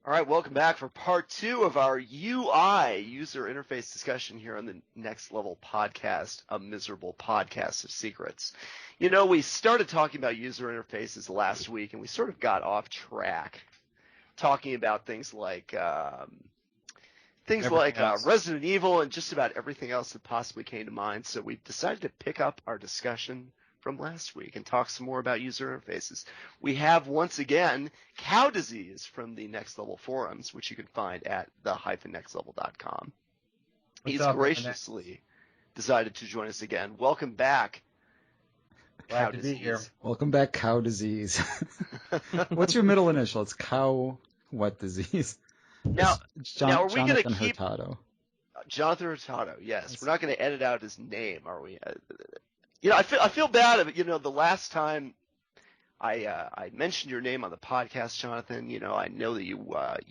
All right, welcome back for part 2 of our UI, user interface discussion here on the Next Level podcast, a miserable podcast of secrets. You know, we started talking about user interfaces last week, and we sort of got off track, talking about things like Resident Evil and just about everything else that possibly came to mind. So we decided to pick up our discussion from last week and talk some more about user interfaces. We have, once again, Cow Disease from the Next Level forums, which you can find at the-nextlevel.com. He's graciously decided to join us again. Welcome back, Cow Disease. Here. Welcome back, Cow Disease. What's your middle initial? It's Cow what disease? Now are we going to keep... Hurtado. Jonathan Hurtado, yes. We're not going to edit out his name, are we? You know, I feel bad. You know, the last time I mentioned your name on the podcast, Jonathan, you know, I know that you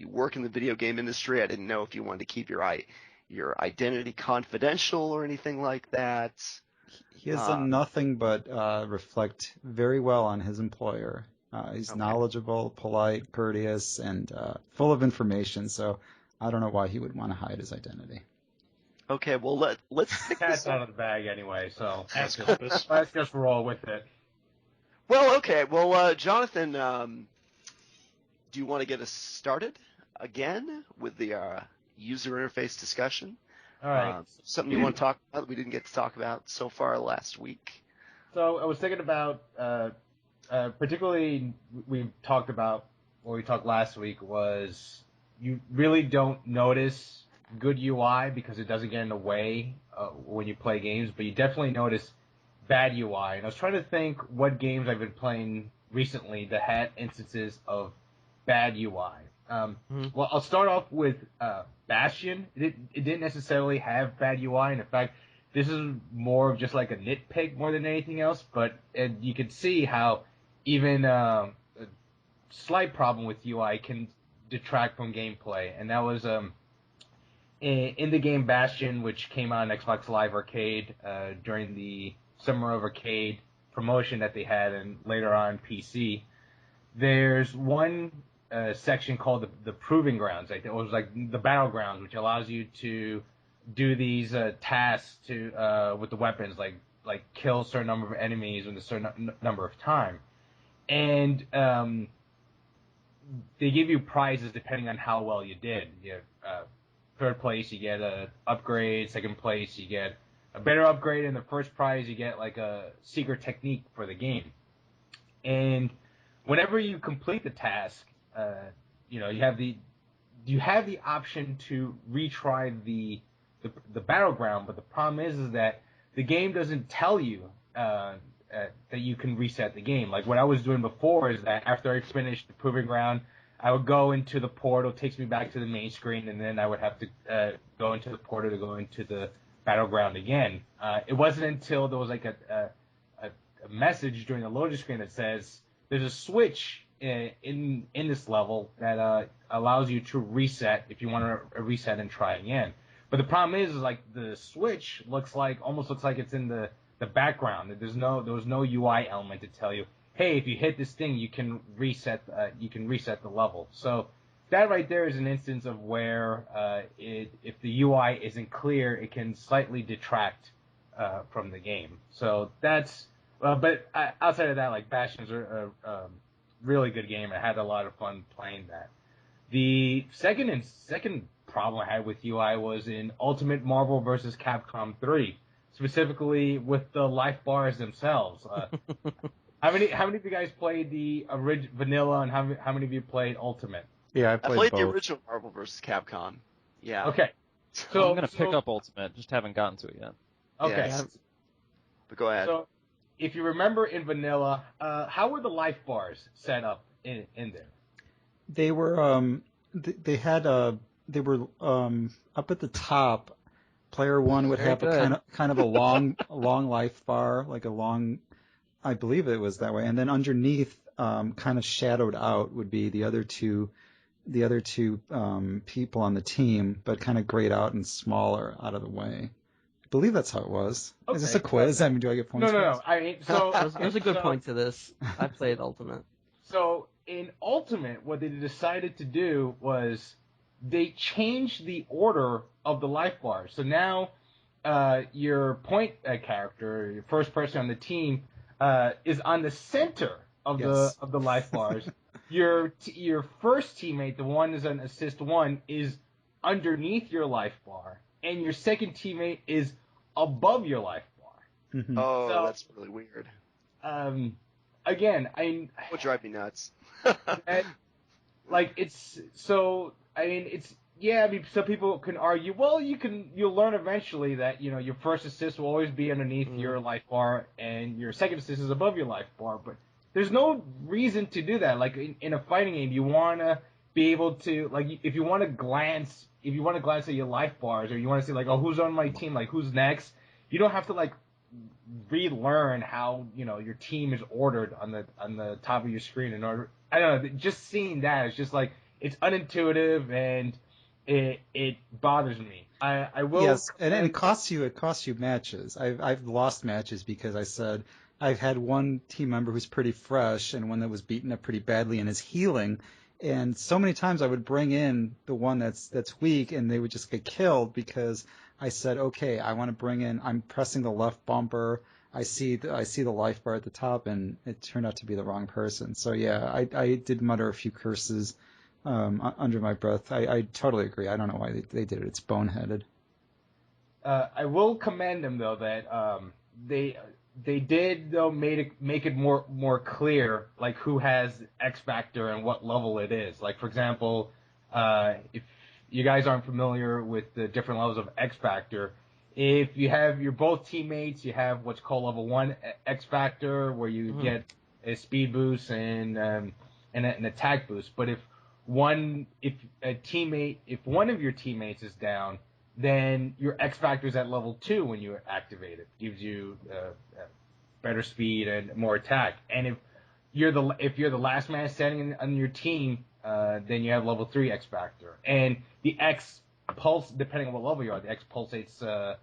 work in the video game industry. I didn't know if you wanted to keep your identity confidential or anything like that. He has done nothing but reflect very well on his employer. He's knowledgeable, polite, courteous, and full of information. So I don't know why he would want to hide his identity. Okay, well let's pick this out of the bag anyway. So let's just roll with it. Well, okay. Well, Jonathan, do you want to get us started again with the user interface discussion? All right. Something you want to talk about that we didn't get to talk about so far last week? So I was thinking about, particularly we talked last week was you really don't notice good UI because it doesn't get in the way when you play games, but you definitely notice bad UI. And I was trying to think what games I've been playing recently that had instances of bad UI. Well, I'll start off with Bastion. It didn't necessarily have bad UI, and in fact, this is more of just like a nitpick more than anything else, but you can see how even a slight problem with UI can detract from gameplay, and that was in the game Bastion, which came out on Xbox Live Arcade during the Summer of Arcade promotion that they had, and later on PC. There's one section called the Proving Grounds. Like it was like the Battlegrounds, which allows you to do these tasks with the weapons, like kill a certain number of enemies in a certain number of time, and they give you prizes depending on how well you did. You have, third place, you get a upgrade. Second place, you get a better upgrade. And the first prize, you get like a secret technique for the game. And whenever you complete the task, you have the option to retry the battleground. But the problem is that the game doesn't tell you that you can reset the game. Like what I was doing before is that after I finished the Proving Ground, I would go into the portal, takes me back to the main screen, and then I would have to go into the portal to go into the battleground again. It wasn't until there was like a message during the loading screen that says there's a switch in this level that allows you to reset if you want to reset and try again. But the problem is like the switch almost looks like it's in the background. There was no UI element to tell you, hey, if you hit this thing, you can reset the level. So that right there is an instance of where if the UI isn't clear, it can slightly detract from the game. So that's but outside of that, like Bastion's a really good game. I had a lot of fun playing that. The second problem I had with UI was in Ultimate Marvel vs. Capcom 3, specifically with the life bars themselves. How many of you guys played the vanilla, and how many of you played Ultimate? Yeah, I played both. The original Marvel vs. Capcom. Yeah. Okay. So I'm gonna pick up Ultimate, just haven't gotten to it yet. Okay. Yes. But go ahead. So, if you remember in vanilla, how were the life bars set up in there? They were they were up at the top. Player one would have a kind of a long life bar, like a long. I believe it was that way, and then underneath, kind of shadowed out, would be the other two people on the team, but kind of grayed out and smaller out of the way. I believe that's how it was. Okay. Is this a quiz? I mean, do I get points? No. I mean, so there's a good point to this. I played Ultimate. So in Ultimate, what they decided to do was they changed the order of the life bars. So now your point character, your first person on the team, is on the center of the life bars. Your first teammate, the one is on assist 1, is underneath your life bar, and your second teammate is above your life bar. Mm-hmm. Oh, So, that's really weird. Again, Would drive me nuts. Some people can argue, well, you'll learn eventually that, your first assist will always be underneath your life bar and your second assist is above your life bar, but there's no reason to do that. Like in a fighting game, you want to be able to, like, if you want to glance at your life bars, or you want to see, like, oh, who's on my team, like, who's next, you don't have to, like, relearn how, your team is ordered on the top of your screen in order. I don't know, just seeing that is just like, it's unintuitive and it bothers me. I will. Yes, and it costs you matches. I've lost matches because I said I've had one team member who's pretty fresh and one that was beaten up pretty badly and is healing. And so many times I would bring in the one that's weak, and they would just get killed because I said, okay, I want to bring in. I'm pressing the left bumper. I see the life bar at the top, and it turned out to be the wrong person. So yeah, I did mutter a few curses under my breath. I totally agree. I don't know why they did it. It's boneheaded. I will commend them though that they did though make it more clear, like, who has X Factor and what level it is. Like, for example, if you guys aren't familiar with the different levels of X Factor, if you're both teammates, you have what's called level 1 X Factor, where you get a speed boost and an attack boost. But if one of your teammates is down, then your X Factor is at level 2 when you activate it. Gives you better speed and more attack. And if you're the last man standing on your team, then you have level 3 X Factor. And the X pulse, depending on what level you are, the X pulsates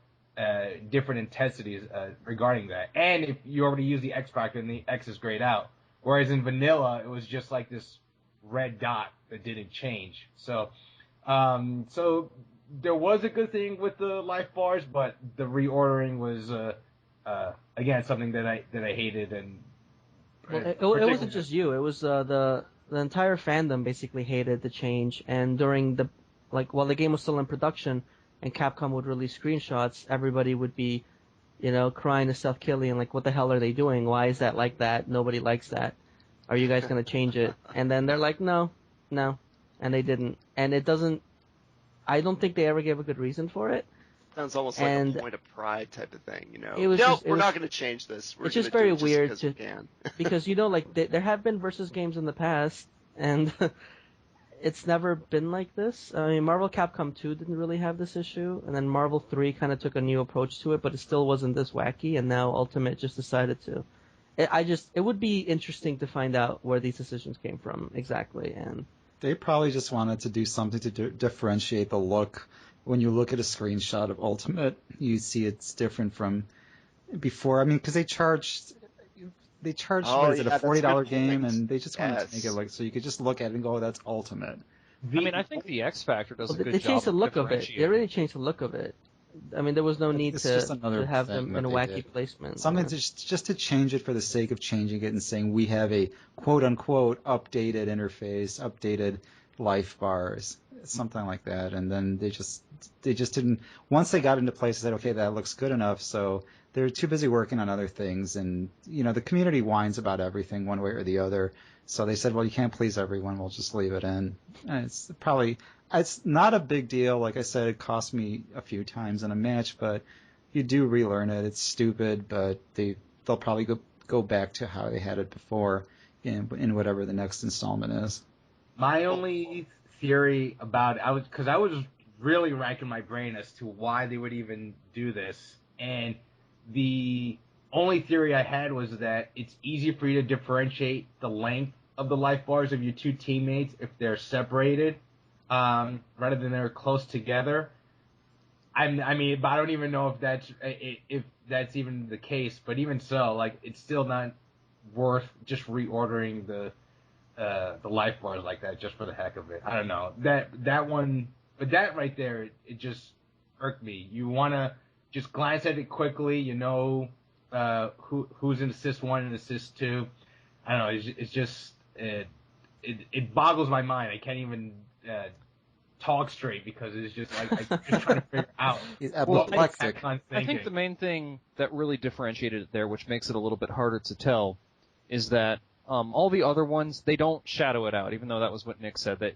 different intensities regarding that. And if you already use the X Factor, then the X is grayed out. Whereas in vanilla, it was just like this red dot that didn't change. So there was a good thing with the life bars, but the reordering was again something that I hated. And it wasn't just you. It was the entire fandom basically hated the change. And during while the game was still in production and Capcom would release screenshots, everybody would be, crying to Seth Killian, like, what the hell are they doing? Why is that like that? Nobody likes that. Are you guys going to change it? And then they're like, no. And they didn't. And it doesn't, I don't think they ever gave a good reason for it. Sounds almost like a point of pride type of thing, we're not going to change this. It's just very weird because there have been versus games in the past, and it's never been like this. I mean, Marvel Capcom 2 didn't really have this issue, and then Marvel 3 kind of took a new approach to it, but it still wasn't this wacky, and now Ultimate just decided to. It would be interesting to find out where these decisions came from exactly, and they probably just wanted to do something to differentiate the look. When you look at a screenshot of Ultimate, you see it's different from before. I mean, because they charged what is it, a $40 game, and they just wanted to make it like so you could just look at it and go, oh, that's Ultimate. I mean, I think the X Factor does a good job. They changed the look of it. They really changed the look of it. I mean, there was no need to have them in a wacky placement. Something just to change it for the sake of changing it and saying we have a quote-unquote updated interface, updated life bars, something like that. And then they just didn't. Once they got into place, they said, okay, that looks good enough. So they're too busy working on other things. And, the community whines about everything one way or the other. So they said, well, you can't please everyone. We'll just leave it in. And it's not a big deal. Like I said, it cost me a few times in a match, but you do relearn it. It's stupid, but they'll probably go back to how they had it before in whatever the next installment is. My only theory about it, because I was really racking my brain as to why they would even do this, and the only theory I had was that it's easier for you to differentiate the length of the life bars of your two teammates if they're separated. Rather than they're close together. I mean, but I don't even know if that's even the case. But even so, like, it's still not worth just reordering the life bars like that just for the heck of it. I don't know that one, but that right there, it just irked me. You want to just glance at it quickly, who's in assist 1 and assist 2. I don't know. It's just it boggles my mind. I can't even talk straight because it's just like I'm just trying to figure out. I think the main thing that really differentiated it there, which makes it a little bit harder to tell, is that all the other ones, they don't shadow it out, even though that was what Nick said, that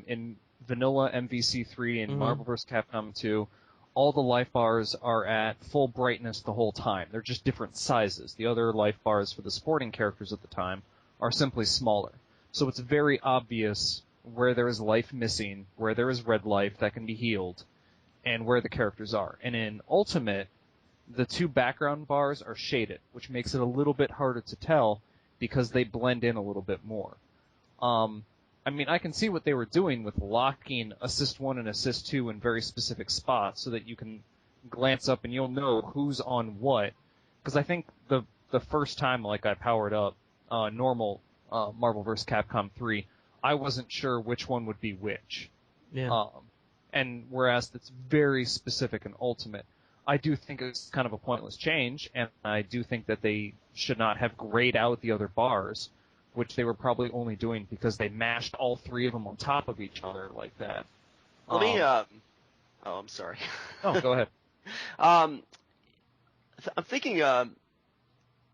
in vanilla MVC3 and Marvel vs. Capcom 2, all the life bars are at full brightness the whole time. They're just different sizes. The other life bars for the supporting characters at the time are simply smaller. So it's very obvious where there is life missing, where there is red life that can be healed, and where the characters are. And in Ultimate, the 2 background bars are shaded, which makes it a little bit harder to tell because they blend in a little bit more. I can see what they were doing with locking Assist 1 and Assist 2 in very specific spots so that you can glance up and you'll know who's on what. Because I think the first time I powered up normal Marvel vs. Capcom 3, I wasn't sure which one would be which. Yeah. And whereas it's very specific in Ultimate, I do think it's kind of a pointless change, and I do think that they should not have grayed out the other bars, which they were probably only doing because they mashed all 3 of them on top of each other like that. Let me. Oh, I'm sorry. Oh, go ahead. I'm thinking, and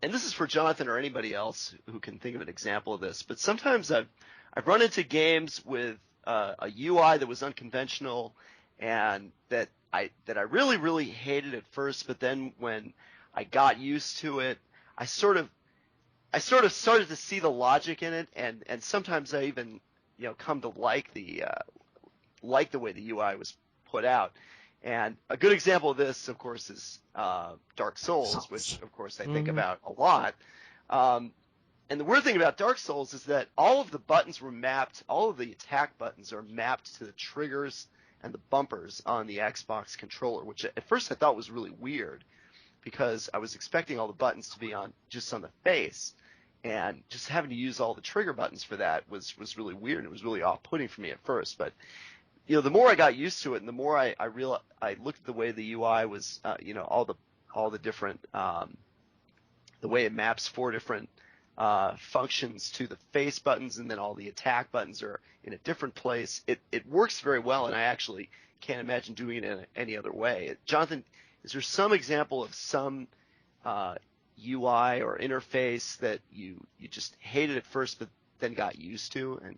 this is for Jonathan or anybody else who can think of an example of this, but sometimes I've run into games with a UI that was unconventional and that I really, really hated at first, but then when I got used to it, I sort of started to see the logic in it, and sometimes I even come to like the way the UI was put out. And a good example of this, of course, is Dark Souls, which of course I think about a lot. And the weird thing about Dark Souls is that all of the buttons were mapped, all of the attack buttons are mapped to the triggers and the bumpers on the Xbox controller, which at first I thought was really weird because I was expecting all the buttons to be just on the face, and just having to use all the trigger buttons for that was really weird. It was really off-putting for me at first, but the more I got used to it, and the more I looked at the way the UI was, all the different, the way it maps 4 different functions to the face buttons, and then all the attack buttons are in a different place. It works very well, and I actually can't imagine doing it in any other way. Jonathan, is there some example of some UI or interface that you just hated at first, but then got used to? And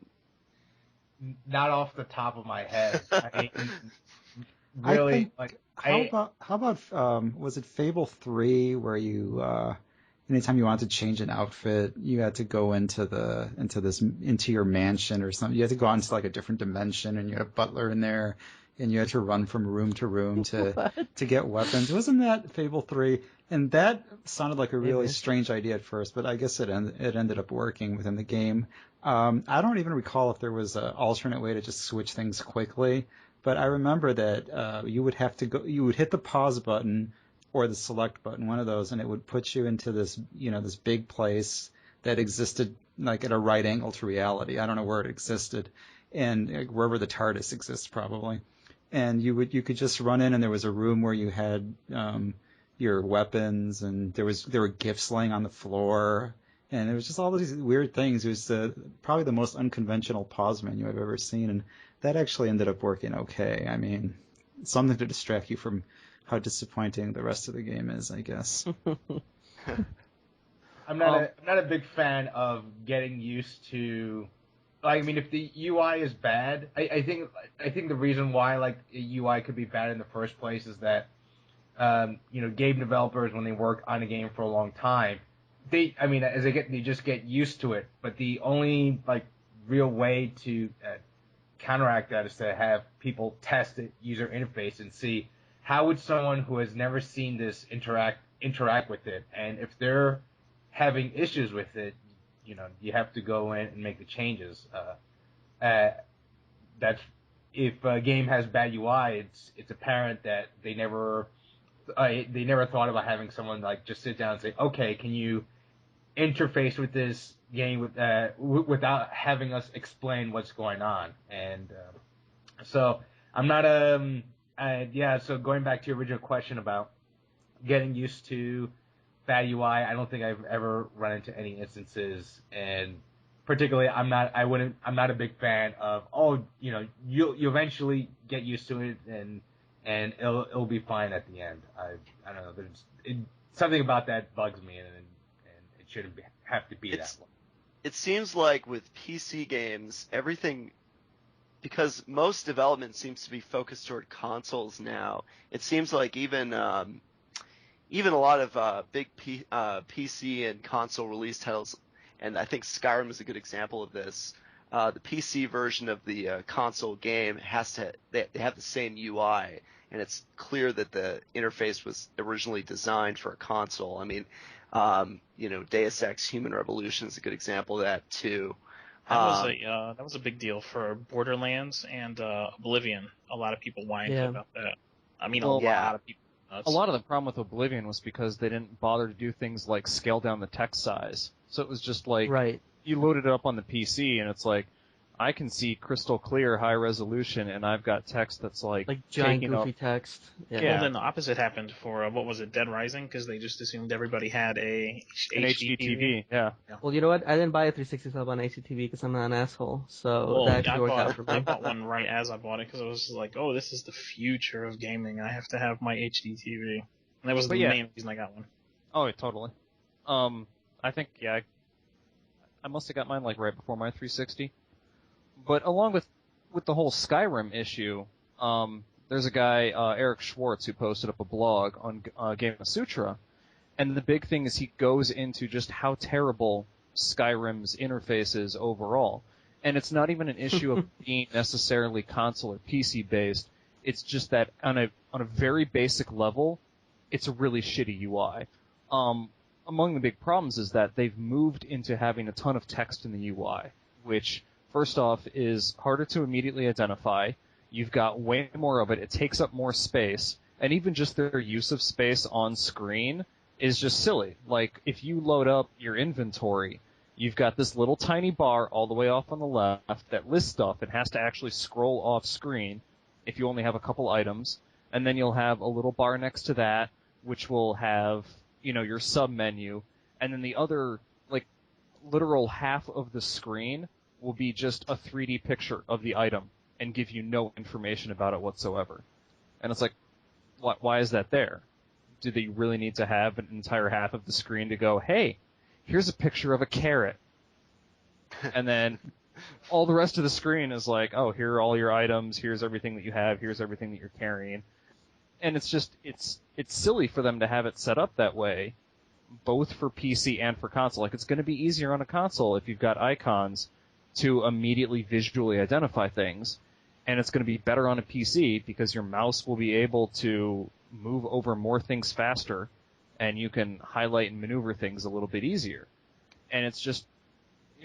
not off the top of my head. I mean, really, how about was it Fable 3 where you anytime you wanted to change an outfit, you had to go into your mansion or something. You had to go into a different dimension, and you had a butler in there, and you had to run from room to room to get weapons. Wasn't that Fable 3? And that sounded like a really strange idea at first, but I guess it ended up working within the game. I don't even recall if there was an alternate way to just switch things quickly, but I remember that you would hit the pause button or the select button, one of those, and it would put you into this big place that existed at a right angle to reality. I don't know where it existed, and wherever the TARDIS exists probably. And you could just run in, and there was a room where you had your weapons, and there were gifts laying on the floor, and it was just all these weird things. It was probably the most unconventional pause menu I've ever seen, and that actually ended up working okay. I mean, something to distract you from how disappointing the rest of the game is, I guess. I'm not a big fan of getting used to. I mean, if the UI is bad, I think the reason why a UI could be bad in the first place is that game developers, when they work on a game for a long time, they just get used to it. But the only real way to counteract that is to have people test the user interface and see how would someone who has never seen this interact with it. And if they're having issues with it, you have to go in and make the changes. That's if a game has bad UI, it's apparent that they never thought about having someone just sit down and say, okay, can you interface with this game without having us explain what's going on. And so I'm not so going back to your original question about getting used to bad UI, I don't think I've ever run into any instances, and particularly I'm not a big fan of you eventually get used to it and it'll be fine at the end. I don't know, something about that bugs me, and it shouldn't have to be that way. It seems like with PC games, everything, because most development seems to be focused toward consoles now, it seems like even a lot of big PC and console release titles, and I think Skyrim is a good example of this. The PC version of the console game they have the same UI, and it's clear that the interface was originally designed for a console. I mean, Deus Ex: Human Revolution is a good example of that too. That was a big deal for Borderlands and Oblivion. A lot of people whined about that. I mean, a lot of people. A lot of the problem with Oblivion was because they didn't bother to do things like scale down the text size. So it was just like, you loaded it up on the PC and it's like, I can see crystal clear, high resolution, and I've got text that's like giant goofy text. Yeah. Well, then the opposite happened for what was it, Dead Rising? Because they just assumed everybody had an HD TV. Yeah. Well, you know what? I didn't buy a 360 sub on HDTV because I'm not an asshole. So that actually worked out for me. I bought one right as I bought it because I was like, oh, this is the future of gaming. I have to have my HD TV. And that was the main reason I got one. Oh, totally. I think I must have got mine like right before my 360. But along with the whole Skyrim issue, there's a guy, Eric Schwartz, who posted up a blog on Game of Sutra, and the big thing is he goes into just how terrible Skyrim's interface is overall. And it's not even an issue of being necessarily console or PC based. It's just that on a very basic level, it's a really shitty UI. Among the big problems is that they've moved into having a ton of text in the UI, which first off is harder to immediately identify. You've got way more of it. It takes up more space. And even just their use of space on screen is just silly. Like, if you load up your inventory, you've got this little tiny bar all the way off on the left that lists stuff. It has to actually scroll off screen if you only have a couple items. And then you'll have a little bar next to that, which will have, your sub-menu. And then the other, literal half of the screen will be just a 3D picture of the item and give you no information about it whatsoever. And it's like, why is that there? Do they really need to have an entire half of the screen to go, hey, here's a picture of a carrot? And then all the rest of the screen is like, oh, here are all your items, here's everything that you have, here's everything that you're carrying. And it's just, it's silly for them to have it set up that way, both for PC and for console. Like, it's going to be easier on a console if you've got icons to immediately visually identify things, and it's going to be better on a PC because your mouse will be able to move over more things faster, and you can highlight and maneuver things a little bit easier. And it's just,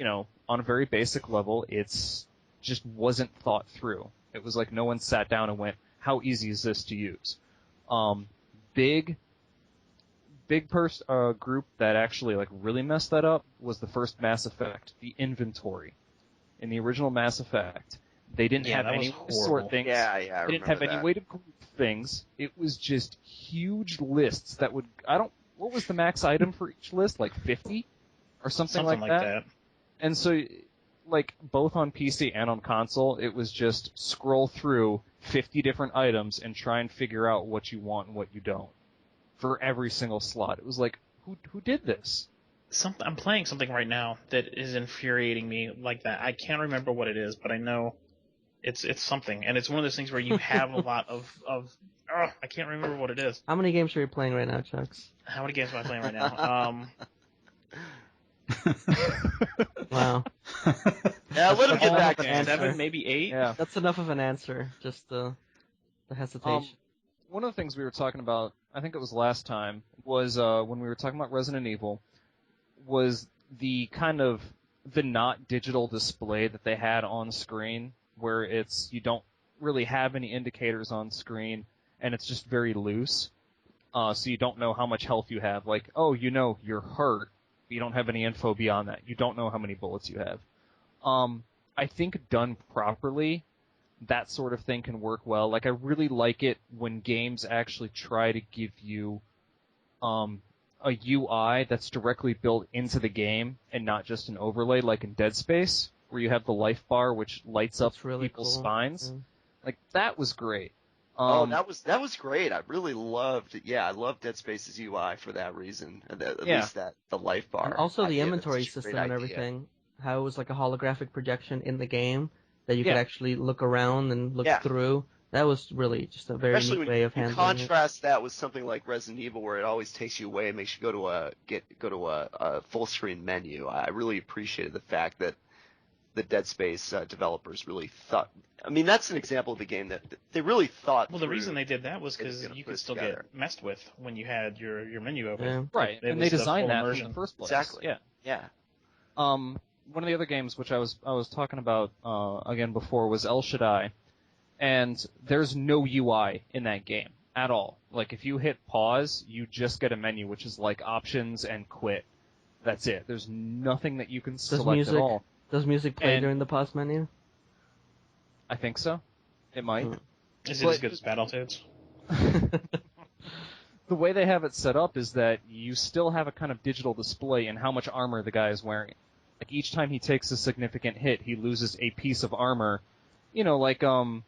on a very basic level, it's just wasn't thought through. It was like no one sat down and went, how easy is this to use? Big group that actually really messed that up was the first Mass Effect, the inventory. In the original Mass Effect, they didn't have any way to sort things. They didn't have any way to group things. It was just huge lists that would, what was the max item for each list? 50? Or something like that? And so, both on PC and on console, it was just scroll through 50 different items and try and figure out what you want and what you don't. For every single slot. It was like, who did this? I'm playing something right now that is infuriating me like that. I can't remember what it is, but I know it's something, and it's one of those things where you have a lot of I can't remember what it is. How many games are you playing right now, Chucks? How many games am I playing right now? Wow. Yeah, let him get back to 7, maybe 8. Yeah. That's enough of an answer. Just the hesitation. One of the things we were talking about, I think it was last time, was when we were talking about Resident Evil, was the kind of the not digital display that they had on screen, where you don't really have any indicators on screen, and it's just very loose. So you don't know how much health you have. You're hurt, You don't have any info beyond that. You don't know how many bullets you have. I think done properly, that sort of thing can work well. Like, I really like it when games actually try to give you a UI that's directly built into the game and not just an overlay, like in Dead Space, where you have the life bar which lights up really people's cool. spines. Yeah. Like, that was great. That was great. I really loved it. Yeah, I loved Dead Space's UI for that reason. At least that the life bar. And also the idea, inventory that's a great system and idea. everything. How it was like a holographic projection in the game that you could actually look around and look through. That was really just a very Especially neat when way of you handling it. contrast that with something like Resident Evil, where it always takes you away and makes you go to a full screen menu. I really appreciated the fact that the Dead Space developers really thought. I mean, that's an example of the game that they really thought. Well, the reason they did that was because you could still get messed with when you had your menu open. Yeah. Right, and they designed that in the first place. Exactly. Yeah. One of the other games which I was talking about again before was El Shaddai, and there's no UI in that game at all. Like, if you hit pause, you just get a menu which is like options and quit. That's it. There's nothing that you can select at all. Does music play during the pause menu? I think so. It might. Is it as good as Battletoads? The way they have it set up is that you still have a kind of digital display in how much armor the guy is wearing. Like, each time he takes a significant hit, he loses a piece of armor. You know, like, what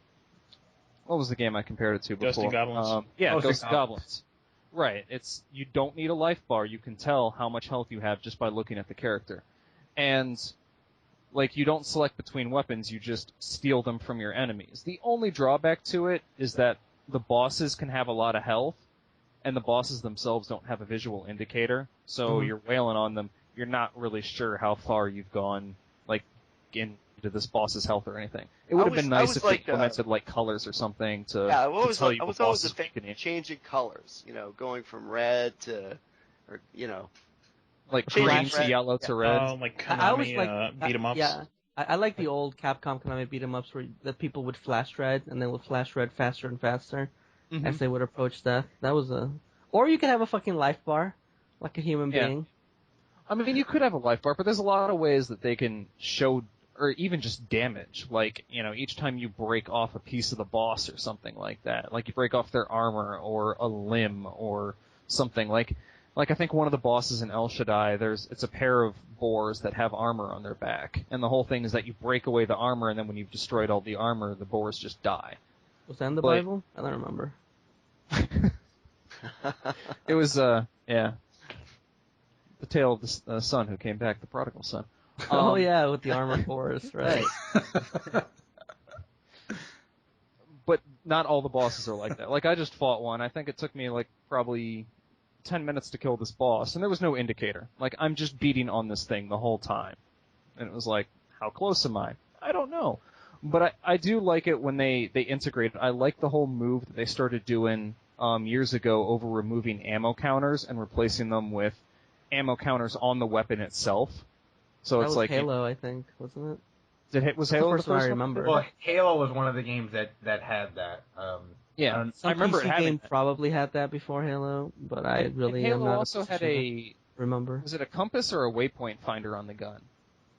was the game I compared it to before? Ghosts and Goblins. Ghosts and Goblins. Right. You don't need a life bar. You can tell how much health you have just by looking at the character. And, like, you don't select between weapons, you just steal them from your enemies. The only drawback to it is that the bosses can have a lot of health, and the bosses themselves don't have a visual indicator, so you're wailing on them. You're not really sure how far you've gone, like, into this boss's health or anything. It would have been nice if they implemented, like, colors or something to tell you what bosses a fan of changing colors, you know, going from red to, or, you know. Like green to yellow to red. Like Konami beat 'em ups. Yeah, I like the old Capcom Konami beat 'em ups where the people would flash red and then would flash red faster and faster as they would approach death. That was or you could have a fucking life bar, like a human being. I mean, you could have a life bar, but there's a lot of ways that they can show, or even just damage. Like, you know, each time you break off a piece of the boss or something like that. Like, you break off their armor or a limb or something. Like I think one of the bosses in El Shaddai, it's a pair of boars that have armor on their back. And the whole thing is that you break away the armor, and then when you've destroyed all the armor, the boars just die. Was that in the Bible? I don't remember. It was, the tale of the son who came back, the prodigal son. With the armor boars, right. But not all the bosses are like that. Like, I just fought one. I think it took me, like, probably 10 minutes to kill this boss, and there was no indicator. Like, I'm just beating on this thing the whole time. And it was like, how close am I? I don't know. But I do like it when they integrate it. I like the whole move that they started doing years ago over removing ammo counters and replacing them with ammo counters on the weapon itself. So it's like Halo, I think, wasn't it? Was Halo the first one? I remember. Well, Halo was one of the games that had that. Some I remember PC game probably had that before Halo, but I really am not. Halo also had remember. Was it a compass or a waypoint finder on the gun?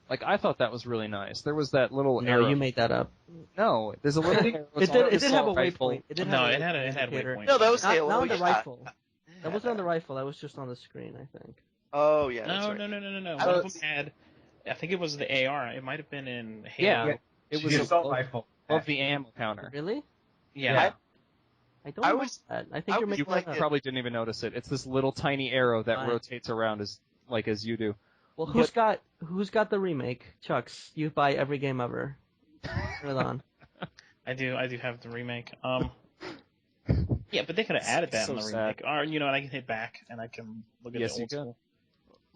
Like, I thought that was really nice. There was that little arrow. No, you made that up. No, there's a little arrow. It did have a waypoint. It had a waypoint. No, that was Halo. Not on the rifle. That wasn't on the rifle. That was just on the screen, I think. Oh, yeah. No. One of them had. I think it was the AR. It might have been in Halo. Yeah, it was the assault rifle of the ammo counter. Really? Yeah. I don't know that. I think you're making that up. Probably didn't even notice it. It's this little tiny arrow that rotates around as you do. Well, who's got the remake? Chucks, you buy every game ever. Put it on. I do have the remake. Yeah, but they could have added that in the remake. Or, you know, and I can hit back and I can look at the old school.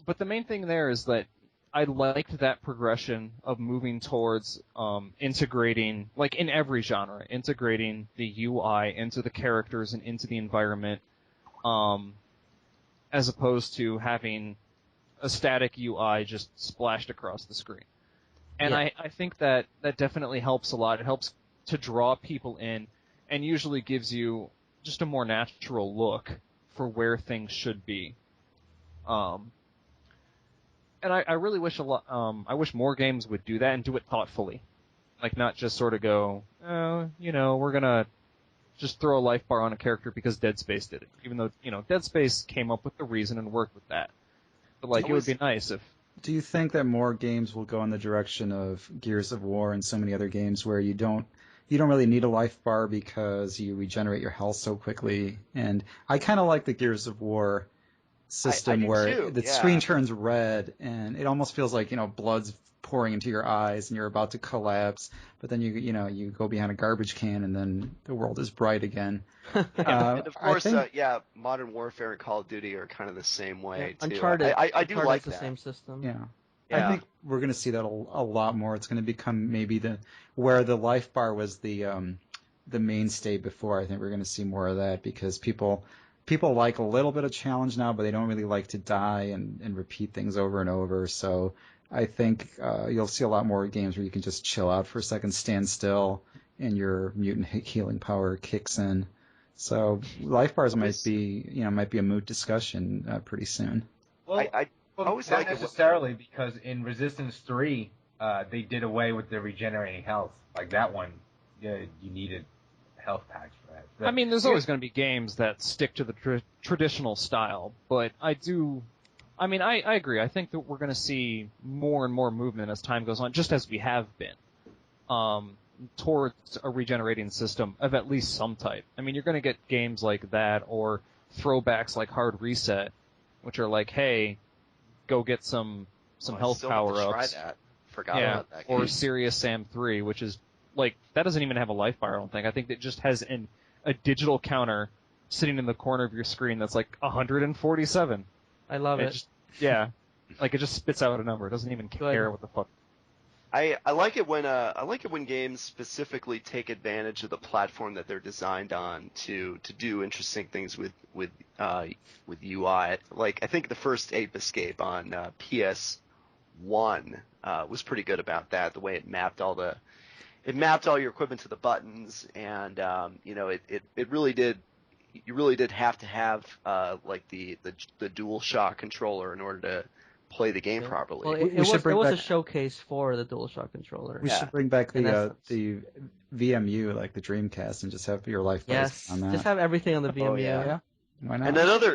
But the main thing there is that I liked that progression of moving towards integrating, like in every genre, integrating the UI into the characters and into the environment, as opposed to having a static UI just splashed across the screen. And I think that definitely helps a lot. It helps to draw people in and usually gives you just a more natural look for where things should be. And I really wish I wish more games would do that and do it thoughtfully. Like, not just sort of go, oh, we're gonna just throw a life bar on a character because Dead Space did it. Even though, Dead Space came up with the reason and worked with that. But, like, it would be nice if... Do you think that more games will go in the direction of Gears of War and so many other games where you don't really need a life bar because you regenerate your health so quickly? And I kind of like the Gears of War system where the screen turns red and it almost feels like, blood's pouring into your eyes and you're about to collapse, but then you go behind a garbage can and then the world is bright again. And of course, Modern Warfare and Call of Duty are kind of the same way too. Uncharted, I do like the that. same system. Yeah. I think we're going to see that a lot more. It's going to become maybe where the life bar was the mainstay before. I think we're going to see more of that because people like a little bit of challenge now, but they don't really like to die and repeat things over and over. So I think you'll see a lot more games where you can just chill out for a second, stand still, and your mutant healing power kicks in. So life bars might be a moot discussion pretty soon. Well, I always not like necessarily because in Resistance 3, they did away with the regenerating health. Like that one, you needed health packs for that. I mean, there's always going to be games that stick to the traditional style, but I agree. I think that we're going to see more and more movement as time goes on, just as we have been, towards a regenerating system of at least some type. I mean, you're going to get games like that or throwbacks like Hard Reset, which are like, hey, go get some health power-ups. Try that. Forgot about that game. Or Serious Sam 3, which is, like, that doesn't even have a life bar, I don't think. I think it just has a digital counter sitting in the corner of your screen that's like 147. I love it. Like, it just spits out a number. It doesn't even care what the fuck. I like it when games specifically take advantage of the platform that they're designed on to do interesting things with UI. Like, I think the first Ape Escape on PS1 was pretty good about that. The way it mapped all your equipment to the buttons, and it really did. You really did have to have like the DualShock controller in order to play the game properly. Well, it was a showcase for the DualShock controller. We should bring back the VMU, like the Dreamcast, and just have your life bars on that. Just have everything on the VMU. Yeah. Why not? And another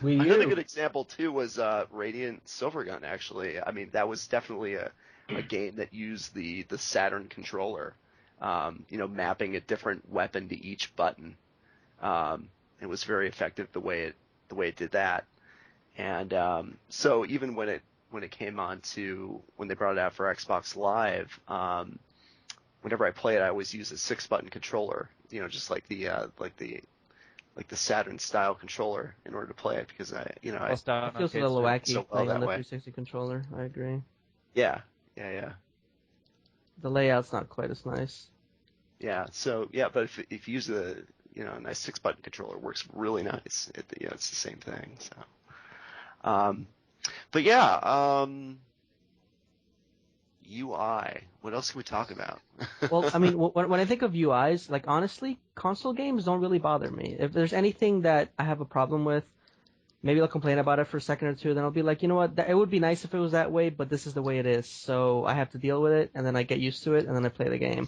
good example too was Radiant Silvergun. Actually, I mean that was definitely a game that used the Saturn controller, mapping a different weapon to each button. It was very effective the way it did that. And so even when it came on to when they brought it out for Xbox Live, whenever I play it, I always use a 6-button controller, just like the Saturn style controller in order to play it because it feels a little wacky playing on the 360 controller. I agree. Yeah. The layout's not quite as nice. Yeah. So but if you use a nice 6-button controller, it works really nice. It's the same thing. So. UI. What else can we talk about? Well, I mean, when I think of UIs, like honestly, console games don't really bother me. If there's anything that I have a problem with, maybe I'll complain about it for a second or two. Then I'll be like, you know what? It would be nice if it was that way, but this is the way it is. So I have to deal with it, and then I get used to it, and then I play the game.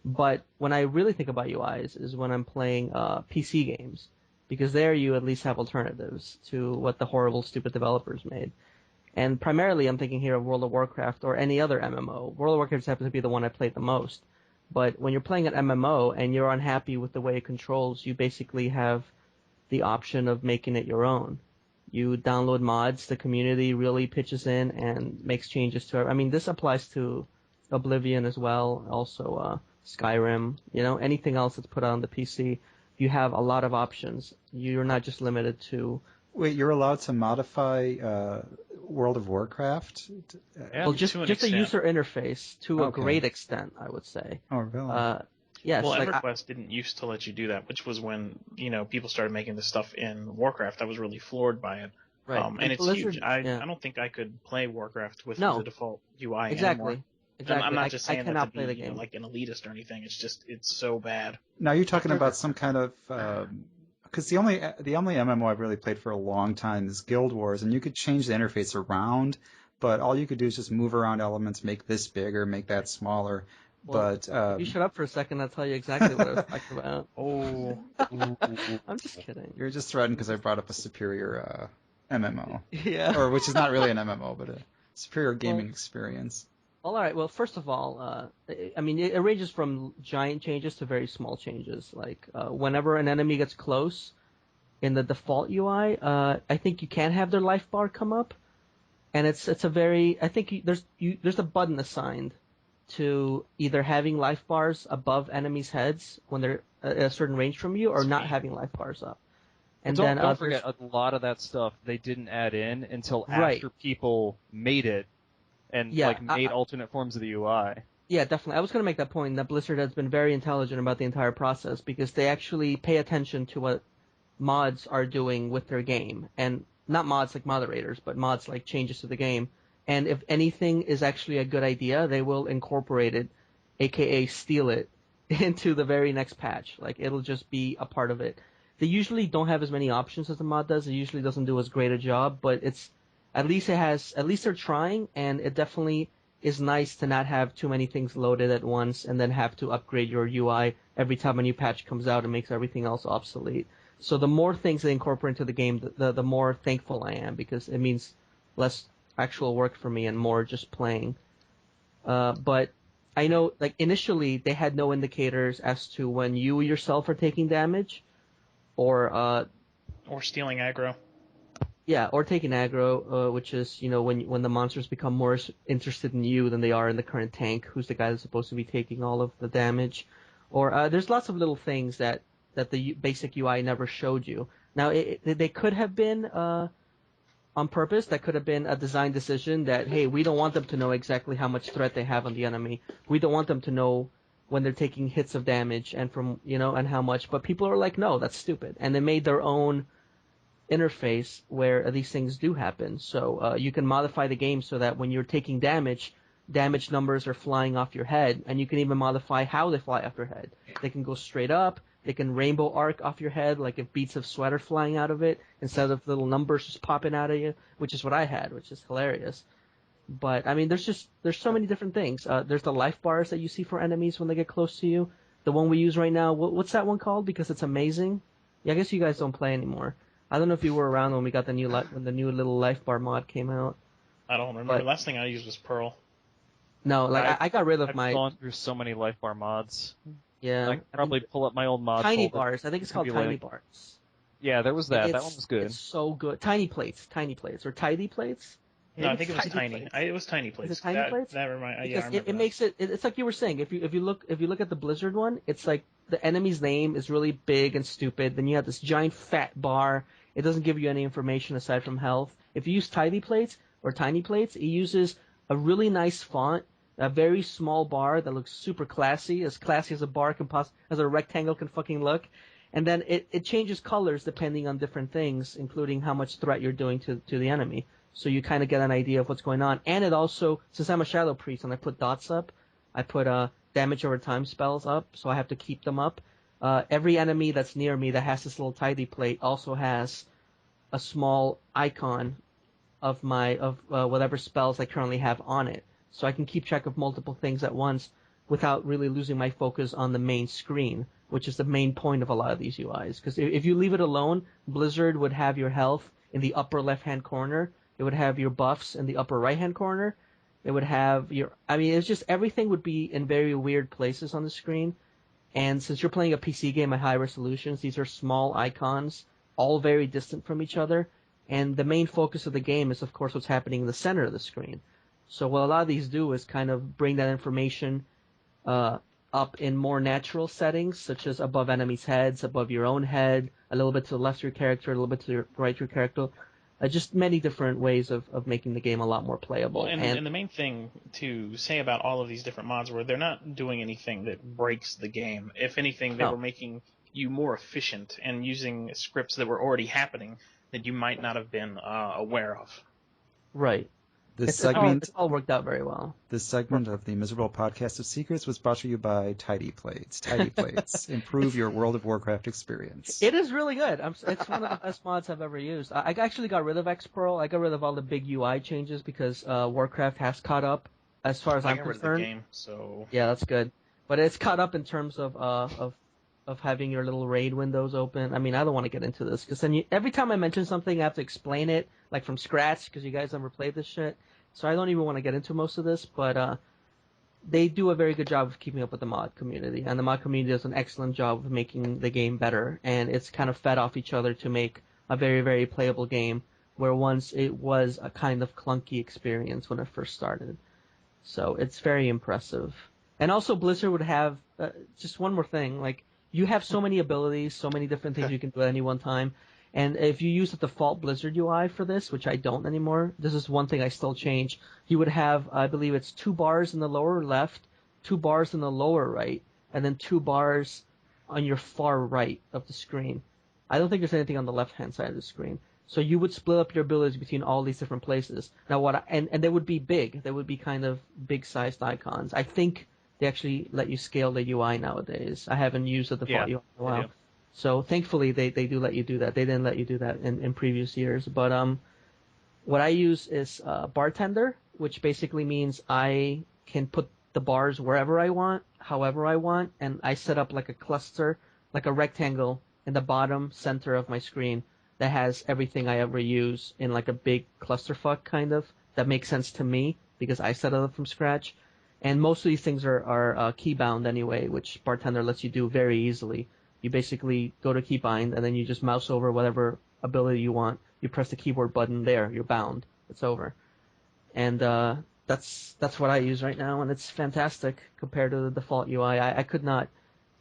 But when I really think about UIs is when I'm playing PC games. Because there you at least have alternatives to what the horrible, stupid developers made. And primarily I'm thinking here of World of Warcraft or any other MMO. World of Warcraft happens to be the one I played the most. But when you're playing an MMO and you're unhappy with the way it controls, you basically have the option of making it your own. You download mods, the community really pitches in and makes changes to it. I mean, this applies to Oblivion as well, also Skyrim, anything else that's put out on the PC. You have a lot of options. You're not just limited to... Wait, you're allowed to modify World of Warcraft? Well, just a user interface to a great extent, I would say. Oh, really? Yes. Well, EverQuest didn't used to let you do that, which was when, people started making this stuff in Warcraft. I was really floored by it. Right. And it's huge. I don't think I could play Warcraft with the default UI anymore. Exactly. I'm not just saying that to be play the game. like an elitist or anything. It's just, it's so bad. Now you're talking about some kind of because the only MMO I've really played for a long time is Guild Wars, and you could change the interface around, but all you could do is just move around elements, make this bigger, make that smaller. Well, But you shut up for a second, I'll tell you exactly what I was talking about. Oh. I'm just kidding. You're just threatened because I brought up a superior MMO. Yeah. Or which is not really an MMO, but a superior gaming experience. Well, all right. Well, first of all, I mean, it ranges from giant changes to very small changes. Like, whenever an enemy gets close, in the default UI, I think you can have their life bar come up, and it's a very, I think there's a button assigned to either having life bars above enemies' heads when they're at a certain range from you, or not having life bars up. And well, then don't forget, a lot of that stuff they didn't add in until after people made it and made alternate forms of the UI. Yeah, definitely. I was going to make that point that Blizzard has been very intelligent about the entire process because they actually pay attention to what mods are doing with their game. And not mods like moderators, but mods like changes to the game. And if anything is actually a good idea, they will incorporate it, aka steal it, into the very next patch. Like, it'll just be a part of it. They usually don't have as many options as the mod does. It usually doesn't do as great a job, but at least they're trying, and it definitely is nice to not have too many things loaded at once and then have to upgrade your UI every time a new patch comes out and makes everything else obsolete. So the more things they incorporate into the game, the more thankful I am, because it means less actual work for me and more just playing. But I know, like, initially they had no indicators as to when you yourself are taking damage, or stealing aggro. Yeah, or taking aggro, which is, when the monsters become more interested in you than they are in the current tank, who's the guy that's supposed to be taking all of the damage. Or there's lots of little things that the basic UI never showed you. Now, they could have been on purpose. That could have been a design decision that, hey, we don't want them to know exactly how much threat they have on the enemy. We don't want them to know when they're taking hits of damage and and how much. But people are like, no, that's stupid. And they made their own interface where these things do happen. So you can modify the game so that when you're taking damage numbers are flying off your head, and you can even modify how they fly off your head. They can go straight up. They can rainbow arc off your head, like if beads of sweat are flying out of it, instead of little numbers just popping out of you, which is what I had, which is hilarious. But, I mean, there's so many different things. There's the life bars that you see for enemies when they get close to you. The one we use right now, what's that one called? Because it's amazing. Yeah, I guess you guys don't play anymore. I don't know if you were around when we got when the new little life bar mod came out. I don't remember. The last thing I used was Pearl. No, I got rid of I've gone through so many life bar mods. Yeah. I could probably pull up my old mod Tiny folder. bars. I think it's called Tiny Bars. Yeah, there was that. That one was good. It's so good. Tiny plates, or tidy plates. No, I think it was tiny. It was tiny plates. Is it tiny plates? That reminds. Because I remember it makes it. It's like you were saying. If you look at the Blizzard one, it's like the enemy's name is really big and stupid. Then you have this giant fat bar. It doesn't give you any information aside from health. If you use tidy plates or tiny plates, it uses a really nice font, a very small bar that looks super classy as a bar can as a rectangle can fucking look. And then it changes colors depending on different things, including how much threat you're doing to the enemy. So you kind of get an idea of what's going on. And it also, since I'm a Shadow Priest and I put dots up, I put damage over time spells up, so I have to keep them up. Every enemy that's near me that has this little tidy plate also has a small icon of whatever spells I currently have on it. So I can keep track of multiple things at once without really losing my focus on the main screen, which is the main point of a lot of these UIs. Because if you leave it alone, Blizzard would have your health in the upper left-hand corner. It would have your buffs in the upper right-hand corner. It would have it's just everything would be in very weird places on the screen. And since you're playing a PC game at high resolutions, these are small icons, all very distant from each other. And the main focus of the game is, of course, what's happening in the center of the screen. So what a lot of these do is kind of bring that information up in more natural settings, such as above enemies' heads, above your own head, a little bit to the left of your character, a little bit to the right of your character. Just many different ways of making the game a lot more playable. Well, and the main thing to say about all of these different mods were they're not doing anything that breaks the game. If anything, they were making you more efficient and using scripts that were already happening that you might not have been aware of. Right. This It's all worked out very well. This segment of the Miserable Podcast of Secrets was brought to you by Tidy Plates. Tidy Plates. Improve your World of Warcraft experience. It is really good. It's one of the best mods I've ever used. I actually got rid of X-Pearl. I got rid of all the big UI changes because Warcraft has caught up as far as I'm concerned. I got rid of the game, so... Yeah, that's good. But it's caught up in terms of having your little raid windows open. I mean, I don't want to get into this because then every time I mention something, I have to explain it like from scratch because you guys never played this shit. So I don't even want to get into most of this, but they do a very good job of keeping up with the mod community, and the mod community does an excellent job of making the game better, and it's kind of fed off each other to make a very, very playable game, where once it was a kind of clunky experience when it first started. So it's very impressive. And also Blizzard would have, just one more thing, like, you have so many abilities, so many different things you can do at any one time. And if you use the default Blizzard UI for this, which I don't anymore, this is one thing I still change. You would have, I believe it's 2 bars in the lower left, 2 bars in the lower right, and then 2 bars on your far right of the screen. I don't think there's anything on the left-hand side of the screen. So you would split up your abilities between all these different places. Now and they would be big. They would be kind of big-sized icons. I think they actually let you scale the UI nowadays. I haven't used the default UI in a while. So thankfully they do let you do that. They didn't let you do that in previous years. But what I use is Bartender, which basically means I can put the bars wherever I want, however I want, and I set up like a cluster, like a rectangle in the bottom center of my screen that has everything I ever use in like a big clusterfuck kind of. That makes sense to me because I set it up from scratch. And most of these things are keybound anyway, which Bartender lets you do very easily. You basically go to keybind, and then you just mouse over whatever ability you want. You press the keyboard button there. You're bound. It's over. And that's what I use right now, and it's fantastic compared to the default UI. I could not...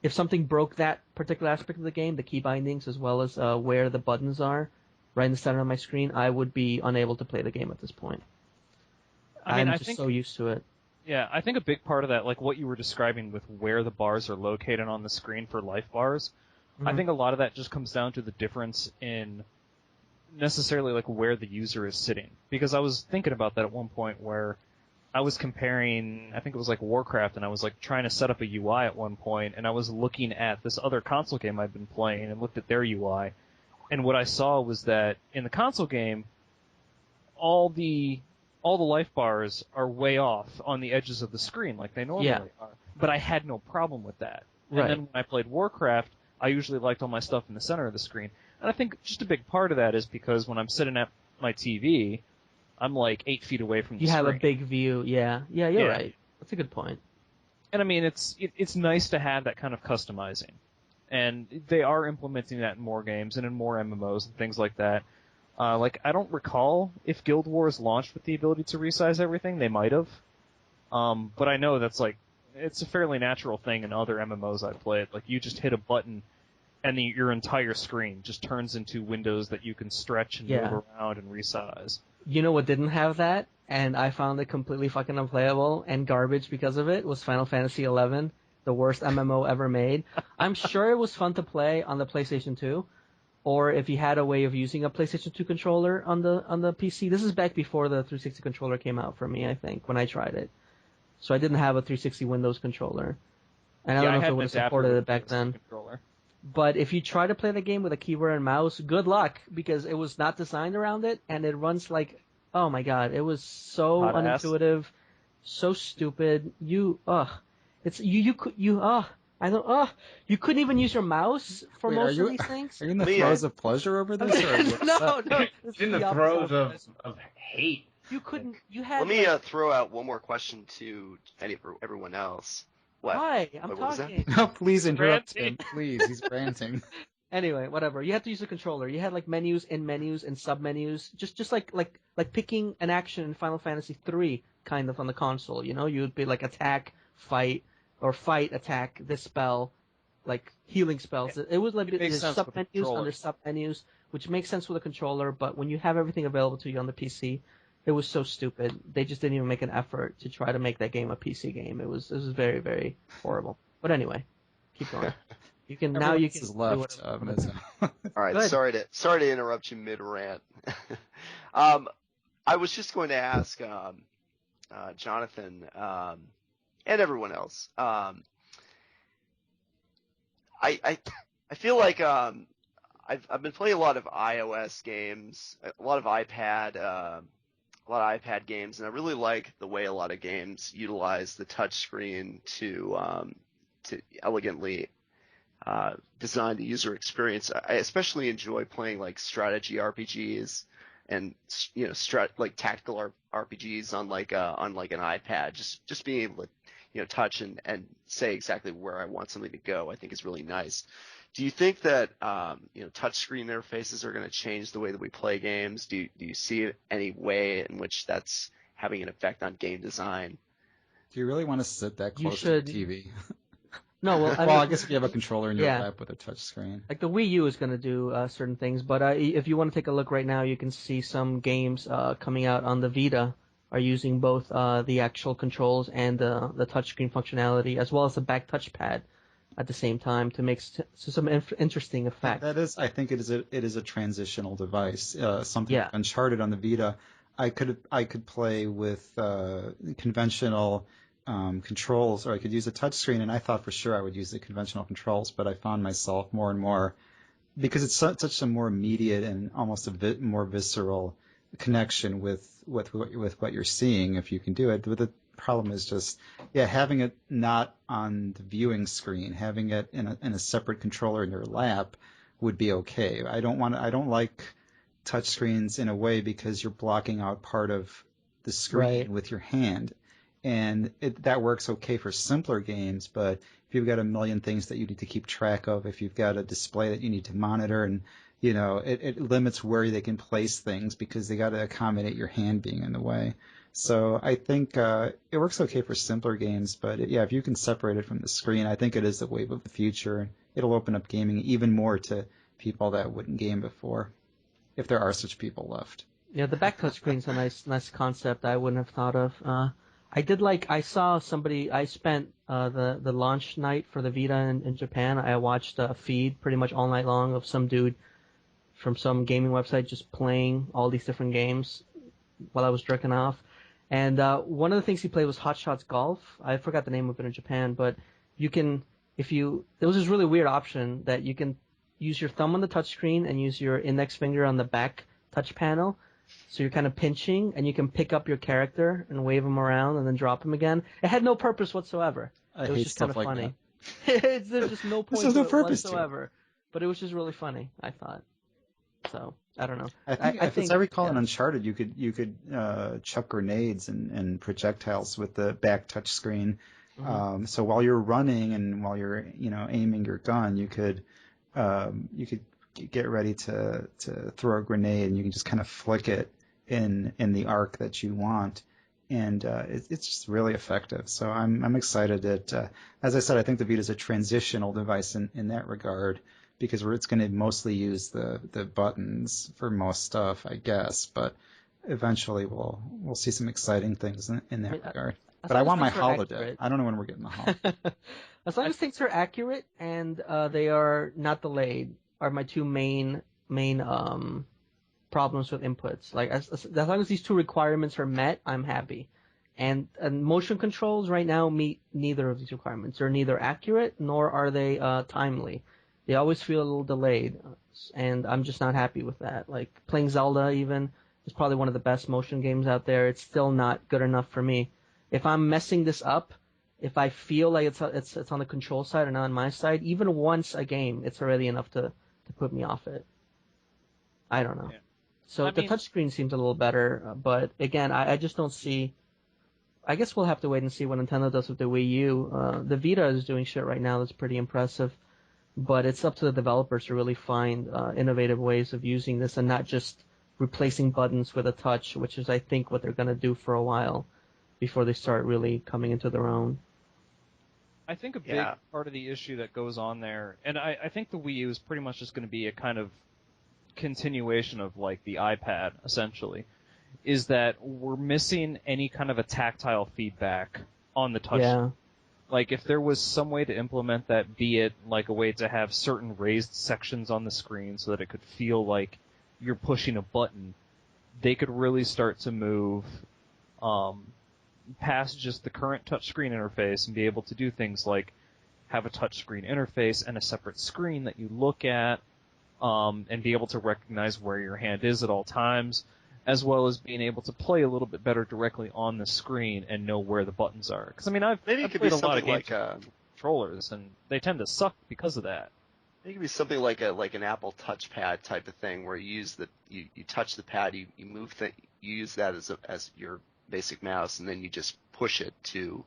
If something broke that particular aspect of the game, the key bindings as well as where the buttons are, right in the center of my screen, I would be unable to play the game at this point. I'm just so used to it. Yeah, I think a big part of that, like what you were describing with where the bars are located on the screen for life bars, I think a lot of that just comes down to the difference in necessarily like where the user is sitting. Because I was thinking about that at one point where I was comparing, I think it was like Warcraft, and I was like trying to set up a UI at one point, and I was looking at this other console game I'd been playing and looked at their UI, and what I saw was that in the console game, all the life bars are way off on the edges of the screen like they normally are. But I had no problem with that. Right. And then when I played Warcraft, I usually liked all my stuff in the center of the screen. And I think just a big part of that is because when I'm sitting at my TV, I'm like 8 feet away from the screen. You have a big view, yeah. Yeah, you're right. That's a good point. And I mean, it's nice to have that kind of customizing. And they are implementing that in more games and in more MMOs and things like that. Like, I don't recall if Guild Wars launched with the ability to resize everything. They might have. But I know that's like, it's a fairly natural thing in other MMOs I've played. Like, you just hit a button and your entire screen just turns into windows that you can stretch and move around and resize. You know what didn't have that? And I found it completely fucking unplayable and garbage because of it, was Final Fantasy XI, the worst MMO ever made. I'm sure it was fun to play on the PlayStation 2. Or if you had a way of using a PlayStation 2 controller on the PC. This is back before the 360 controller came out for me, I think, when I tried it. So I didn't have a 360 Windows controller. And I don't know if it would have supported it back then. Controller. But if you try to play the game with a keyboard and mouse, good luck, because it was not designed around it, and it runs like, oh my god, it was so unintuitive, so stupid. You couldn't even use your mouse for most of these things? Are you in the throes of pleasure over this? Or no. In the throes of hate. Let me throw out one more question to everyone else. What? Hi, I'm talking. No, please interrupt him. Please, he's ranting. Anyway, whatever. You have to use a controller. You had like menus and sub-menus. Just like picking an action in Final Fantasy 3 kind of on the console, you know? You would be like attack, fight, or fight, attack, this spell, like healing spells. It was like there's sub-menus under sub-menus, which makes sense with a controller, but when you have everything available to you on the PC, it was so stupid. They just didn't even make an effort to try to make that game a PC game. It was very, very horrible. But anyway, keep going. You can now. You can left. All right. Good. Sorry to interrupt you mid rant. I I was just going to ask Jonathan and everyone else. I feel like I've been playing a lot of iOS games, a lot of iPad games, and I really like the way a lot of games utilize the touch screen to elegantly design the user experience. I especially enjoy playing like strategy RPGs and like tactical RPGs on like an iPad. Just being able to touch and say exactly where I want something to go, I think is really nice. Do you think that touchscreen interfaces are going to change the way that we play games? Do you see any way in which that's having an effect on game design? Do you really want to sit that close to the TV? No, well, I guess if you have a controller in your lap with a touch screen. Like the Wii U is going to do certain things, but if you want to take a look right now, you can see some games coming out on the Vita are using both the actual controls and the touchscreen functionality, as well as the back touchpad at the same time to make some interesting effects. That is, I think it is a transitional device. Something like Uncharted on the Vita, I could play with conventional controls, or I could use a touchscreen, and I thought for sure I would use the conventional controls, but I found myself more and more, because it's such a more immediate and almost a bit more visceral connection with what you're seeing if you can do it. But the problem is just having it not on the viewing screen, having it in a separate controller in your lap would be okay. I don't like touchscreens in a way because you're blocking out part of the screen with your hand. And that works okay for simpler games, but if you've got a million things that you need to keep track of, if you've got a display that you need to monitor, and it limits where they can place things because they got to accommodate your hand being in the way. So I think it works okay for simpler games, but if you can separate it from the screen, I think it is the wave of the future. It'll open up gaming even more to people that wouldn't game before, if there are such people left. Yeah, the back touchscreen's a nice concept I wouldn't have thought of. I saw somebody, I spent the launch night for the Vita in Japan. I watched a feed pretty much all night long of some dude from some gaming website just playing all these different games while I was jerking off. And one of the things he played was Hot Shots Golf. I forgot the name of it in Japan, but there was this really weird option that you can use your thumb on the touchscreen and use your index finger on the back touch panel. So you're kind of pinching, and you can pick up your character and wave him around and then drop him again. It had no purpose whatsoever. It was just kind of funny. There's just no point to it whatsoever. But it was just really funny, I thought. So, I don't know. I think, as I recall in Uncharted, you could chuck grenades and projectiles with the back touch screen. Mm-hmm. So while you're running and while you're aiming your gun, you could get ready to throw a grenade, and you can just kind of flick it in the arc that you want, and it's just really effective. So I'm excited that, as I said, I think the Vita is a transitional device in that regard, because it's going to mostly use the buttons for most stuff, I guess, but eventually we'll see some exciting things in that regard. But I want my holodeck. I don't know when we're getting the holodeck. As long as things are accurate and they are not delayed, are my two main problems with inputs. Like as long as these two requirements are met, I'm happy. And motion controls right now meet neither of these requirements. They're neither accurate nor are they timely. They always feel a little delayed, and I'm just not happy with that. Like playing Zelda even is probably one of the best motion games out there. It's still not good enough for me. If I'm messing this up, if I feel like it's on the control side and not on my side, even once a game, it's already enough to put me off it. I don't know. Yeah. So the touchscreen seems a little better, but again, I just don't see. I guess we'll have to wait and see what Nintendo does with the Wii U. The Vita is doing shit right now that's pretty impressive, but it's up to the developers to really find innovative ways of using this and not just replacing buttons with a touch, which is, I think, what they're going to do for a while before they start really coming into their own. I think a big part of the issue that goes on there, and I think the Wii U is pretty much just going to be a kind of continuation of like the iPad, essentially, is that we're missing any kind of a tactile feedback on the touch. Yeah. Like if there was some way to implement that, be it like a way to have certain raised sections on the screen so that it could feel like you're pushing a button, they could really start to move past just the current touchscreen interface and be able to do things like have a touchscreen interface and a separate screen that you look at, and be able to recognize where your hand is at all times, as well as being able to play a little bit better directly on the screen and know where the buttons are. Because I mean, I've played a lot of games with controllers, and they tend to suck because of that. It could be something like an Apple touchpad type of thing, where you use you touch the pad, you move you use that as your basic mouse, and then you just push it to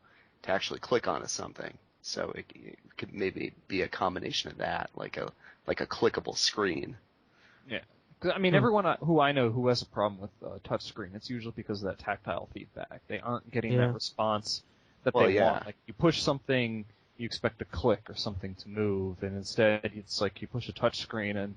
actually click onto something. So it could maybe be a combination of that, like a clickable screen. Yeah. I mean, everyone who I know who has a problem with touchscreen, it's usually because of that tactile feedback. They aren't getting that response that they want. Like, you push something, you expect a click or something to move, and instead it's like you push a touchscreen and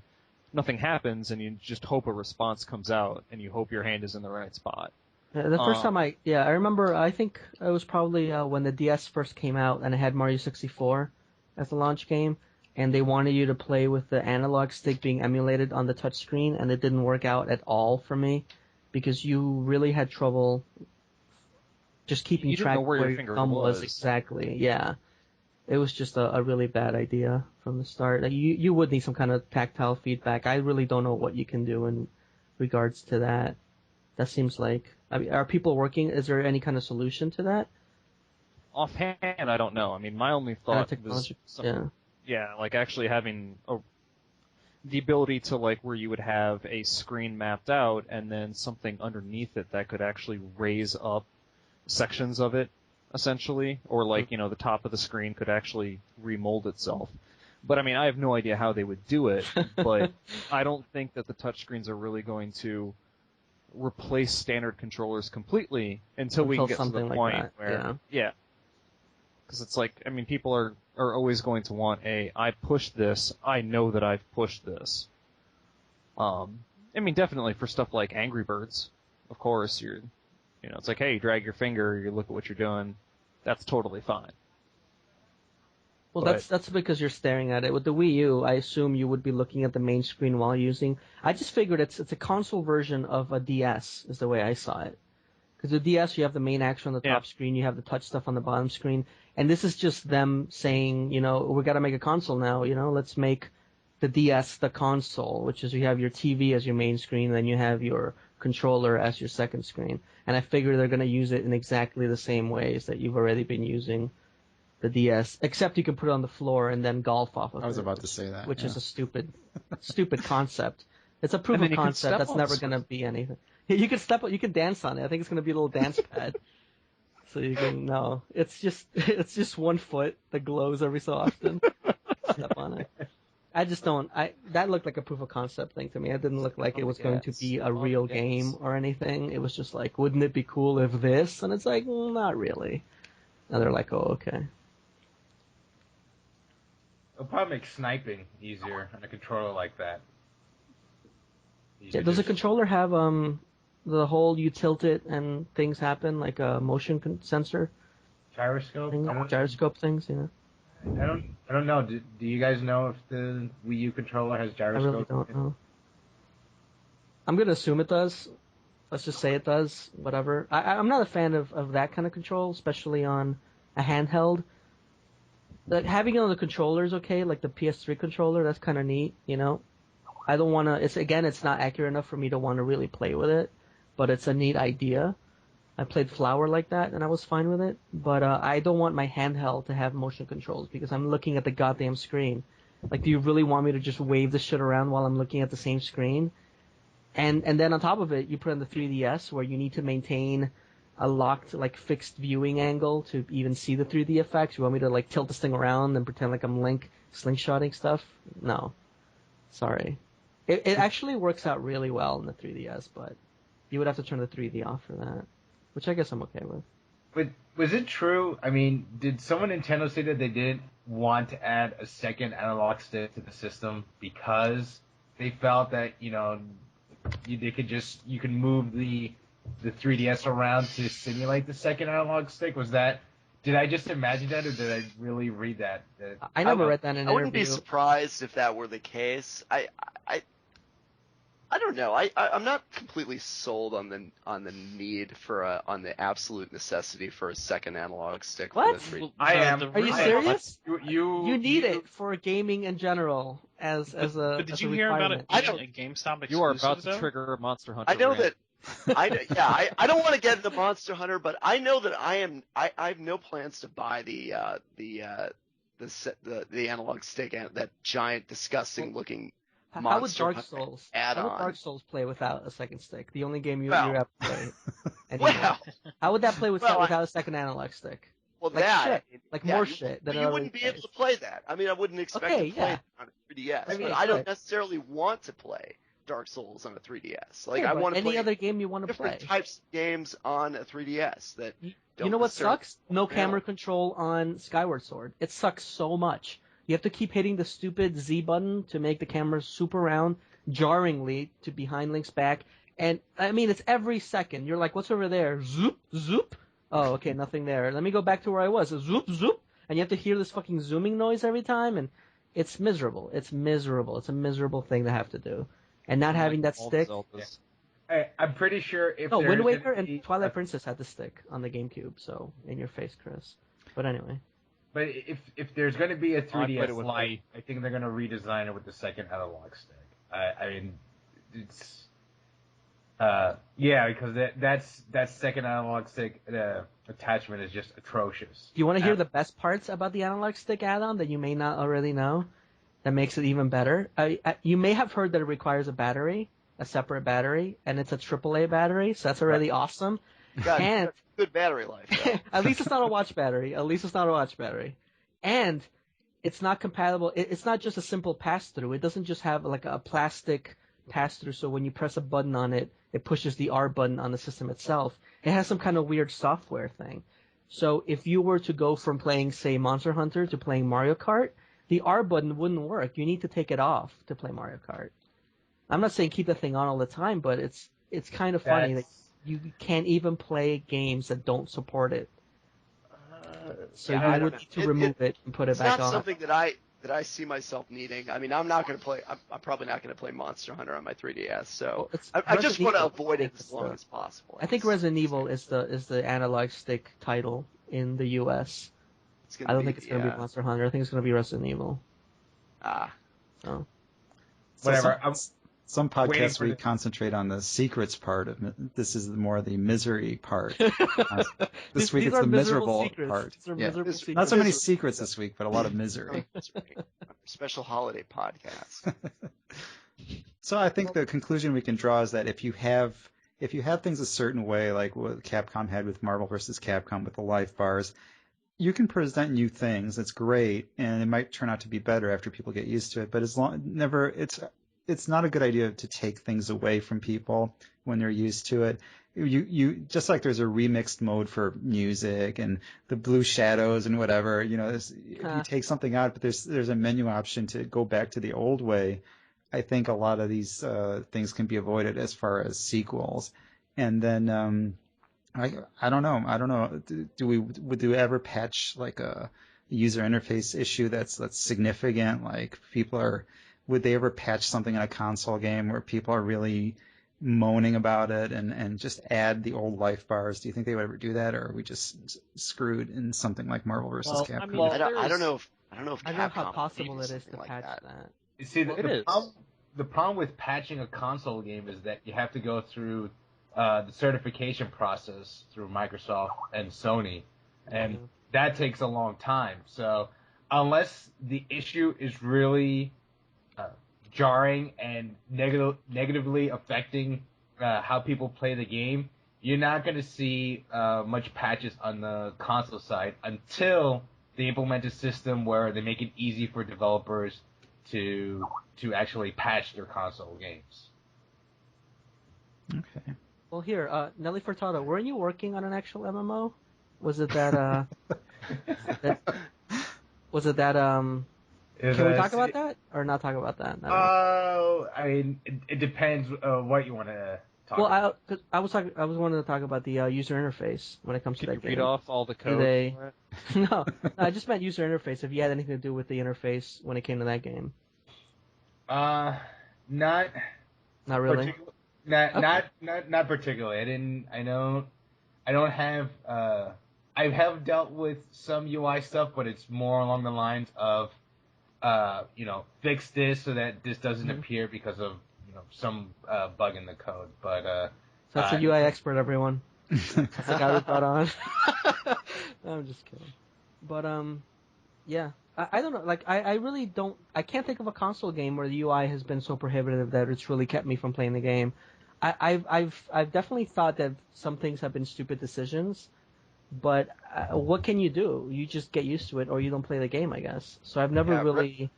nothing happens, and you just hope a response comes out, and you hope your hand is in the right spot. The first time I remember, I think it was probably when the DS first came out and it had Mario 64 as the launch game, and they wanted you to play with the analog stick being emulated on the touchscreen, and it didn't work out at all for me because you really had trouble just keeping track of where your thumb was exactly. Yeah. It was just a really bad idea from the start. Like, you would need some kind of tactile feedback. I really don't know what you can do in regards to that. That seems like... I mean, are people working? Is there any kind of solution to that? Offhand, I don't know. I mean, my only thought was... like actually having the ability to, like, where you would have a screen mapped out and then something underneath it that could actually raise up sections of it, essentially. Or, like, you know, the top of the screen could actually remold itself. But, I mean, I have no idea how they would do it, but I don't think that the touchscreens are really going to replace standard controllers completely until we can get to the point where... Yeah. Because it's like, I mean, people are always going to want I pushed this, I know that I've pushed this. I mean, definitely for stuff like Angry Birds, of course, it's like, hey, you drag your finger, you look at what you're doing, that's totally fine. Well, that's because you're staring at it. With the Wii U, I assume you would be looking at the main screen while using... I just figured it's a console version of a DS, is the way I saw it. Because the DS, you have the main action on the top screen, you have the touch stuff on the bottom screen, and this is just them saying, we got to make a console now, let's make the DS the console, which is you have your TV as your main screen, and then you have your controller as your second screen. And I figure they're going to use it in exactly the same ways that you've already been using the DS, except you can put it on the floor and then golf off of it. I was about to say that. Which is a stupid concept. It's a proof of concept that's never going to be anything. You can you can dance on it. I think it's going to be a little dance pad. So you can, no. It's just 1 foot that glows every so often. Step on it. I just don't, that looked like a proof of concept thing to me. It didn't look like it was going to be a real game or anything. It was just like, wouldn't it be cool if this? And it's like, not really. And they're like, oh, okay. It'll probably make sniping easier on a controller like that. Yeah, does a controller have the whole you tilt it and things happen, like a motion sensor? Gyroscope? Gyroscope things, I don't know. Do you guys know if the Wii U controller has gyroscope? I really don't know. I'm gonna assume it does. Let's just say it does. Whatever. I'm not a fan of that kind of control, especially on a handheld. Like, having it on the controller is okay, like the PS3 controller, that's kind of neat, I don't want to... It's not accurate enough for me to want to really play with it, but it's a neat idea. I played Flower like that, and I was fine with it, but I don't want my handheld to have motion controls, because I'm looking at the goddamn screen. Like, do you really want me to just wave this shit around while I'm looking at the same screen? And then on top of it, you put in the 3DS, where you need to maintain a locked, like, fixed viewing angle to even see the 3D effects. You want me to, like, tilt this thing around and pretend like I'm Link slingshotting stuff? No. Sorry. It actually works out really well in the 3DS, but you would have to turn the 3D off for that, which I guess I'm okay with. But was it true? I mean, did someone Nintendo say that they didn't want to add a second analog stick to the system because they felt that, you can move the 3DS around to simulate the second analog stick? Did I just imagine that, or did I really read that? I never read that in an interview. I wouldn't be surprised if that were the case. I don't know. I'm not completely sold on the need for on the absolute necessity for a second analog stick. What? For the 3D. I am. Are you serious? You need it for gaming in general as a. But did you hear about it being a GameStop exclusive? You are about to though? trigger a Monster Hunter. I know rant. that. I don't want to get into Monster Hunter, but I know that I have no plans to buy the analog stick and that giant, disgusting looking. How would Dark Souls play without a second stick? The only game you have to play. Wow. How would that play without a second analog stick? Well, more shit. But you wouldn't be able to play that. I mean, I wouldn't expect to play it on a 3DS, but I don't necessarily want to play Dark Souls on a 3DS. Like, I want to play any other game you want to play. Different types of games on a 3DS that. You know what sucks? No camera control on Skyward Sword. It sucks so much. You have to keep hitting the stupid Z button to make the camera swoop around jarringly to behind Link's back. And, I mean, it's every second. You're like, what's over there? Zoop, zoop. Oh, okay, nothing there. Let me go back to where I was. Zoop, zoop. And you have to hear this fucking zooming noise every time, and it's miserable. It's miserable. It's a miserable thing to have to do. And not having that stick. I'm pretty sure if Wind Waker and Twilight Princess had the stick on the GameCube, so in your face, Chris. But anyway. But if there's going to be a 3DS Lite, I think they're going to redesign it with the second analog stick. I mean, it's because that second analog stick attachment is just atrocious. Do you want to hear the best parts about the analog stick add-on that you may not already know? That makes it even better. You may have heard that it requires a separate battery, and it's a AAA battery, so that's already awesome. God, and good battery life. At least it's not a watch battery. And it's not compatible. It's not just a simple pass-through. It doesn't just have like a plastic pass-through, so when you press a button on it, it pushes the R button on the system itself. It has some kind of weird software thing. So if you were to go from playing, say, Monster Hunter to playing Mario Kart, the R button wouldn't work. You need to take it off to play Mario Kart. I'm not saying keep the thing on all the time, but it's kind of funny that you can't even play games that don't support it. So you would need to remove it and put it back on. It's not something that I see myself needing. I mean, I'm not going to play. I'm probably not going to play Monster Hunter on my 3DS. So I just want to avoid it as long as possible. I think Resident Evil is the analog stick title in the US. I don't think it's going to be Monster Hunter. I think it's going to be Resident Evil. So. Whatever. Some podcasts we concentrate on the secrets part of it. This is more the misery part. This week it's the miserable part. Not so many secrets this week, but a lot of misery. Special holiday podcast. So I think the conclusion we can draw is that if you have things a certain way, like what Capcom had with Marvel vs. Capcom with the life bars, you can present new things. It's great, and it might turn out to be better after people get used to it. But it's not a good idea to take things away from people when they're used to it. You just like there's a remixed mode for music and the blue shadows and whatever. If you take something out, but there's a menu option to go back to the old way. I think a lot of these things can be avoided as far as sequels. And then I don't know. Would you ever patch like a user interface issue that's significant? Like would they ever patch something in a console game where people are really moaning about it and just add the old life bars? Do you think they would ever do that, or are we just screwed in something like Marvel vs. Capcom? I mean, I don't know if Capcom. I don't know how possible it is to patch that. You see, the problem with patching a console game is that you have to go through the certification process through Microsoft and Sony, and that takes a long time. So unless the issue is really jarring and negatively affecting how people play the game, you're not going to see much patches on the console side until they implement a system where they make it easy for developers to actually patch their console games. Okay. Well, here, Nelly Furtado, weren't you working on an actual MMO? Was it that? Can we talk about that or not talk about that? I mean, it depends what you want to talk about. Well, I was wanting to talk about the user interface when it comes to that game. Can you read off all the code? No, I just meant user interface. If you had anything to do with the interface when it came to that game. Not Not really. Not particularly. I don't have. I have dealt with some UI stuff, but it's more along the lines of, fix this so that this doesn't appear because of some bug in the code. But so that's a UI expert, everyone. That's the guy we brought on. No, I'm just kidding. But yeah. I don't know. Like I really don't. I can't think of a console game where the UI has been so prohibitive that it's really kept me from playing the game. I've definitely thought that some things have been stupid decisions, but what can you do? You just get used to it, or you don't play the game, I guess. So I've never really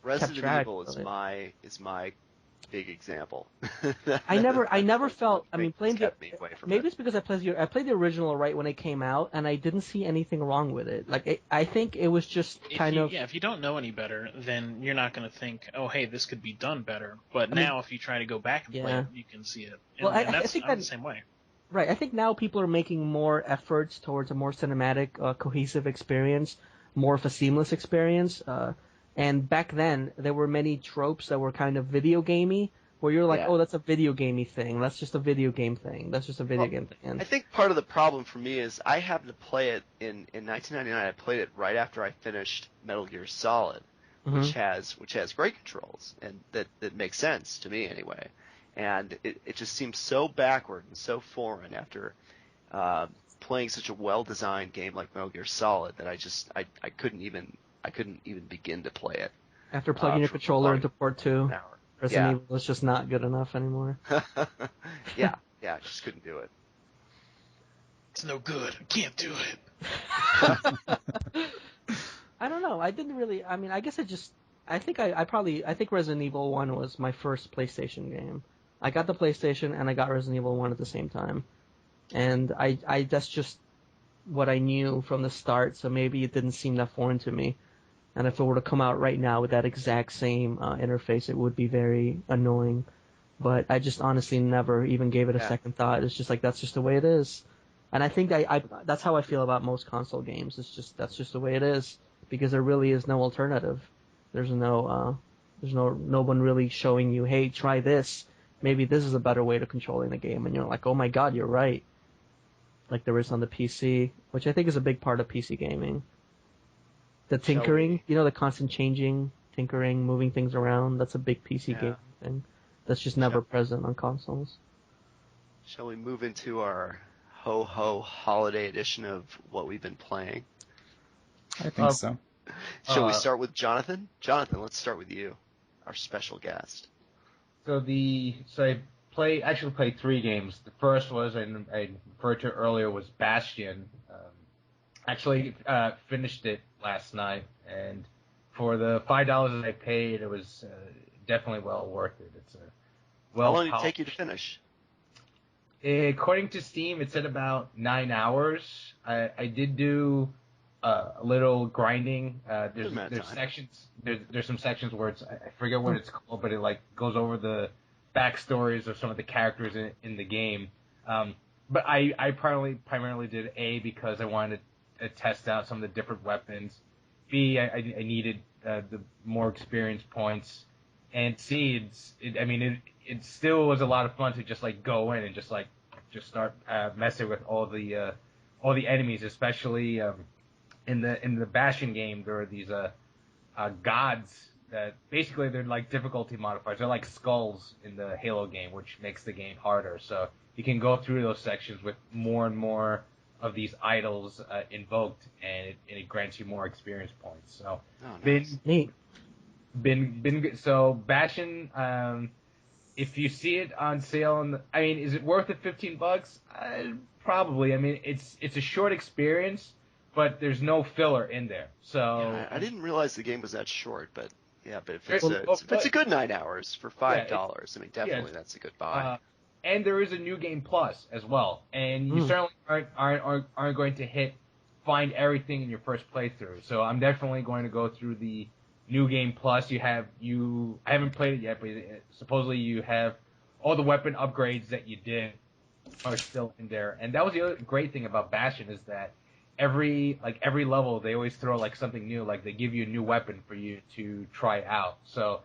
Resident kept track Evil of is my big example. I never felt. I mean, playing maybe it. it's because I played the original right when it came out, and I didn't see anything wrong with it. Like I think it was just if you don't know any better, then you're not going to think, oh, hey, this could be done better. But now, if you try to go back and play it, you can see it. And, well, I think I'm the same way. Right. I think now people are making more efforts towards a more cinematic, cohesive experience, more of a seamless experience. And back then, there were many tropes that were kind of video gamey, where you're like, oh, that's a video gamey thing. That's just a video game thing. That's just a video game thing. And I think part of the problem for me is I happened to play it in 1999. I played it right after I finished Metal Gear Solid, which has great controls, and that makes sense to me anyway. And it just seems so backward and so foreign after playing such a well-designed game like Metal Gear Solid that I couldn't even begin to play it. After plugging your controller into port 2, Resident Evil was just not good enough anymore. yeah, I just couldn't do it. It's no good. I can't do it. I don't know. I didn't really. I mean, I guess I think Resident Evil 1 was my first PlayStation game. I got the PlayStation and I got Resident Evil 1 at the same time. And I that's just what I knew from the start, so maybe it didn't seem that foreign to me. And if it were to come out right now with that exact same interface, it would be very annoying. But I just honestly never even gave it a second thought. It's just like, that's just the way it is. And I think that's how I feel about most console games. That's just the way it is. Because there really is no alternative. There's no one really showing you, hey, try this. Maybe this is a better way to controlling the game. And you're like, oh my god, you're right. Like there is on the PC, which I think is a big part of PC gaming. The tinkering, the constant changing, tinkering, moving things around, that's a big PC game thing. That's just never present on consoles. Shall we move into our ho-ho holiday edition of what we've been playing? I think so. Shall we start with Jonathan? Jonathan, let's start with you, our special guest. So I actually played 3 games. The first was, and I referred to earlier, was Bastion. Actually finished it last night, and for the $5 that I paid, it was definitely well worth it. It's How long did it take you to finish? According to Steam, it said about 9 hours. I did do a little grinding. There's sections. There's some sections where I forget what it's called, but it like goes over the backstories of some of the characters in the game. But I primarily did A because I wanted to test out some of the different weapons. B, I needed the more experience points. And C, it still was a lot of fun to just like go in and just start messing with all the enemies, especially in the Bastion game. There are these gods that basically they're like difficulty modifiers. They're like skulls in the Halo game, which makes the game harder. So you can go through those sections with more and more of these idols invoked, and it grants you more experience points. So nice. Been so Bastion. If you see it on sale, is it worth it? $15? Probably. It's a short experience, but there's no filler in there. So I didn't realize the game was that short, but if it's a good 9 hours for $5, definitely that's a good buy. And there is a new game plus as well, and you certainly aren't going to find everything in your first playthrough. So I'm definitely going to go through the new game plus. I haven't played it yet, but supposedly you have all the weapon upgrades that you did are still in there. And that was the other great thing about Bastion is that every level they always throw like something new, like they give you a new weapon for you to try out. So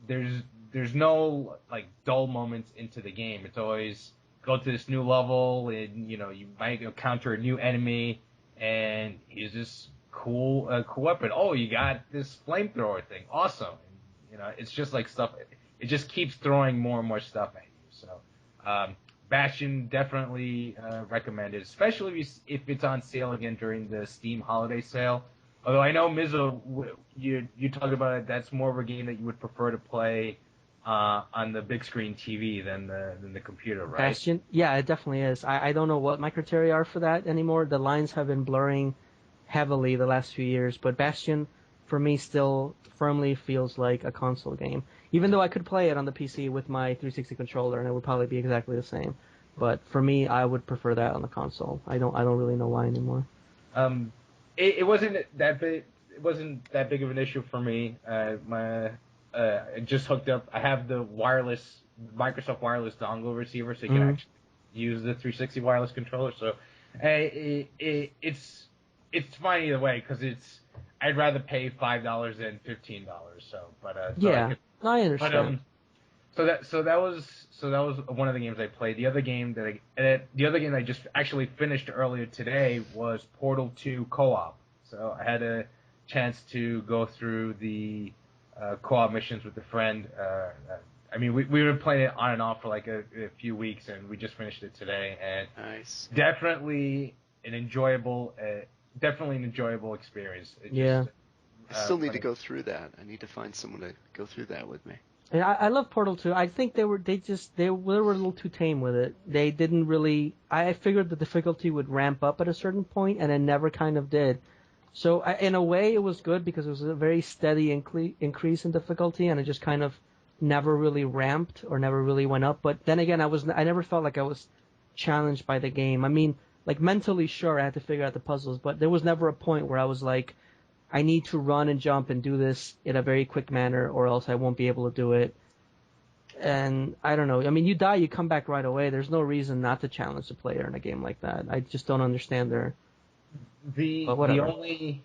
there's there's no like dull moments into the game. It's always go to this new level, and you might encounter a new enemy, and he's this cool weapon. Oh, you got this flamethrower thing, awesome. And, it's just like stuff. It just keeps throwing more and more stuff at you. So, Bastion definitely recommended, especially if it's on sale again during the Steam holiday sale. Although I know Mizzo, you talked about it. That's more of a game that you would prefer to play on the big screen TV than the computer, right? Bastion, yeah, it definitely is. I don't know what my criteria are for that anymore. The lines have been blurring heavily the last few years, but Bastion, for me, still firmly feels like a console game. Even though I could play it on the PC with my 360 controller, and it would probably be exactly the same. But for me, I would prefer that on the console. I don't really know why anymore. It wasn't that big. It wasn't that big of an issue for me. I just hooked up. I have the Microsoft wireless dongle receiver, so you can actually use the 360 wireless controller. So it's fine either way because I'd rather pay $5 than $15. So, but yeah, I understand. But so that was one of the games I played. The other game that I just actually finished earlier today was Portal 2 co-op. So I had a chance to go through the co-op missions with a friend. I mean, we were playing it on and off for like a few weeks, and we just finished it today. And nice. Definitely an enjoyable experience. I still need to go through that. I need to find someone to go through that with me. And I love Portal 2. I think they were a little too tame with it. They didn't really. I figured the difficulty would ramp up at a certain point, and it never kind of did. So in a way, it was good because it was a very steady increase in difficulty, and it just kind of never really ramped or never really went up. But then again, I never felt like I was challenged by the game. I mean, like mentally, sure, I had to figure out the puzzles, but there was never a point where I was like, I need to run and jump and do this in a very quick manner, or else I won't be able to do it. And I don't know. I mean, you die, you come back right away. There's no reason not to challenge the player in a game like that. I just don't understand the only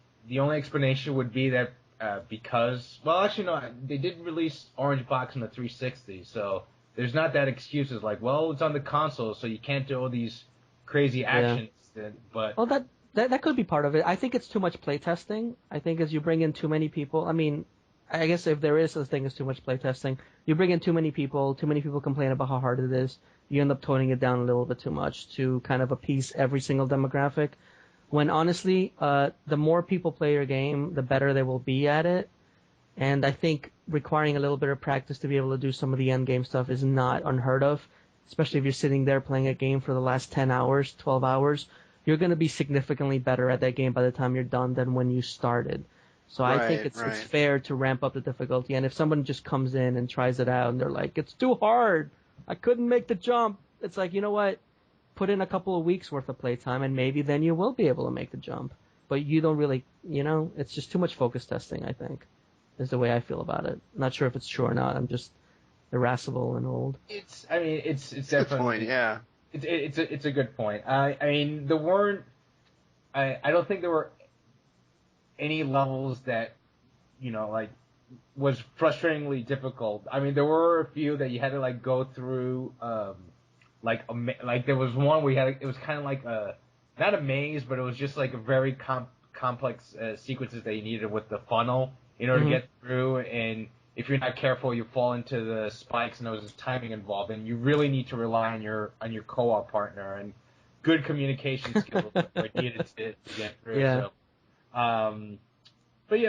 explanation would be that because they did release Orange Box on the 360, so there's not that excuse as like, well, it's on the console, so you can't do all these crazy actions. But that could be part of it. I think it's too much playtesting. I think as you bring in too many people, I mean, I guess if there is such a thing as too much playtesting, you bring in too many people complain about how hard it is, you end up toning it down a little bit too much to kind of appease every single demographic. When honestly, the more people play your game, the better they will be at it. And I think requiring a little bit of practice to be able to do some of the end game stuff is not unheard of, especially if you're sitting there playing a game for the last 10 hours, 12 hours. You're going to be significantly better at that game by the time you're done than when you started. So I think it's fair to ramp up the difficulty. And if someone just comes in and tries it out and they're like, it's too hard, I couldn't make the jump, it's like, you know what? Put in a couple of weeks worth of playtime and maybe then you will be able to make the jump. But you don't really, it's just too much focus testing, I think, is the way I feel about it. Not sure if it's true or not. I'm just irascible and old. It's definitely a good point, yeah. It's a good point. I mean, I don't think there were any levels that, was frustratingly difficult. I mean, there were a few that you had to like go through, like there was one where it was kind of like not a maze, but it was just like a very complex sequences that you needed with the funnel in order to get through. And if you're not careful, you fall into the spikes, and there was timing involved. And you really need to rely on your co-op partner and good communication skills are needed to get through. Yeah. So, but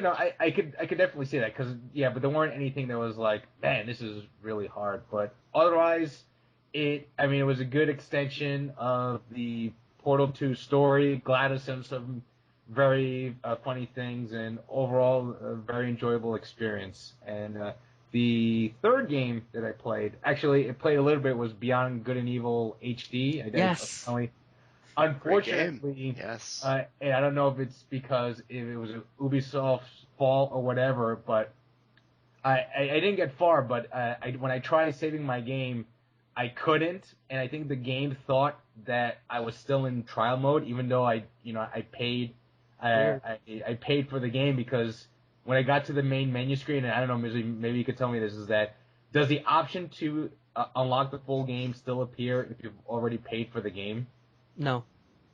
I could definitely see that because but there weren't anything that was like, man, this is really hard. But otherwise, it was a good extension of the Portal 2 story. Glad to send some very funny things, and overall a very enjoyable experience. And the third game that I played, actually it played a little bit, was Beyond Good and Evil HD. Yes. Unfortunately, yes. And I don't know if it's because it was Ubisoft's fault or whatever, but I didn't get far. But when I tried saving my game, I couldn't, and I think the game thought that I was still in trial mode, even though I paid. I paid for the game, because when I got to the main menu screen, and I don't know, maybe you could tell me this, is that does the option to unlock the full game still appear if you've already paid for the game? No.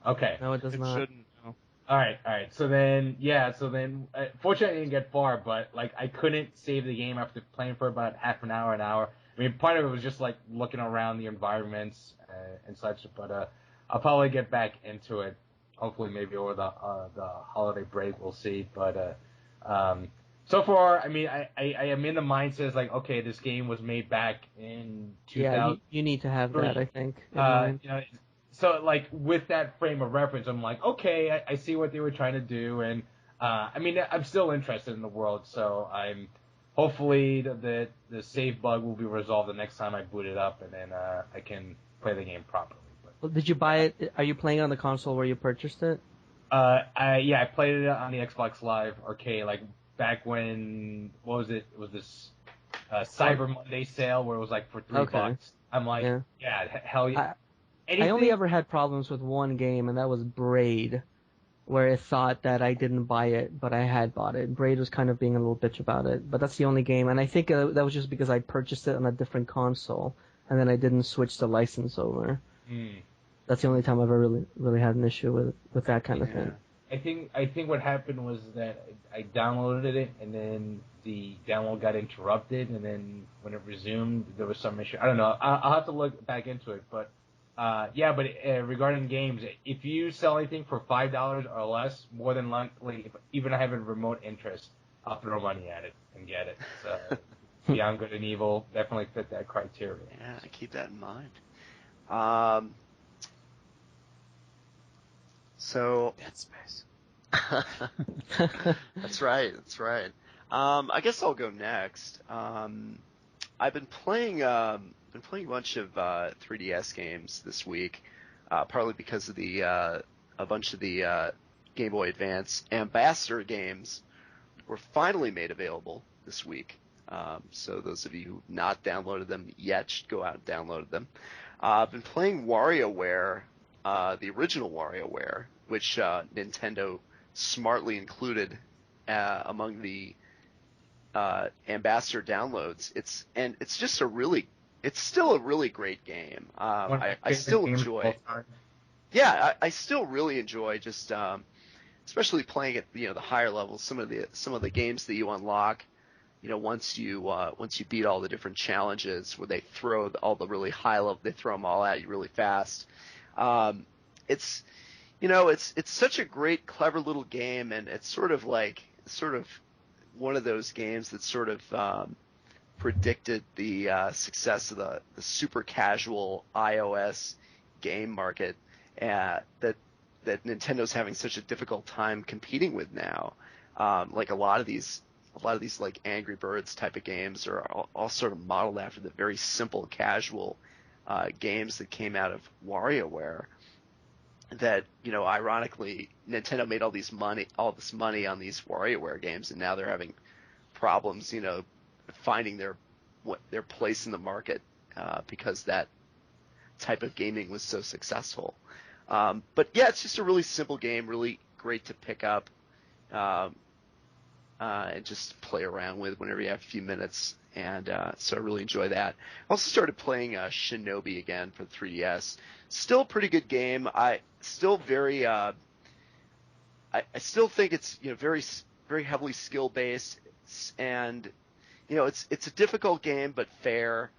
Okay. No, it does not. Shouldn't. No. All right. So then, fortunately I didn't get far, but like I couldn't save the game after playing for about half an hour. I mean, part of it was just like looking around the environments and such, but I'll probably get back into it. Hopefully, maybe over the holiday break, we'll see. But so far, I mean, I am in the mindset like, okay, this game was made back in 2000. Yeah, you need to have that, I think. So like with that frame of reference, I'm like, okay, I see what they were trying to do, and I mean, I'm still interested in the world, so I'm hopefully the save bug will be resolved the next time I boot it up, and then I can play the game properly. Well, did you buy it? Are you playing on the console where you purchased it? I played it on the Xbox Live Arcade, like back when, what was it? It was this Cyber Monday sale where it was like for $3. I'm like, yeah hell yeah. I only ever had problems with one game, and that was Braid, where it thought that I didn't buy it, but I had bought it. Braid was kind of being a little bitch about it, but that's the only game, and I think that was just because I purchased it on a different console, and then I didn't switch the license over. That's the only time I've ever really had an issue with that kind of thing. I think what happened was that I downloaded it, and then the download got interrupted, and then when it resumed, there was some issue. I don't know. I'll have to look back into it, but regarding games, if you sell anything for $5 or less, more than likely, if even I have a remote interest, I'll throw money at it and get it. So Beyond Good and Evil definitely fit that criteria. Yeah, I keep that in mind. So Dead Space. That's right. I guess I'll go next. I've been playing a bunch of 3DS games this week, partly because of a bunch of the Game Boy Advance Ambassador games were finally made available this week. So those of you who've not downloaded them yet should go out and download them. I've been playing Wario Ware, the original Wario Ware, which Nintendo smartly included among the Ambassador downloads. It's still a really great game. I still enjoy. Yeah, I still really enjoy just, especially playing at the higher levels. Some of the games that you unlock, once you beat all the different challenges where they throw all the really high level, they throw them all at you really fast. It's such a great, clever little game, and it's sort of one of those games that sort of predicted the success of the super casual iOS game market that Nintendo's having such a difficult time competing with now. Like a lot of these like Angry Birds type of games are all sort of modeled after the very simple, casual games that came out of WarioWare. That ironically, Nintendo made all this money on these WarioWare games, and now they're having problems, finding their place in the market because that type of gaming was so successful. But yeah, it's just a really simple game, really great to pick up and just play around with whenever you have a few minutes. And so I really enjoy that. I also started playing Shinobi again for the 3DS. Still a pretty good game. I still think it's very very heavily skill based, and it's a difficult game but fair.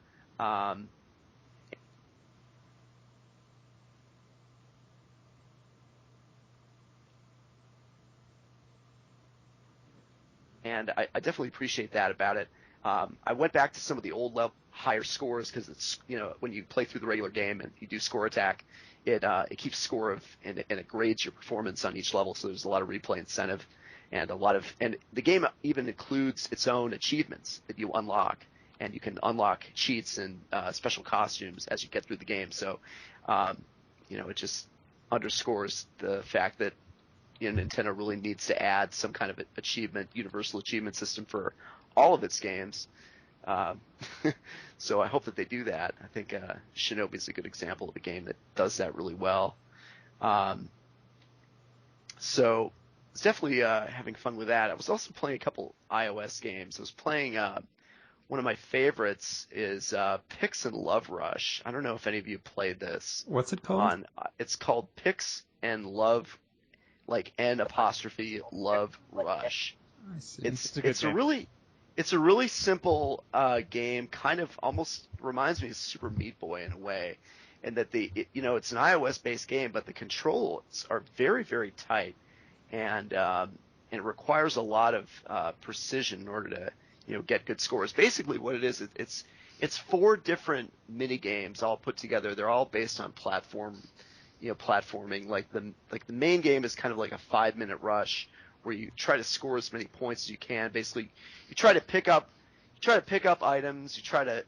And I definitely appreciate that about it. I went back to some of the old higher scores because it's when you play through the regular game and you do score attack, it keeps score and it grades your performance on each level. So there's a lot of replay incentive and the game even includes its own achievements that you unlock, and you can unlock cheats and special costumes as you get through the game. So it just underscores the fact that Nintendo really needs to add some kind of universal achievement system for all of its games. So I hope that they do that. I think Shinobi is a good example of a game that does that really well. So it's definitely having fun with that. I was also playing a couple iOS games. I was playing one of my favorites is Pix'n Love Rush. I don't know if any of you played this. What's it called? It's called Pix'n Love, like N apostrophe Love Rush. I see. It's a really simple game. Kind of almost reminds me of Super Meat Boy in a way, and that it's an iOS-based game, but the controls are very, very tight, and it requires a lot of precision in order to get good scores. Basically, what it is, it's 4 different mini games all put together. They're all based on platforming. Like the main game is kind of like a 5-minute rush where you try to score as many points as you can. Basically, you try to pick up items. You try to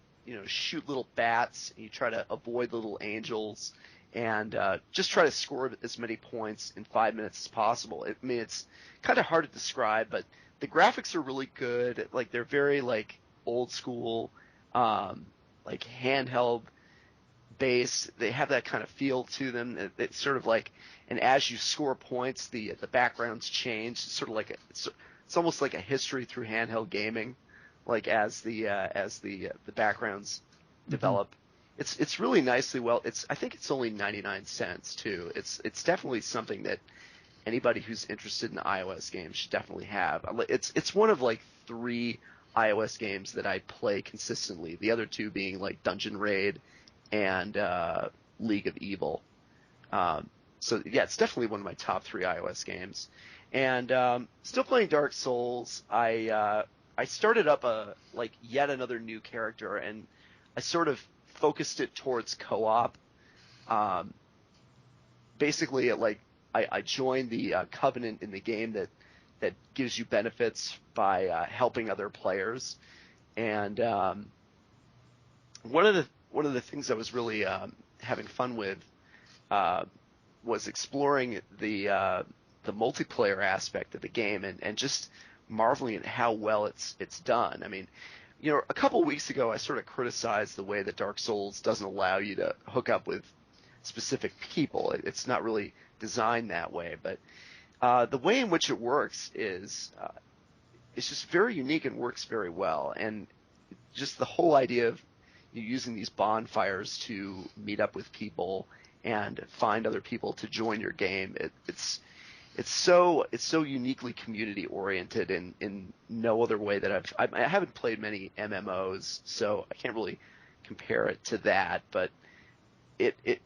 shoot little bats. And you try to avoid little angels, and just try to score as many points in 5 minutes as possible. It's kind of hard to describe, but the graphics are really good. Like they're very like old school, like handheld base. They have that kind of feel to them. It's sort of like, and as you score points, the backgrounds change. It's sort of like it's almost like a history through handheld gaming, like as the backgrounds develop. It's really nicely well. I think it's only 99 cents too. It's definitely something that anybody who's interested in iOS games should definitely have. It's one of like 3 iOS games that I play consistently. The other 2 being like Dungeon Raid and League of Evil. So yeah, it's definitely one of my top 3 iOS games. And still playing Dark Souls. I started up yet another new character, and I sort of focused it towards co-op. Basically, I joined the covenant in the game that gives you benefits by helping other players, and one of the things I was really having fun with was exploring the multiplayer aspect of the game, and just marveling at how well it's done. I mean, a couple weeks ago I sort of criticized the way that Dark Souls doesn't allow you to hook up with specific people. It's not really designed that way, but the way in which it works is it's just very unique and works very well. And just the whole idea of using these bonfires to meet up with people and find other people to join your game, it's so uniquely community oriented in no other way that I haven't played many MMOs, so I can't really compare it to that, but it's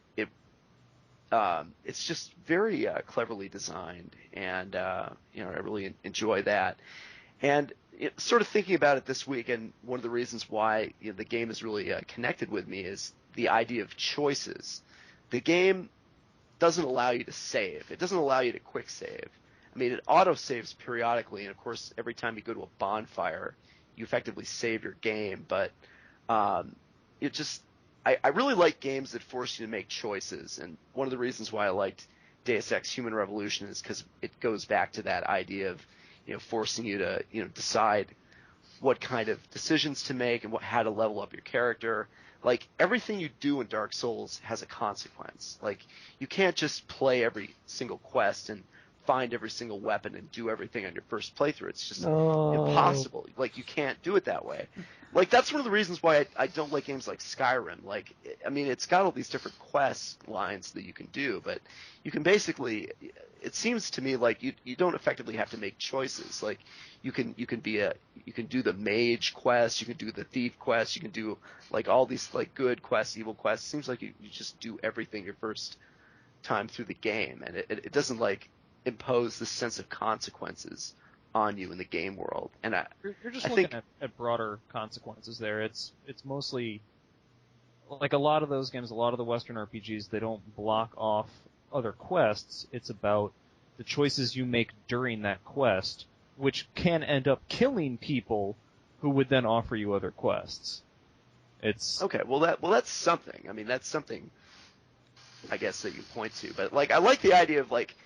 just very cleverly designed, and I really enjoy that. And sort of thinking about it this week, and one of the reasons why the game is really connected with me is the idea of choices. The game doesn't allow you to save. It doesn't allow you to quick save. I mean, it auto saves periodically, and of course, every time you go to a bonfire, you effectively save your game. But I really like games that force you to make choices, and one of the reasons why I liked Deus Ex: Human Revolution is because it goes back to that idea of forcing you to decide what kind of decisions to make and how to level up your character. Like, everything you do in Dark Souls has a consequence. Like, you can't just play every single quest and find every single weapon and do everything on your first playthrough. It's just impossible. Like, you can't do it that way. Like, that's one of the reasons why I don't like games like Skyrim. Like, I mean, it's got all these different quest lines that you can do, but you can basically, it seems to me like you don't effectively have to make choices. Like, you can do the mage quest, you can do the thief quest, you can do like all these like good quests, evil quests. It seems like you just do everything your first time through the game, and it doesn't like impose this sense of consequences on you in the game world. And you're just looking at broader consequences there. It's mostly like a lot of those games, a lot of the Western RPGs, they don't block off other quests. It's about the choices you make during that quest, which can end up killing people who would then offer you other quests. It's okay. Well, that's something. I mean, that's something, I guess, that you point to. But like, I like the idea of like,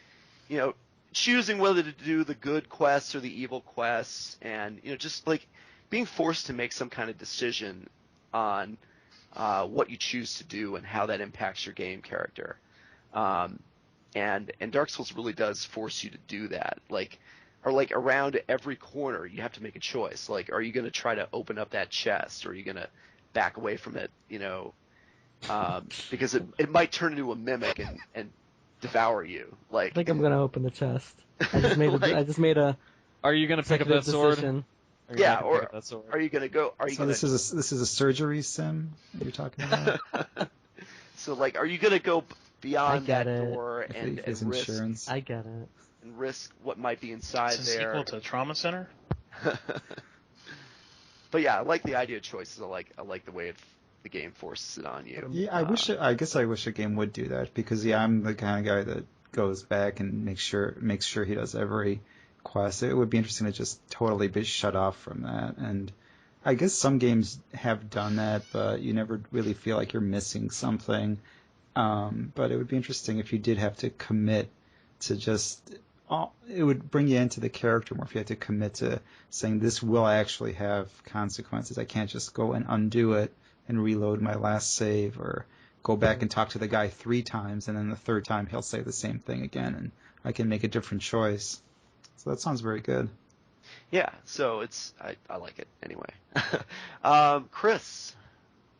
choosing whether to do the good quests or the evil quests, and just like being forced to make some kind of decision on what you choose to do and how that impacts your game character. And Dark Souls really does force you to do that. Like, or like around every corner, you have to make a choice. Like, are you going to try to open up that chest, or are you going to back away from it? Because it might turn into a mimic and devour you. Like, I think I'm gonna open the chest. I just made Like- I just made a Are you gonna pick up that sword? decision. Are you Yeah, not gonna or pick up that sword? are you going to go? Are you So going this is a surgery sim that you're talking about? So like, are you going to go beyond get that it. door If and his risk insurance. I get it. what might be inside It's a there? sequel to Trauma Center. But yeah, I like the idea of choices. I like the way the game forces it on you. Yeah, I guess I wish a game would do that because I'm the kind of guy that goes back and makes sure he does every quest. It would be interesting to just totally be shut off from that. And I guess some games have done that, but you never really feel like you're missing something. But it would be interesting if you did have to commit to just. It would bring you into the character more if you had to commit to saying this will actually have consequences. I can't just go and undo it and reload my last save, or go back and talk to the guy 3 times, and then the 3rd time he'll say the same thing again, and I can make a different choice. So that sounds very good. Yeah, so I like it anyway. Chris,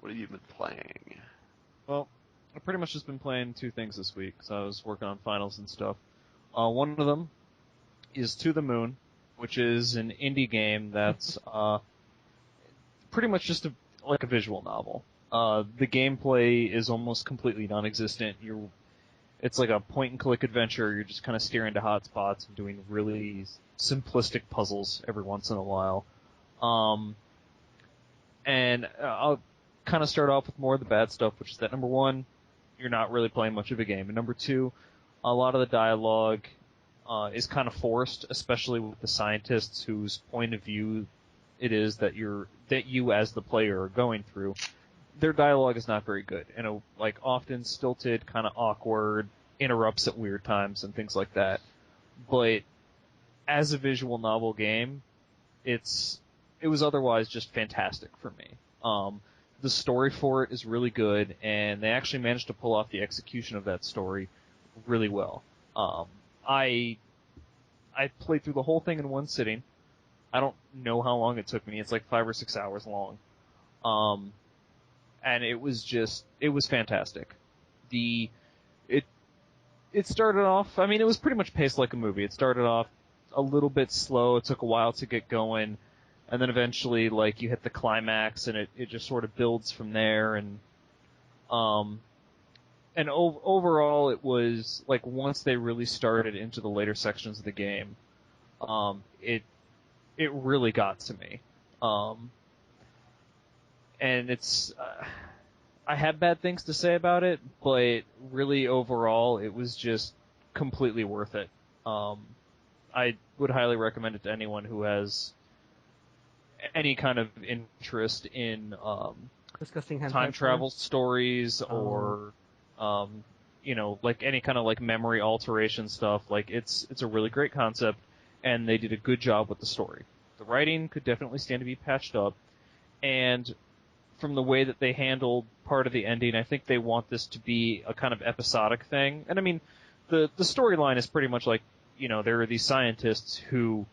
what have you been playing? Well, I've pretty much just been playing 2 things this week, so I was working on finals and stuff. One of them is To the Moon, which is an indie game that's pretty much just like a visual novel. The gameplay is almost completely non-existent. It's like a point-and-click adventure. You're just kind of steering to hotspots and doing really simplistic puzzles every once in a while. And I'll kind of start off with more of the bad stuff, which is that number 1, you're not really playing much of a game, and number 2, a lot of the dialogue is kind of forced, especially with the scientists whose point of view it is that you as the player are going through. Their dialogue is not very good, and often stilted, kind of awkward, interrupts at weird times and things like that. But as a visual novel game, it was otherwise just fantastic for me. The story for it is really good, and they actually managed to pull off the execution of that story really well. I played through the whole thing in one sitting. I don't know how long it took me. It's like 5 or 6 hours long. And it was fantastic. It started off, it was pretty much paced like a movie. It started off a little bit slow. It took a while to get going. And then eventually, you hit the climax, and it just sort of builds from there. And overall, it was, once they really started into the later sections of the game, it really got to me. And I have bad things to say about it, but really overall, it was just completely worth it. I would highly recommend it to anyone who has any kind of interest in Discussing time travel stories or any kind of memory alteration stuff. It's a really great concept, and they did a good job with the story. The writing could definitely stand to be patched up, and from the way that they handled part of the ending, I think they want this to be a kind of episodic thing. And the storyline is pretty much there are these scientists who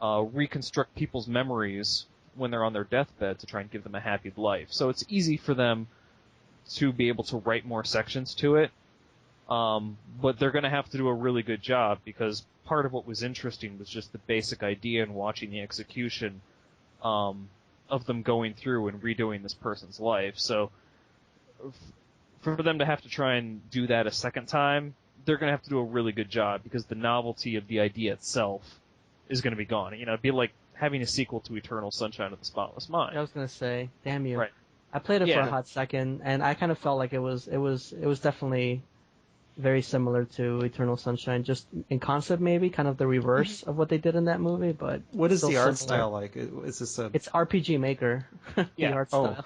reconstruct people's memories when they're on their deathbed to try and give them a happy life. So it's easy for them to be able to write more sections to it. But they're going to have to do a really good job, because part of what was interesting was just the basic idea and watching the execution of them going through and redoing this person's life. So for them to have to try and do that a second time, they're going to have to do a really good job, because the novelty of the idea itself is going to be gone. It'd be like having a sequel to Eternal Sunshine of the Spotless Mind. I was going to say, damn you. Right. I played it for a hot second, and I kind of felt like it was definitely very similar to Eternal Sunshine, just in concept maybe, kind of the reverse of what they did in that movie, but what is the art similar. style like? Is this a... It's RPG Maker, the art style.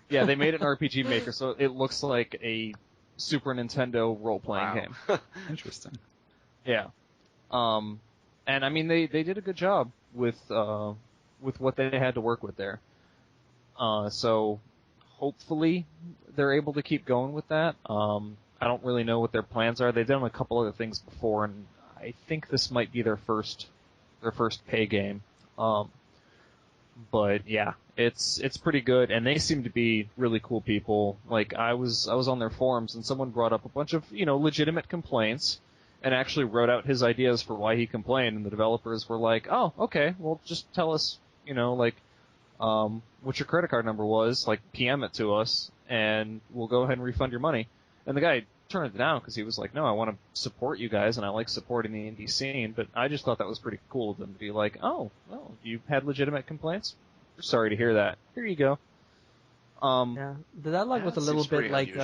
Yeah, they made an RPG Maker, so it looks like a Super Nintendo role-playing game. Interesting. Yeah. And they did a good job with what they had to work with there. So hopefully they're able to keep going with that. I don't really know what their plans are. They've done a couple other things before, and I think this might be their first their first pay game. But yeah, it's pretty good, and they seem to be really cool people. Like I was on their forums, and someone brought up a bunch of legitimate complaints, and actually wrote out his ideas for why he complained, and the developers were like, "Oh, okay, well just tell us, what your credit card number was, like PM it to us, and we'll go ahead and refund your money." And the guy turned it down because he was like, "No, I want to support you guys, and I like supporting the indie scene." But I just thought that was pretty cool of them to be like, "Oh, well, you had legitimate complaints? We're sorry to hear that. Here you go." Yeah, the dialogue was a little bit like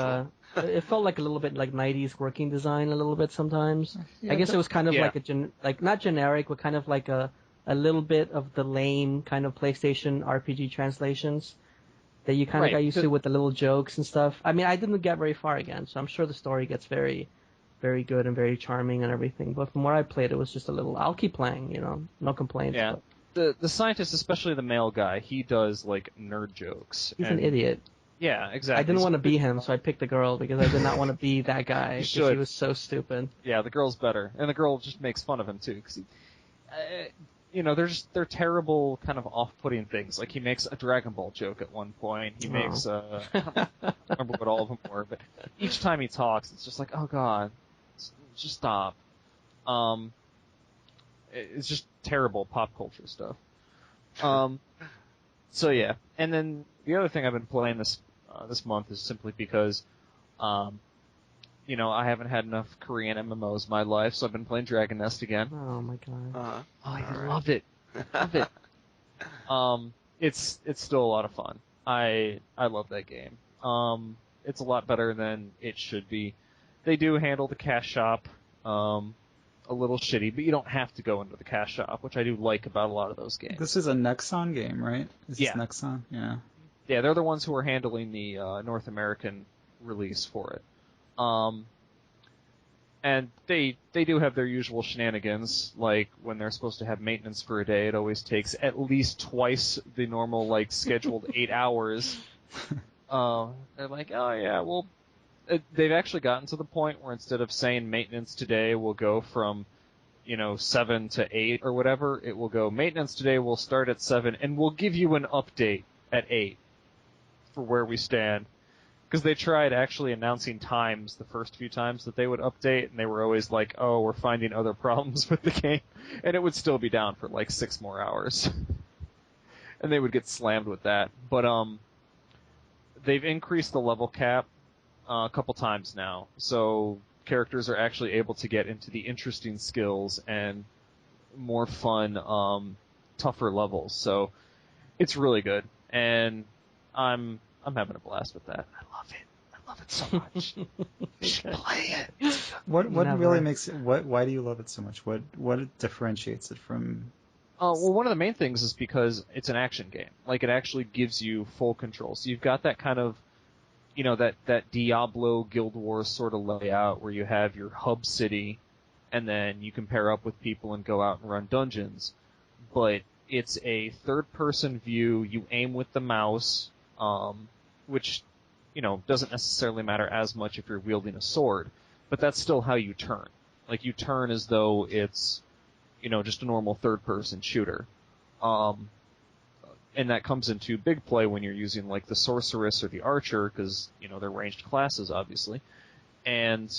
it felt like a little bit like 90s working design a little bit sometimes. Yeah, I guess it was kind of like like not generic, but kind of like a little bit of the lame kind of PlayStation RPG translations that you kind of got used to with the little jokes and stuff. I mean, I didn't get very far again, so I'm sure the story gets very, very good and very charming and everything. But from what I played, it was just a little. I'll keep playing, no complaints. Yeah. But the scientist, especially the male guy, he does like nerd jokes. He's an idiot. Yeah, exactly. I didn't want to be him, so I picked the girl because I did not want to be that guy. You should. He was so stupid. Yeah, the girl's better, and the girl just makes fun of him too, because they're terrible, kind of off-putting things. Like he makes a Dragon Ball joke at one point. He makes I don't remember what all of them were, but each time he talks, it's just like, oh god, just stop. It's just terrible pop culture stuff. So yeah, and then the other thing I've been playing this month is simply because, I haven't had enough Korean MMOs in my life, so I've been playing Dragon Nest again. Oh my god! I love it, love it. It's still a lot of fun. I love that game. It's a lot better than it should be. They do handle the cash shop a little shitty, but you don't have to go into the cash shop, which I do like about a lot of those games. This is a Nexon game, right? Is this Nexon? Yeah. Yeah, they're the ones who are handling the North American release for it. And they do have their usual shenanigans, like when they're supposed to have maintenance for a day, it always takes at least twice the normal, scheduled 8 hours. They're like, oh yeah, well, they've actually gotten to the point where instead of saying maintenance today will go from, 7 to 8 or whatever, it will go, maintenance today will start at 7 and we'll give you an update at 8 for where we stand. Because they tried actually announcing times the first few times that they would update, and they were always like, oh, we're finding other problems with the game. And it would still be down for 6 more hours. And they would get slammed with that. But they've increased the level cap a couple times now. So characters are actually able to get into the interesting skills and more fun, tougher levels. So it's really good. And I'm having a blast with that. I love it so much. You should play it. What really makes it? Why do you love it so much? What differentiates it from? Well, one of the main things is because it's an action game. It actually gives you full control. So you've got that kind of, that Diablo Guild Wars sort of layout where you have your hub city, and then you can pair up with people and go out and run dungeons. But it's a third-person view. You aim with the mouse. Which, doesn't necessarily matter as much if you're wielding a sword, but that's still how you turn. You turn as though it's, just a normal third-person shooter. And that comes into big play when you're using, the sorceress or the archer, because, they're ranged classes, obviously. And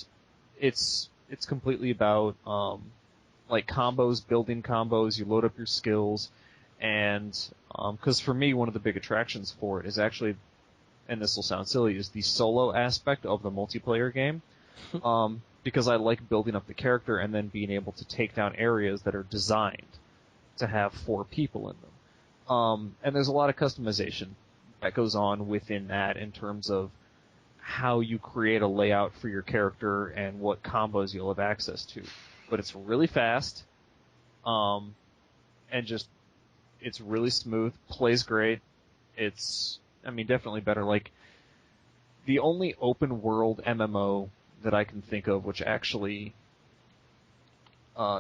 it's completely about, combos, building combos, you load up your skills, and, because for me, one of the big attractions for it is actually, and this will sound silly, is the solo aspect of the multiplayer game. Because I like building up the character and then being able to take down areas that are designed to have 4 people in them. And there's a lot of customization that goes on within that in terms of how you create a layout for your character and what combos you'll have access to. But it's really fast, and just, it's really smooth, plays great. It's, definitely better. The only open world MMO that I can think of which actually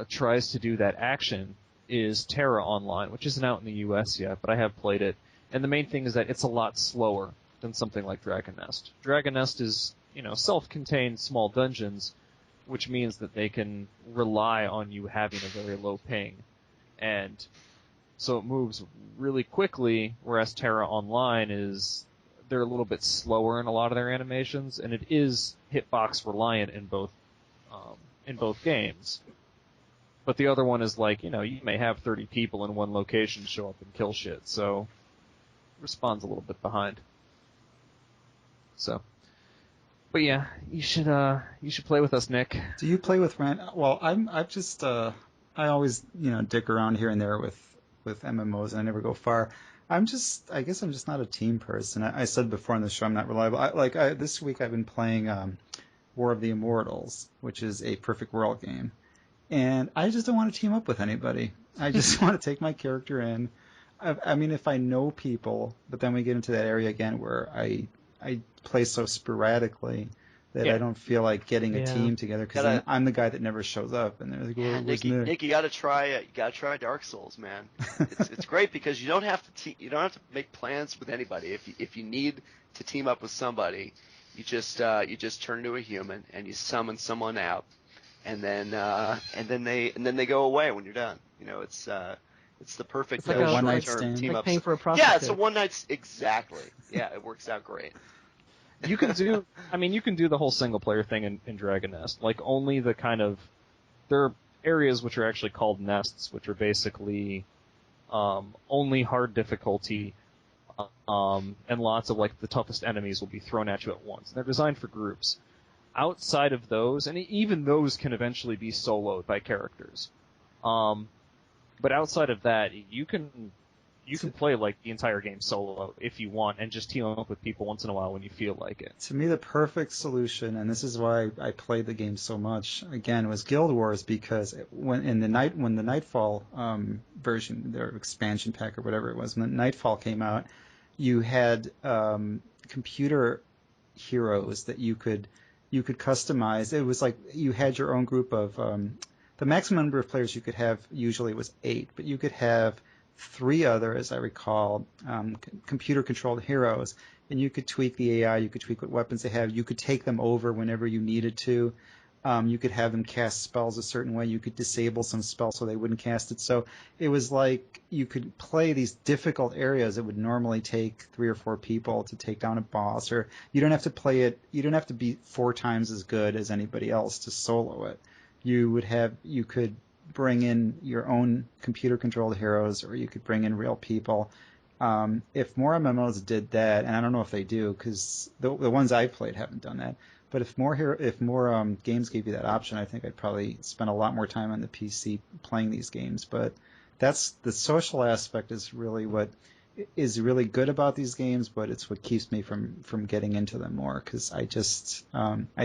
tries to do that action is Terra Online, which isn't out in the US yet, but I have played it. And the main thing is that it's a lot slower than something like Dragon Nest. Dragon Nest is, self-contained small dungeons, which means that they can rely on you having a very low ping. And so it moves really quickly, whereas Terra Online they're a little bit slower in a lot of their animations, and it is hitbox reliant in both games. But the other one is like, you may have 30 people in one location show up and kill shit, so it responds a little bit behind. So, but yeah, you should play with us, Nick. Do you play with Rand? Well, I've just I always dick around here and there with MMOs, and I never go far. I guess I'm just not a team person. I said before on the show I'm not reliable. This week I've been playing War of the Immortals, which is a perfect world game, and I just don't want to team up with anybody. I just want to take my character in. I mean, if I know people, but then we get into that area again where I play so sporadically that I don't feel like getting a team together because I'm the guy that never shows up, and they're like, Nick, you gotta try Dark Souls, man. It's great because you don't have to make plans with anybody. If you need to team up with somebody, you just turn into a human and you summon someone out, and then they go away when you're done. It's the perfect like one night short-term stand. team like up. paying for a prostitute. Yeah, it's a one night exactly. Yeah, it works out great. You can do the whole single player thing in Dragon Nest. Like only the there are areas which are actually called nests, which are basically only hard difficulty, and lots of like the toughest enemies will be thrown at you at once. And they're designed for groups. Outside of those, and even those can eventually be soloed by characters. But outside of that, you can play like the entire game solo if you want, and just team up with people once in a while when you feel like it. To me, the perfect solution, and this is why I played the game so much, again, was Guild Wars, because when the Nightfall version, their expansion pack or whatever it was, when Nightfall came out, you had computer heroes that you could customize. It was like you had your own group of the maximum number of players you could have usually was 8, but you could have 3 other, as I recall, computer-controlled heroes, and you could tweak the AI, you could tweak what weapons they have, you could take them over whenever you needed to, you could have them cast spells a certain way, you could disable some spells so they wouldn't cast it, so it was like you could play these difficult areas that would normally take 3 or 4 people to take down a boss, or you don't have to be 4 times as good as anybody else to solo it. You could bring in your own computer-controlled heroes, or you could bring in real people. If more MMOs did that, and I don't know if they do, because the ones I've played haven't done that, but if more games gave you that option, I think I'd probably spend a lot more time on the PC playing these games. But that's the social aspect is really what is really good about these games, but it's what keeps me from getting into them more, because I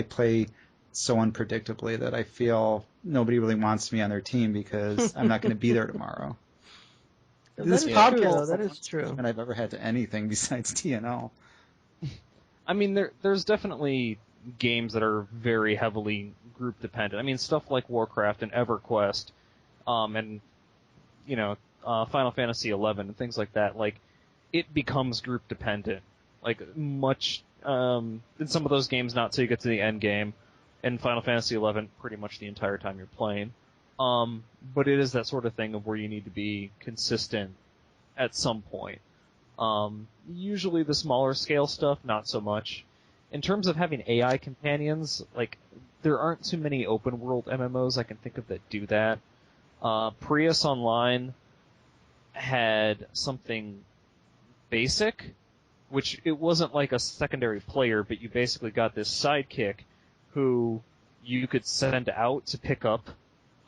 play so unpredictably that I feel nobody really wants me on their team because I'm not going to be there tomorrow. This podcast that is true. I've ever had to anything besides TNL. I mean, there's definitely games that are very heavily group dependent. I mean, stuff like Warcraft and EverQuest, and Final Fantasy XI and things like that. Like, it becomes group dependent. Like much in some of those games, not till you get to the end game. In Final Fantasy XI, pretty much the entire time you're playing. But it is that sort of thing of where you need to be consistent at some point. Usually the smaller scale stuff, not so much. In terms of having AI companions, like, there aren't too many open world MMOs I can think of that do that. Prius Online had something basic, which it wasn't like a secondary player, but you basically got this sidekick who you could send out to pick up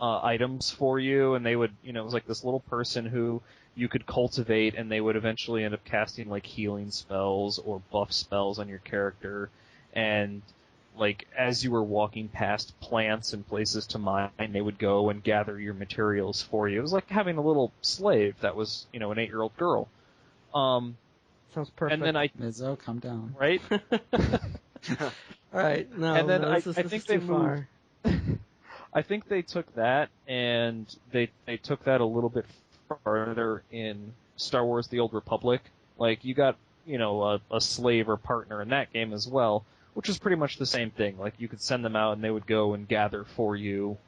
items for you, and they would, it was like this little person who you could cultivate, and they would eventually end up casting like healing spells or buff spells on your character, and like as you were walking past plants and places to mine, they would go and gather your materials for you. It was like having a little slave that was, an 8-year-old girl. Sounds perfect. And then Mizzo, calm down. Right? All right, no, and then I think they moved. I think they took that and they took that a little bit farther in Star Wars: The Old Republic. Like you got a slave or partner in that game as well, which was pretty much the same thing. Like you could send them out and they would go and gather for you,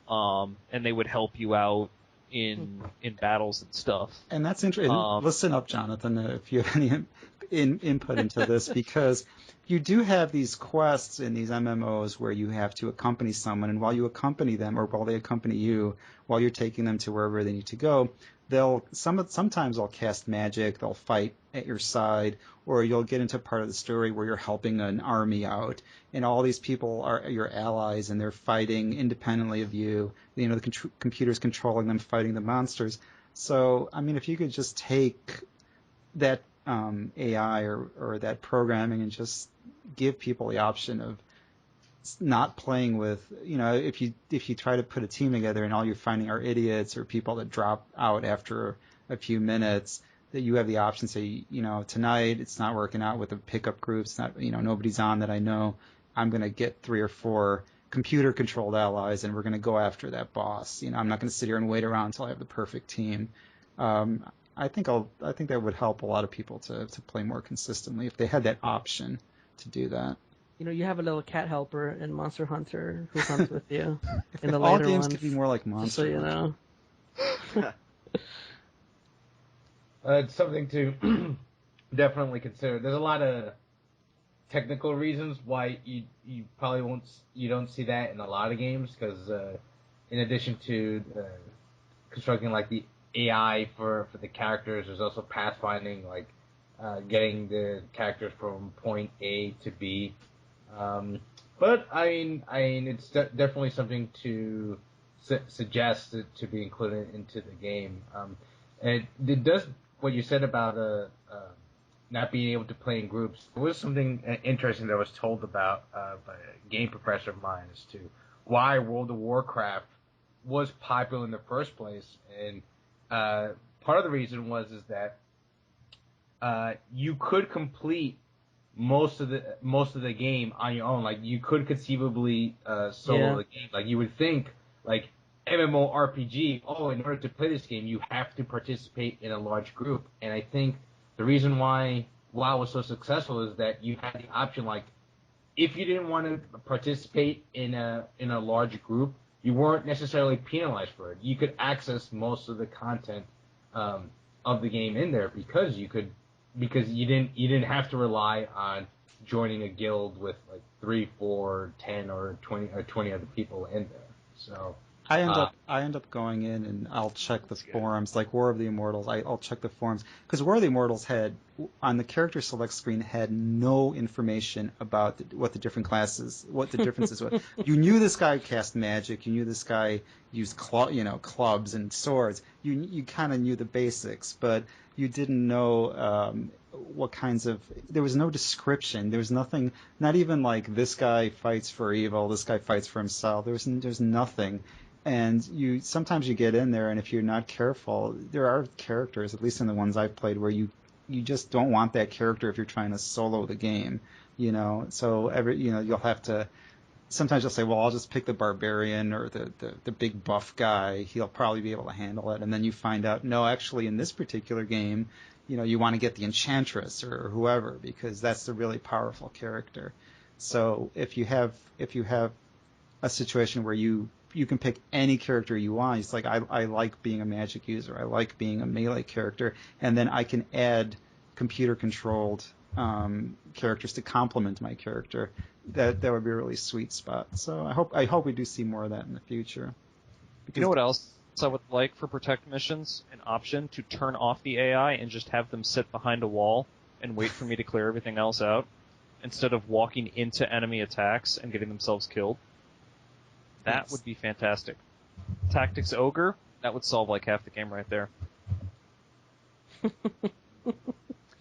and they would help you out in battles and stuff. And that's interesting. Listen up, Jonathan, if you have any input into this, because you do have these quests in these MMOs where you have to accompany someone, and while you accompany them, or while they accompany you, while you're taking them to wherever they need to go, sometimes they'll cast magic, they'll fight at your side, or you'll get into part of the story where you're helping an army out, and all these people are your allies, and they're fighting independently of you. You know, the computer's controlling them, fighting the monsters. So, I mean, if you could just take that AI or that programming and just give people the option of not playing with, you know, if you try to put a team together and all you're finding are idiots or people that drop out after a few minutes, that you have the option to say, you know, tonight it's not working out with the pickup groups, not, you know, nobody's on that I know. I'm going to get 3 or 4 computer controlled allies and we're going to go after that boss. You know, I'm not going to sit here and wait around until I have the perfect team. I think that would help a lot of people to play more consistently if they had that option to do that. You know, you have a little cat helper in Monster Hunter who hunts with you. In the all later games ones, could be more like Monster Hunter. So you know. It's something to definitely consider. There's a lot of technical reasons why you probably don't see that in a lot of games, because in addition to constructing like the AI for the characters, there's also pathfinding, like getting the characters from point A to B. But I mean, it's definitely something to suggest to be included into the game. And it does what you said about not being able to play in groups. There was something interesting that I was told about by a game professor of mine as to why World of Warcraft was popular in the first place, and part of the reason is that you could complete most of the game on your own. Like, you could conceivably solo the game. Like, you would think, like, MMORPG, in order to play this game, you have to participate in a large group. And I think the reason why WoW was so successful is that you had the option, like, if you didn't want to participate in a large group, you weren't necessarily penalized for it. You could access most of the content of the game in there because you didn't have to rely on joining a guild with like 3, 4, 10, or 20 other people in there. So I end up going in and I'll check the forums, like War of the Immortals. I'll check the forums because War of the Immortals had on the character select screen had no information about what the different classes, what the differences were. You knew this guy cast magic. You knew this guy used clubs and swords. You kind of knew the basics, but you didn't know what kinds of. There was no description. There was nothing. Not even like this guy fights for evil. This guy fights for himself. There's nothing. And sometimes you get in there, and if you're not careful, there are characters, at least in the ones I've played, where you just don't want that character if you're trying to solo the game, you know. So you'll have to. Sometimes you'll say, well, I'll just pick the barbarian or the big buff guy. He'll probably be able to handle it. And then you find out, no, actually, in this particular game, you know, you want to get the enchantress or whoever because that's the really powerful character. So if you have a situation where you can pick any character you want. It's like, I like being a magic user. I like being a melee character. And then I can add computer-controlled characters to complement my character. That would be a really sweet spot. So I hope we do see more of that in the future. Because, you know what else I would like for Protect missions? An option to turn off the AI and just have them sit behind a wall and wait for me to clear everything else out instead of walking into enemy attacks and getting themselves killed. That would be fantastic. Tactics Ogre, that would solve like half the game right there.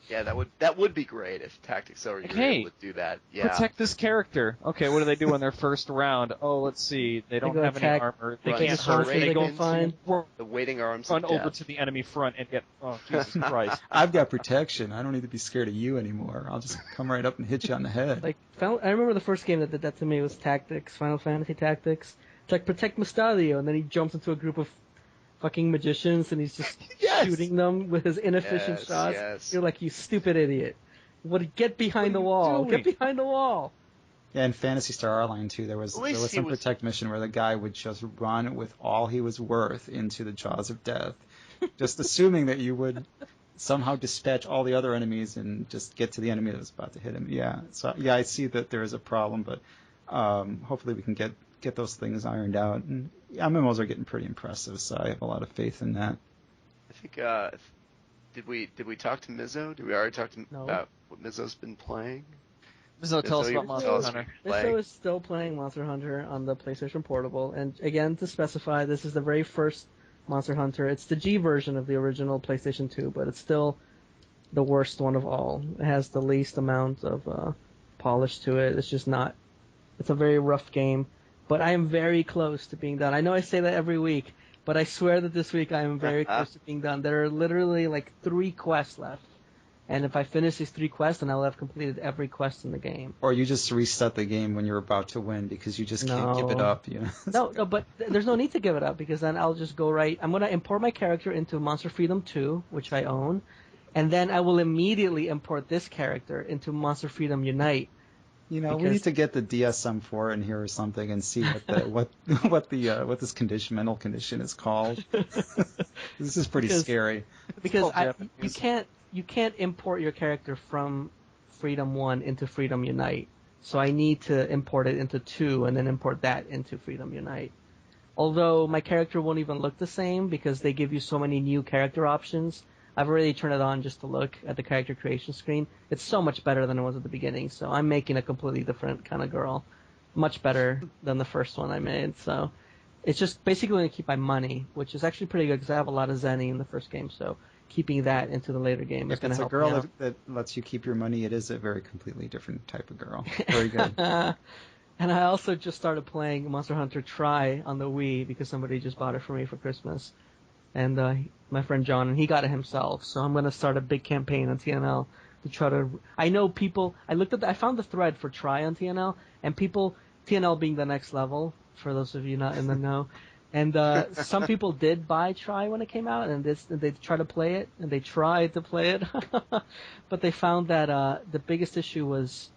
Yeah, that would be great if Tactics Ogre would do that. Yeah. Protect this character. Okay, what do they do in their first round? Oh, let's see. They don't have any armor. They can't hurt. They go find the waiting arms. Run over to the enemy front and get. Oh, Jesus Christ! I've got protection. I don't need to be scared of you anymore. I'll just come right up and hit you on the head. Like, I remember the first game that did that to me was Tactics, Final Fantasy Tactics. It's like protect Mustadio, and then he jumps into a group of fucking magicians, and he's just shooting them with his inefficient shots. Yes. You're like, you stupid idiot. Get behind the wall. Get behind the wall. Yeah, in Phantasy Star Online too, there was some Protect mission where the guy would just run with all he was worth into the jaws of death, just assuming that you would somehow dispatch all the other enemies and just get to the enemy that was about to hit him. Yeah, so yeah, I see that there is a problem, but hopefully we can get those things ironed out. And MMOs are getting pretty impressive, so I have a lot of faith in that. I think did we talk to Mizzo? Did we already talk about what Mizzo's been playing? Mizzo, tell us about Monster Hunter. Mizzo is still playing Monster Hunter on the PlayStation Portable, and again, to specify, this is the very first Monster Hunter. It's the G version of the original PlayStation 2, but it's still the worst one of all. It has the least amount of polish to it. It's just not. It's a very rough game, but I am very close to being done. I know I say that every week, but I swear that this week I am very close to being done. There are literally like 3 quests left. And if I finish these 3 quests, then I'll have completed every quest in the game. Or you just reset the game when you're about to win because you just can't give it up. You know? No, but there's no need to give it up because then I'll just go right. I'm going to import my character into Monster Freedom 2, which I own, and then I will immediately import this character into Monster Freedom Unite. You know, we need to get the DSM-4 in here or something and see what this mental condition is called. This is pretty scary. Because you can't import your character from Freedom 1 into Freedom Unite. So I need to import it into 2 and then import that into Freedom Unite. Although my character won't even look the same because they give you so many new character options. I've already turned it on just to look at the character creation screen. It's so much better than it was at the beginning. So I'm making a completely different kind of girl. Much better than the first one I made. So it's just basically going to keep my money, which is actually pretty good because I have a lot of Zenny in the first game. So keeping that into the later game is going to help. If it's a girl that lets you keep your money, it is a very completely different type of girl. Very good. And I also just started playing Monster Hunter Tri on the Wii because somebody just bought it for me for Christmas. And my friend John, and he got it himself. So I'm going to start a big campaign on TNL to try to... I know people... I found the thread for Tri on TNL, and people... TNL being the next level, for those of you not in the know. And some people did buy Tri when it came out, and they tried to play it, and they tried to play it. But they found that the biggest issue was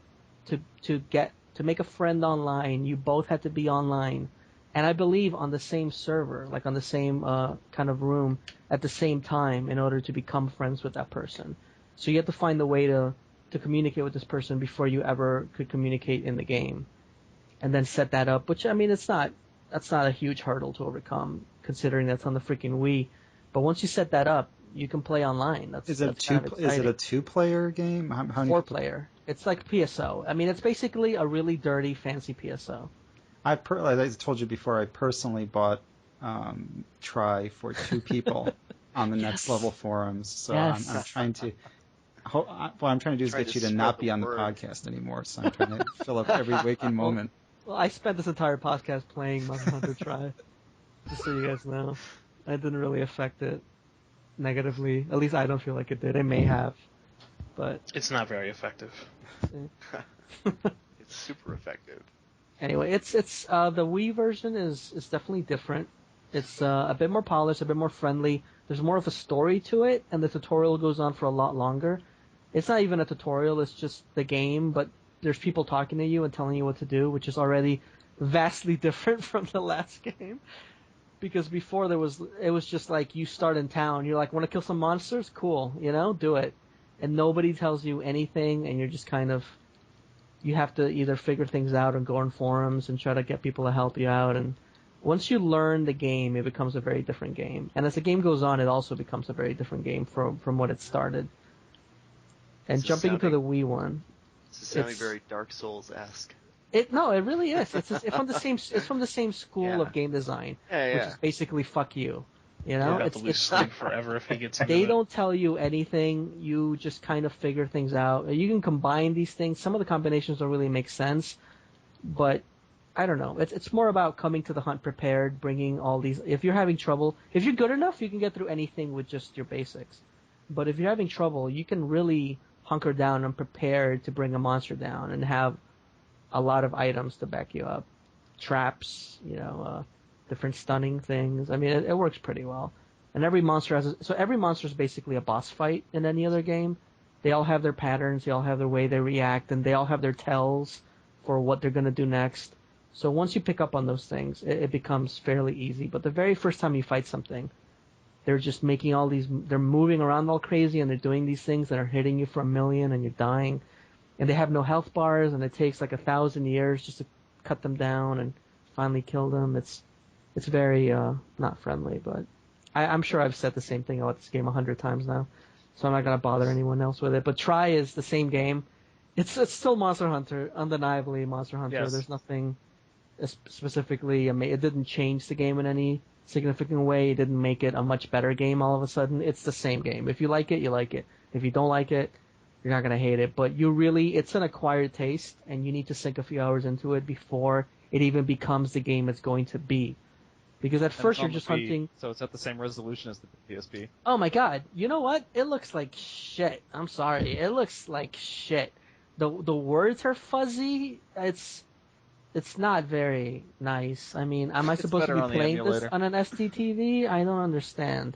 to make a friend online, you both had to be online. And I believe on the same server, like on the same kind of room at the same time in order to become friends with that person. So you have to find a way to communicate with this person before you ever could communicate in the game. And then set that up, which, I mean, that's not a huge hurdle to overcome, considering that's on the freaking Wii. But once you set that up, you can play online. Is it a 2-player game? How 4-player. It's like PSO. I mean, it's basically a really dirty, fancy PSO. Like I told you before, I personally bought Tri for 2 people on the Next Level forums. So yes. I'm trying to. What I'm trying to do is get you to not be on the podcast anymore. So I'm trying to fill up every waking moment. Well, I spent this entire podcast playing Monster Hunter Tri, just so you guys know. It didn't really affect it negatively. At least I don't feel like it did. It may have, but it's not very effective. It's super effective. Anyway, it's the Wii version is definitely different. It's a bit more polished, a bit more friendly. There's more of a story to it, and the tutorial goes on for a lot longer. It's not even a tutorial; it's just the game, but there's people talking to you and telling you what to do, which is already vastly different from the last game. Because before it was just like you start in town, you're like, want to kill some monsters? Cool, do it. And nobody tells you anything, and you're just kind of, you have to either figure things out or go on forums and try to get people to help you out. And once you learn the game, it becomes a very different game. And as the game goes on, it also becomes a very different game from what it started. And jumping into the Wii one. It's sounding very Dark Souls-esque. It really is. It's from the same school of game design, which is basically fuck you. It's forever if he gets into They don't tell you anything. You just kind of figure things out. You can combine these things. Some of the combinations don't really make sense, but I don't know. It's more about coming to the hunt prepared, bringing all these. If you're having trouble, if you're good enough, you can get through anything with just your basics. But if you're having trouble, you can really hunker down and prepare to bring a monster down and have a lot of items to back you up. Traps, different stunning things. I mean, it works pretty well. And every monster every monster is basically a boss fight in any other game. They all have their patterns, they all have their way they react, and they all have their tells. for what they're going to do next. So once you pick up on those things, it becomes fairly easy. But the very first time you fight something, they're just making they're moving around all crazy, and they're doing these things that are hitting you for 1,000,000, and you're dying. And they have no health bars, and it takes like 1,000 years just to cut them down and finally kill them. It's very not friendly, but I'm sure I've said the same thing about this game 100 times now, so I'm not gonna bother anyone else with it. But Try is the same game. It's still Monster Hunter, undeniably Monster Hunter. Yes. There's nothing specifically. It didn't change the game in any significant way. It didn't make it a much better game all of a sudden. It's the same game. If you like it, you like it. If you don't like it, you're not gonna hate it. But it's an acquired taste, and you need to sink a few hours into it before it even becomes the game it's going to be. Because at first you're just hunting. So it's at the same resolution as the PSP. Oh my god! You know what? It looks like shit. I'm sorry. It looks like shit. The words are fuzzy. It's not very nice. I mean, am I supposed to be playing this on an STTV? I don't understand.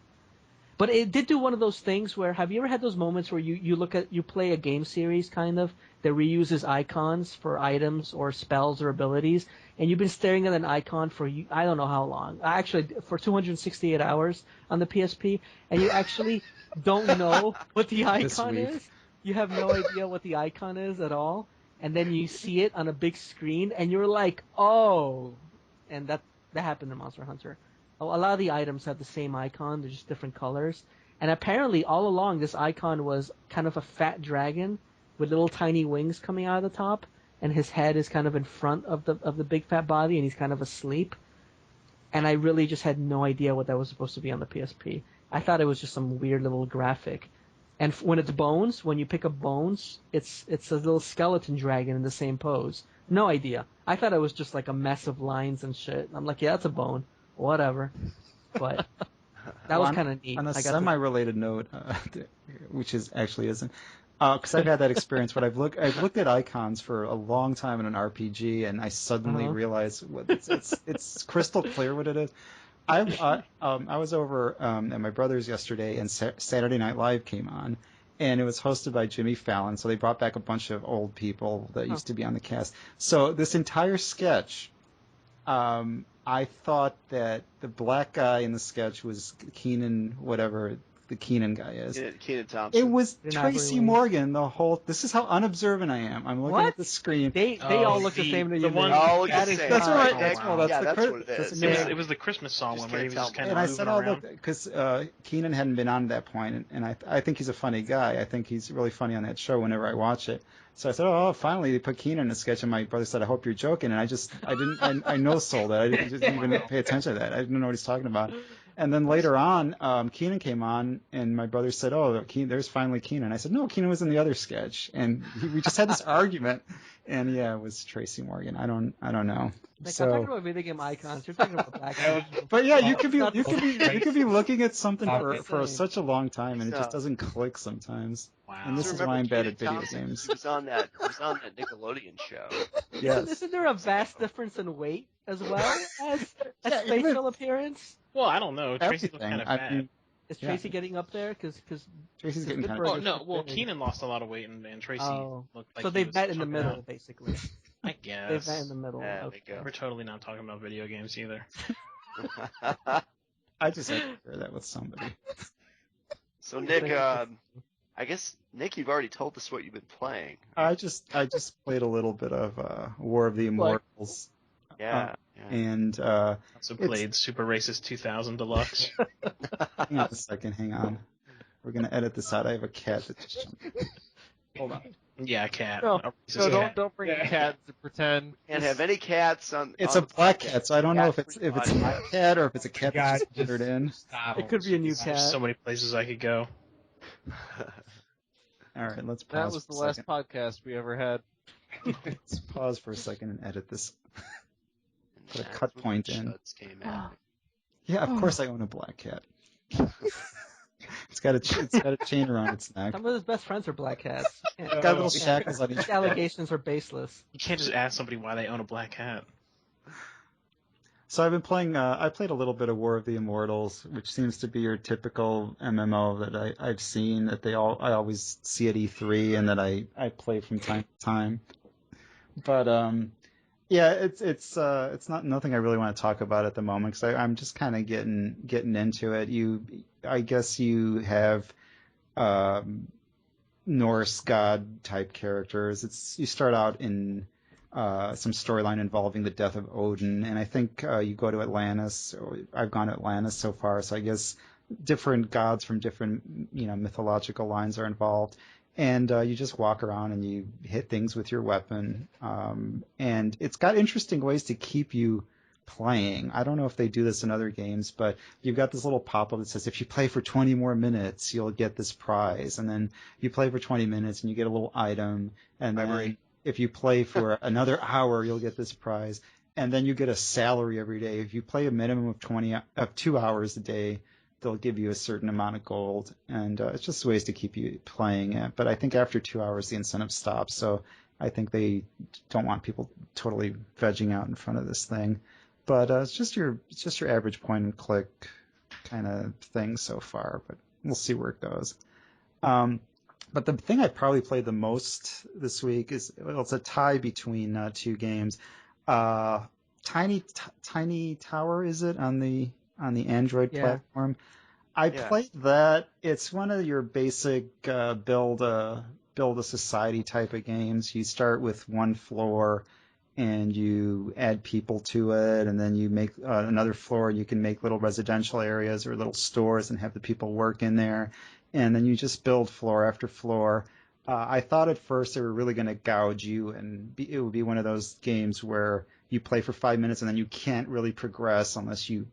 But it did do one of those things where, have you ever had those moments where you play a game series kind of that reuses icons for items or spells or abilities, and you've been staring at an icon for I don't know how long, actually for 268 hours on the PSP, and you actually don't know what the icon is. You have no idea what the icon is at all, and then you see it on a big screen, and you're like, oh, and that happened in Monster Hunter. A lot of the items have the same icon, they're just different colors. And apparently, all along, this icon was kind of a fat dragon with little tiny wings coming out of the top, and his head is kind of in front of the big fat body, and he's kind of asleep. And I really just had no idea what that was supposed to be on the PSP. I thought it was just some weird little graphic. And when it's Bones, when you pick up Bones, it's a little skeleton dragon in the same pose. No idea. I thought it was just like a mess of lines and shit. I'm like, yeah, that's a bone. Whatever. But that was kind of neat. On a semi-related note, which actually isn't, because I've had that experience. But I've looked at icons for a long time in an RPG, and I suddenly realized it's crystal clear what it is. I was over at my brother's yesterday, and Saturday Night Live came on, and it was hosted by Jimmy Fallon. So they brought back a bunch of old people that used to be on the cast. So this entire sketch. I thought that the black guy in the sketch was Keenan, whatever the Keenan guy is. Keenan Thompson. It was Tracy Morgan. This is how unobservant I am. I'm looking at the screen. They all look the same to you. All look the same. That's all right. That's what it is. It was the Christmas song one where he was just kind of moving around. And I said, because Keenan hadn't been on at that point, and I think he's a funny guy. I think he's really funny on that show whenever I watch it. So I said, oh, finally they put Keenan in a sketch, and my brother said, I hope you're joking. And I no-sold it. I didn't even pay attention to that. I didn't know what he's talking about. And then later on, Keenan came on, and my brother said, oh, there's finally Keenan. I said, no, Keenan was in the other sketch. And we just had this argument. And yeah, it was Tracy Morgan. I don't know. I'm talking about video game icons. You're talking about black guys. But yeah, you could be looking at something for such a long time, and it just doesn't click sometimes. Wow. And this is why I'm bad at video games. He was on that Nickelodeon show. Yes. Isn't there a vast difference in weight as well as facial appearance? Well, I don't know. Tracy looked kind of fat. Is Tracy getting up there? Because Tracy's getting kind of. No. Well, Keenan lost a lot of weight, and Tracy looked like. So they've met in the middle, basically. I guess they've met in the middle. Yeah, okay. We're totally not talking about video games either. I just had to share that with somebody. So Nick, I guess Nick, you've already told us what you've been playing. I just played a little bit of War of the Immortals. Yeah. And also played Super Racist 2000 Deluxe. Hang on a second. Hang on. We're gonna edit this out. I have a cat that just jumped in. Hold on. Yeah, a cat. No, don't bring a cat to pretend. Can't have any cats on. It's a black cat, so I don't know if it's my cat or if it's a cat that's just entered in. It could be a new cat. There's so many places I could go. All right, let's pause. That was the last podcast we ever had. Let's pause for a second and edit this. Put a cut point in. Yeah, of course I own a black cat. It's got a chain around its neck. Some of his best friends are black cats. It's got little shackles on each. These allegations are baseless. You can't just ask somebody why they own a black cat. So I've been playing. I played a little bit of War of the Immortals, which seems to be your typical MMO that I've seen. I always see at E3, and that I play from time to time. But yeah, it's not nothing I really want to talk about at the moment because I'm just kind of getting into it. I guess you have Norse god type characters. You start out in some storyline involving the death of Odin, and I think you go to Atlantis. Or I've gone to Atlantis so far, so I guess different gods from different mythological lines are involved. And you just walk around and you hit things with your weapon. And it's got interesting ways to keep you playing. I don't know if they do this in other games, but you've got this little pop-up that says if you play for 20 more minutes, you'll get this prize. And then you play for 20 minutes and you get a little item. And then if you play for another hour, you'll get this prize. And then you get a salary every day. If you play a minimum of 2 hours a day, they'll give you a certain amount of gold, and it's just ways to keep you playing it. But I think after 2 hours, the incentive stops, so I think they don't want people totally vegging out in front of this thing. But it's just your average point and click kind of thing so far, but we'll see where it goes. But the thing I probably played the most this week it's a tie between two games. Tiny Tower, is it, on the Android platform? I played that. It's one of your basic build a society type of games. You start with one floor and you add people to it, and then you make another floor and you can make little residential areas or little stores and have the people work in there, and then you just build floor after floor. I thought at first they were really going to gouge you, and it would be one of those games where you play for 5 minutes and then you can't really progress unless you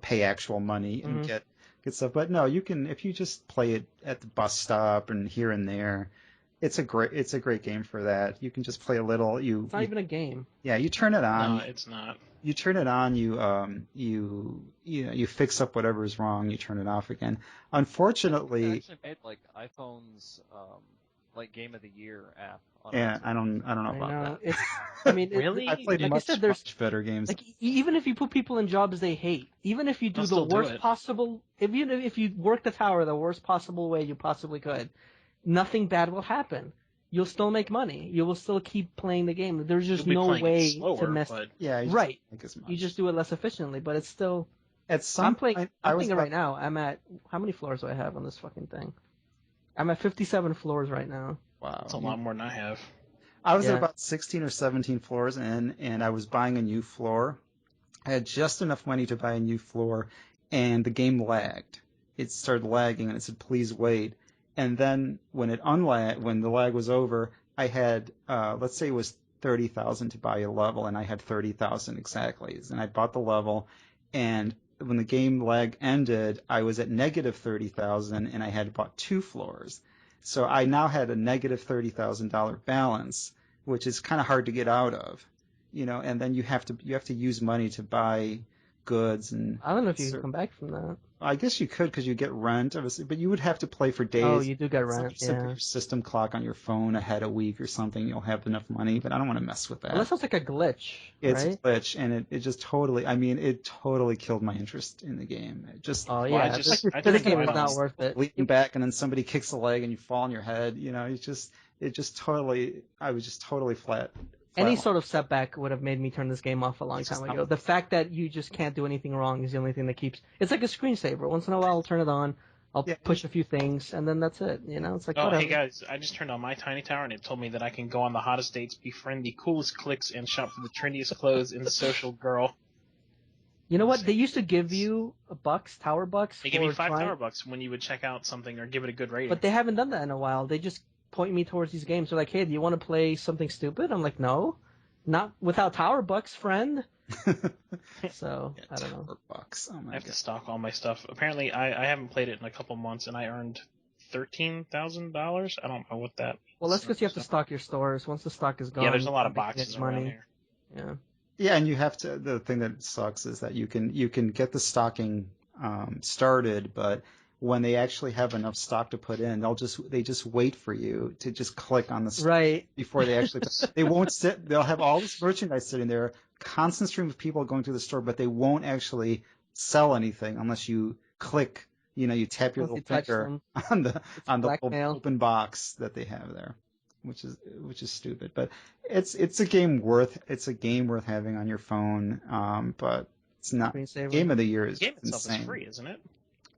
pay actual money and get stuff. But no, you can, if you just play it at the bus stop and here and there. It's a great game for that. You can just play a little. It's not even a game. Yeah, you turn it on. No, it's not. You turn it on. You fix up whatever's wrong. You turn it off again. Unfortunately, they actually made like iPhone's like Game of the Year app. I don't know about that. Really? I played like much, I said, there's much better games. Like even if you put people in jobs they hate, even if you do the worst possible, if you work the tower the worst possible way you possibly could, nothing bad will happen. You'll still make money. You will still keep playing the game. There's just no way to mess. Yeah, right. You just do it less efficiently, but it's still. At some I'm playing point, it right now. I'm at how many floors do I have on this fucking thing? I'm at 57 floors right now. Wow, that's a lot more than I have. I was at about 16 or 17 floors in, and I was buying a new floor. I had just enough money to buy a new floor, and the game lagged. It started lagging, and it said, "Please wait." And then when the lag was over, I had, let's say it was 30,000 to buy a level, and I had 30,000 exactly. And I bought the level, and when the game lag ended, I was at negative 30,000, and I had bought 2 floors. So I now had a negative $30,000 balance, which is kind of hard to get out of, and then you have to use money to buy goods. And I don't know if you can come back from that. I guess you could because you get rent, obviously, but you would have to play for days. Oh, you do get rent, Set your system clock on your phone ahead a week or something. You'll have enough money, but I don't want to mess with that. Well, that sounds like a glitch, It's right? a glitch, and it just totally, it totally killed my interest in the game. It just, oh yeah, the game is not worth it. Leaning back, and then somebody kicks a leg, and you fall on your head. I was just totally flat. Any sort of setback would have made me turn this game off a long time ago. The fact that you just can't do anything wrong is the only thing that keeps. It's like a screensaver. Once in a while, I'll turn it on. I'll push a few things, and then that's it. It's like, whatever. Hey guys, I just turned on my Tiny Tower, and it told me that I can go on the hottest dates, befriend the coolest clicks, and shop for the trendiest clothes in the social girl. You know what? They used to give you tower bucks. They give you 5 tower bucks when you would check out something or give it a good rating. But they haven't done that in a while. They just point me towards these games. They're like, hey, do you want to play something stupid? I'm like, no. Not without tower bucks, friend. So, I don't know. Tower bucks. Oh my I have God. to stock all my stuff. Apparently, I haven't played it in a couple months, and I earned $13,000. I don't know what that. Well, that's because you have to stock your stores. Once the stock is gone, yeah, there's a lot of boxes around here. Yeah. Yeah, and you have to. The thing that sucks is that you can get the stocking started, but when they actually have enough stock to put in, they just wait for you to just click on the stock before they actually. They won't sit. They'll have all this merchandise sitting there, constant stream of people going through the store, but they won't actually sell anything unless you click. You tap your little finger on the little open box that they have there. which is stupid. But it's a game worth having on your phone. But it's not game of the year is the game itself insane. is free, isn't it?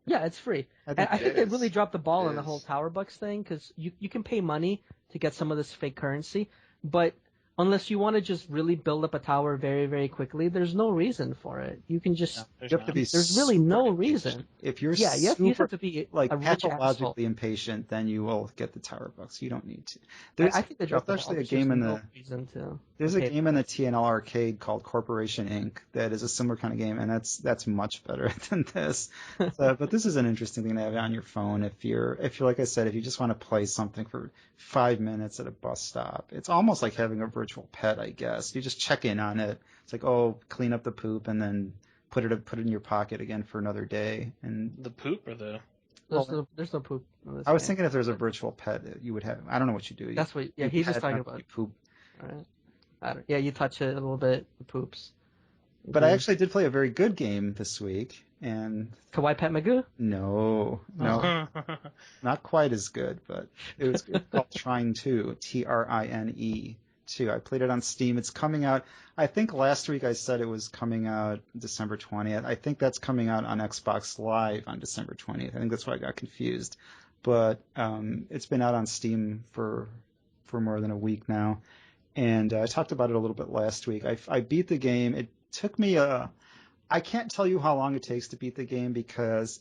Yeah, it's free. I think they really dropped the ball on the whole Tower Bucks thing, because you can pay money to get some of this fake currency, but unless you want to just really build up a tower very, very quickly, there's no reason for it. You can just there's really no reason. If you're you have to be like a rich pathologically impatient, then you will get the Tower Bucks. You don't need to. I think they dropped the ball. There's a game in the TNL arcade called Corporation Inc. that is a similar kind of game, and that's much better than this. But this is an interesting thing to have on your phone if you're like I said, if you just want to play something for 5 minutes at a bus stop. It's almost like having a virtual pet, I guess. You just check in on it. It's like, oh, clean up the poop and then put it in your pocket again for another day. And the poop or the there's no poop. I was thinking if there's a virtual pet, you would have. I don't know what you do. That's what. Yeah, he's just talking about. You poop. All right. You touch it a little bit. It poops. But I actually did play a very good game this week, and Kawaii Pet Magoo? No, not quite as good, but it was called Trine 2, Trine 2. I played it on Steam. It's coming out. I think last week I said it was coming out December 20th. I think that's coming out on Xbox Live on December 20th. I think that's why I got confused. But it's been out on Steam for more than a week now, and I talked about it a little bit last week. I beat the game. It took me I can't tell you how long it takes to beat the game because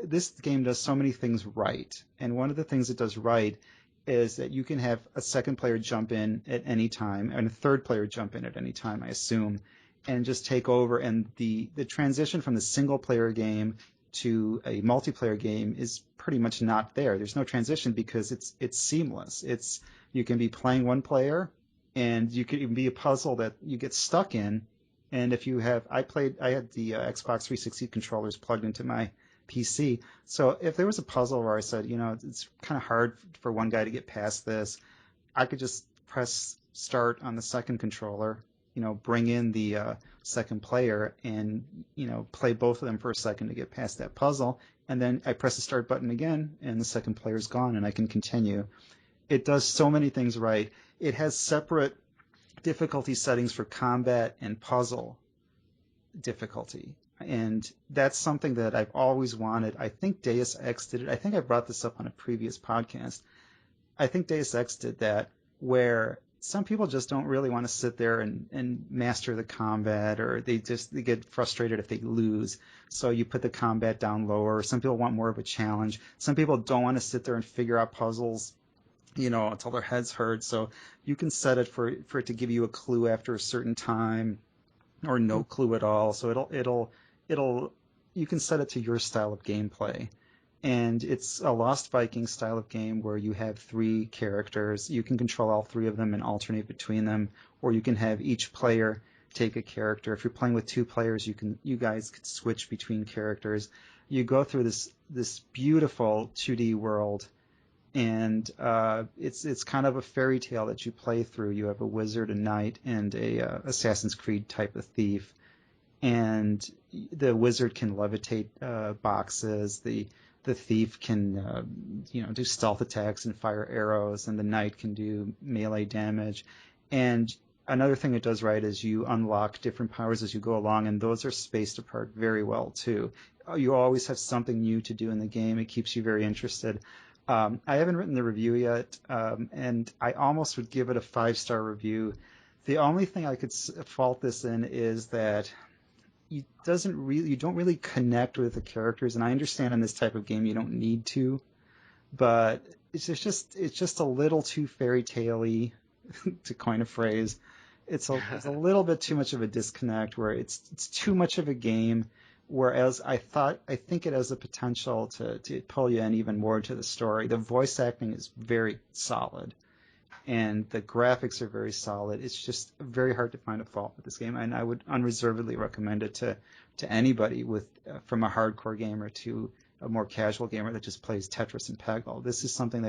this game does so many things right. And one of the things it does right is that you can have a second player jump in at any time and a third player jump in at any time, I assume, and just take over. And the transition from the single player game to a multiplayer game is pretty much not there. There's no transition because it's seamless. You can be playing one player and you can even be a puzzle that you get stuck in. And if you have, I had the Xbox 360 controllers plugged into my PC. So if there was a puzzle where I said, it's kind of hard for one guy to get past this, I could just press start on the second controller, bring in the second player and, play both of them for a second to get past that puzzle. And then I press the start button again and the second player's gone and I can continue. It does so many things right. It has separate difficulty settings for combat and puzzle difficulty. And that's something that I've always wanted. I think Deus Ex did it. I think I brought this up on a previous podcast. I think Deus Ex did that, where some people just don't really want to sit there and master the combat, or they get frustrated if they lose. So you put the combat down lower. Some people want more of a challenge. Some people don't want to sit there and figure out puzzles until their heads hurt. So you can set it for it to give you a clue after a certain time, or no clue at all. So you can set it to your style of gameplay. And it's a Lost Viking style of game where you have 3 characters. You can control all 3 of them and alternate between them, or you can have each player take a character. If you're playing with 2 players, you guys could switch between characters. You go through this beautiful 2D world. And it's kind of a fairy tale that you play through. You have a wizard, a knight, and a Assassin's Creed type of thief. And the wizard can levitate boxes. The thief can do stealth attacks and fire arrows, and the knight can do melee damage. And another thing it does right is you unlock different powers as you go along, and those are spaced apart very well too. You always have something new to do in the game. It keeps you very interested. I haven't written the review yet, and I almost would give it a 5-star review. The only thing I could fault this in is that you don't really connect with the characters, and I understand in this type of game you don't need to, but it's just a little too fairy tale-y, to coin a phrase. It's a little bit too much of a disconnect where it's too much of a game. Whereas I think it has the potential to pull you in even more to the story. The voice acting is very solid, and the graphics are very solid. It's just very hard to find a fault with this game, and I would unreservedly recommend it to anybody from a hardcore gamer to a more casual gamer that just plays Tetris and Peggle. This is something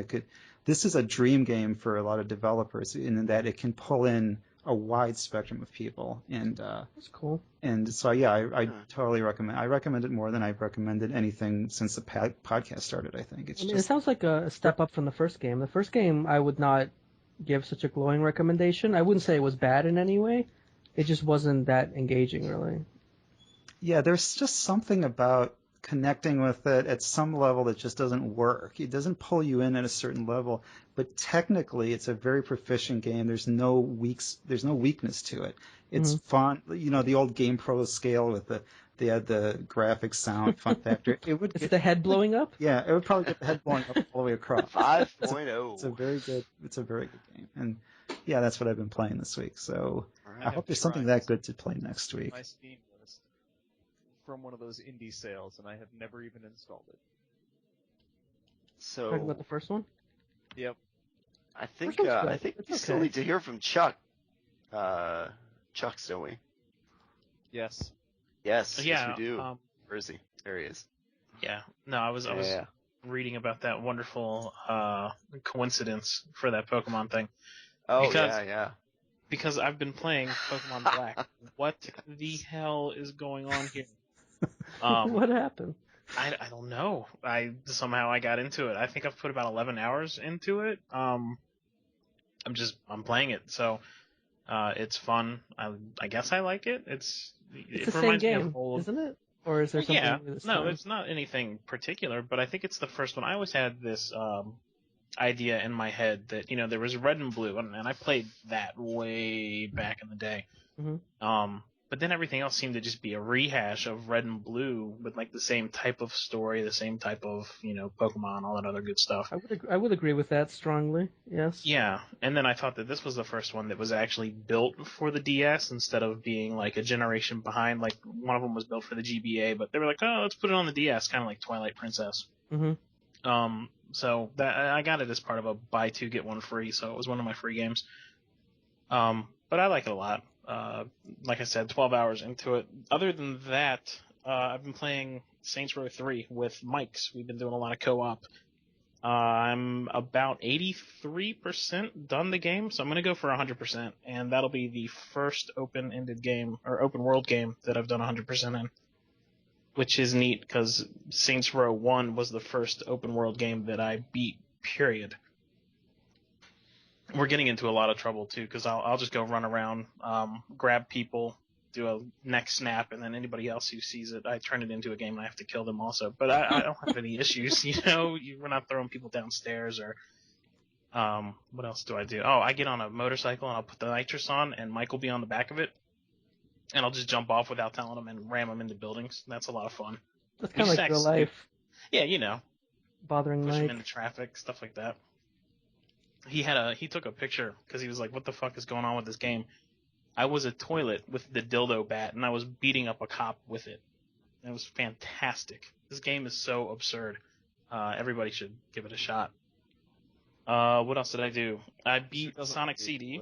this is a dream game for a lot of developers in that it can pull in a wide spectrum of people, and that's cool. And so I totally recommend. I recommend it more than I've recommended anything since the podcast started. I think it sounds like a step up from the first game. The first game I would not give such a glowing recommendation. I wouldn't say it was bad in any way. It just wasn't that engaging, really. Yeah, there's just something about connecting with it at some level that just doesn't work. It doesn't pull you in at a certain level, but technically it's a very proficient game. There's no weakness to it. It's fun. You know, the old Game Pro scale with they had the graphics, sound, fun factor. It's the head blowing up? Yeah, it would probably get the head blowing up all the way across. 5.0. It's a very good game. And yeah, that's what I've been playing this week. So I hope there's something that good to play next week. My Steam list from one of those indie sales, and I have never even installed it. So talking about the first one? Yep. I think we still need to hear from Chuck. Chuck's, don't we? Yes. Yes, yeah, yes we do. Where is he? There he is. Yeah. No, I was reading about that wonderful coincidence for that Pokemon thing. Oh, yeah. Because I've been playing Pokemon Black. What the hell is going on here? What happened? I don't know. Somehow I got into it. I think I've put about 11 hours into it. I'm playing it, so it's fun. I guess I like it. It the same game, isn't it? Or is there something? Yeah, no, it's not anything particular, but I think it's the first one. I always had this idea in my head that there was Red and Blue, and I played that way back in the day. Mm-hmm. But then everything else seemed to just be a rehash of Red and Blue with like the same type of story, the same type of Pokemon, all that other good stuff. I would agree with that strongly. Yes. Yeah, and then I thought that this was the first one that was actually built for the DS instead of being like a generation behind. Like one of them was built for the GBA, but they were like, oh, let's put it on the DS, kind of like Twilight Princess. Mm-hmm. So that I got it as part of a buy two get one free, so it was one of my free games. But I like it a lot. Like I said, 12 hours into it. Other than that, I've been playing Saints Row 3 with Mike's. We've been doing a lot of co-op. I'm about 83% done the game, so I'm going to go for 100%, and that'll be the first open-ended game, or open-world game, that I've done 100% in. Which is neat, because Saints Row 1 was the first open-world game that I beat, period. We're getting into a lot of trouble, too, because I'll just go run around, grab people, do a neck snap, and then anybody else who sees it, I turn it into a game and I have to kill them also. But I don't have any issues, we're not throwing people downstairs or... what else do I do? Oh, I get on a motorcycle and I'll put the nitrous on, and Mike will be on the back of it. And I'll just jump off without telling him and ram him into buildings. That's a lot of fun. That's kind of like real life. Yeah, Bothering push Mike. him into traffic, stuff like that. He took a picture because he was like, what the fuck is going on with this game? I was a toilet with the dildo bat, and I was beating up a cop with it. It was fantastic. This game is so absurd. Everybody should give it a shot. What else did I do? I beat Sonic CD,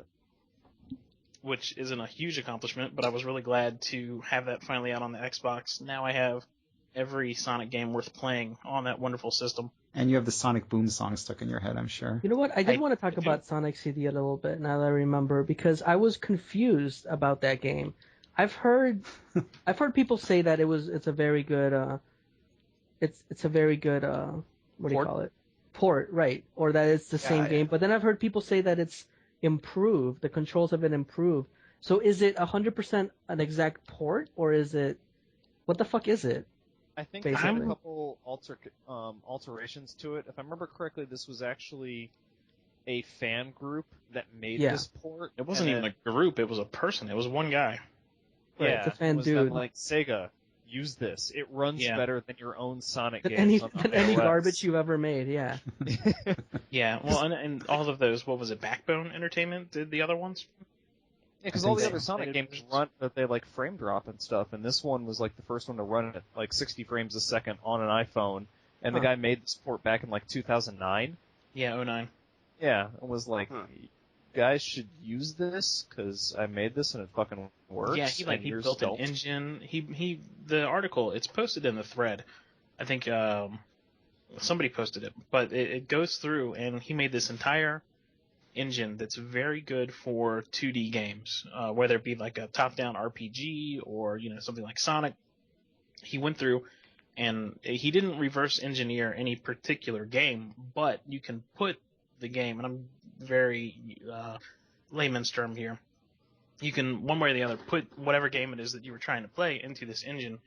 which isn't a huge accomplishment, but I was really glad to have that finally out on the Xbox. Now I have every Sonic game worth playing on that wonderful system. And you have the Sonic Boom song stuck in your head, I'm sure. You know what? I did want to talk about Sonic CD a little bit now that I remember, because I was confused about that game. I've heard people say that it's a very good it's a very good what do you call it? Port, right? Or that it's the same game. But then I've heard people say that it's improved. The controls have been improved. So is it 100% an exact port, or is it what the fuck is it? I think they had a couple alterations to it. If I remember correctly, this was actually a fan group that made this port. It wasn't even a group; it was a person. It was one guy. Right, yeah, it's a fan it was dude. Them, like, Sega, use this. It runs better than your own Sonic than games any garbage you've ever made. Yeah. Yeah. Well, and all of those. What was it? Backbone Entertainment did the other ones. Yeah, because all the other Sonic games run that they like frame drop and stuff, and this one was like the first one to run at like 60 frames a second on an iPhone, and the guy made this port back in like 2009. Yeah, 2009. Yeah, it was like, you guys should use this because I made this and it fucking works. Yeah, he built an engine. The article, it's posted in the thread. I think somebody posted it, but it goes through and he made this entire engine that's very good for 2D games, whether it be like a top-down RPG or something like Sonic. He went through and he didn't reverse engineer any particular game, but you can put the game, and I'm very layman's term here, you can, one way or the other, put whatever game it is that you were trying to play into this engine,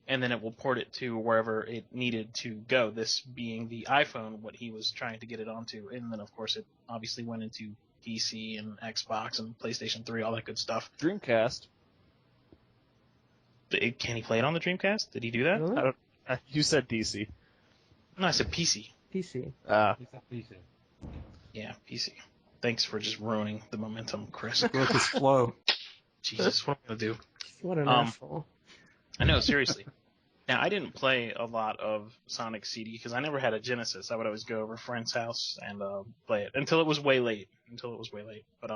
and then it will port it to wherever it needed to go, this being the iPhone, what he was trying to get it onto. And then, of course, it obviously went into PC and Xbox and PlayStation 3, all that good stuff. Dreamcast. Can he play it on the Dreamcast? Did he do that? Really? You said DC. No, I said PC. PC. PC. Yeah, PC. Thanks for just ruining the momentum, Chris. Broke his flow. Jesus, what am I going to do? What an asshole. I know, seriously. Now, I didn't play a lot of Sonic CD because I never had a Genesis. I would always go over a friend's house and play it until it was way late. But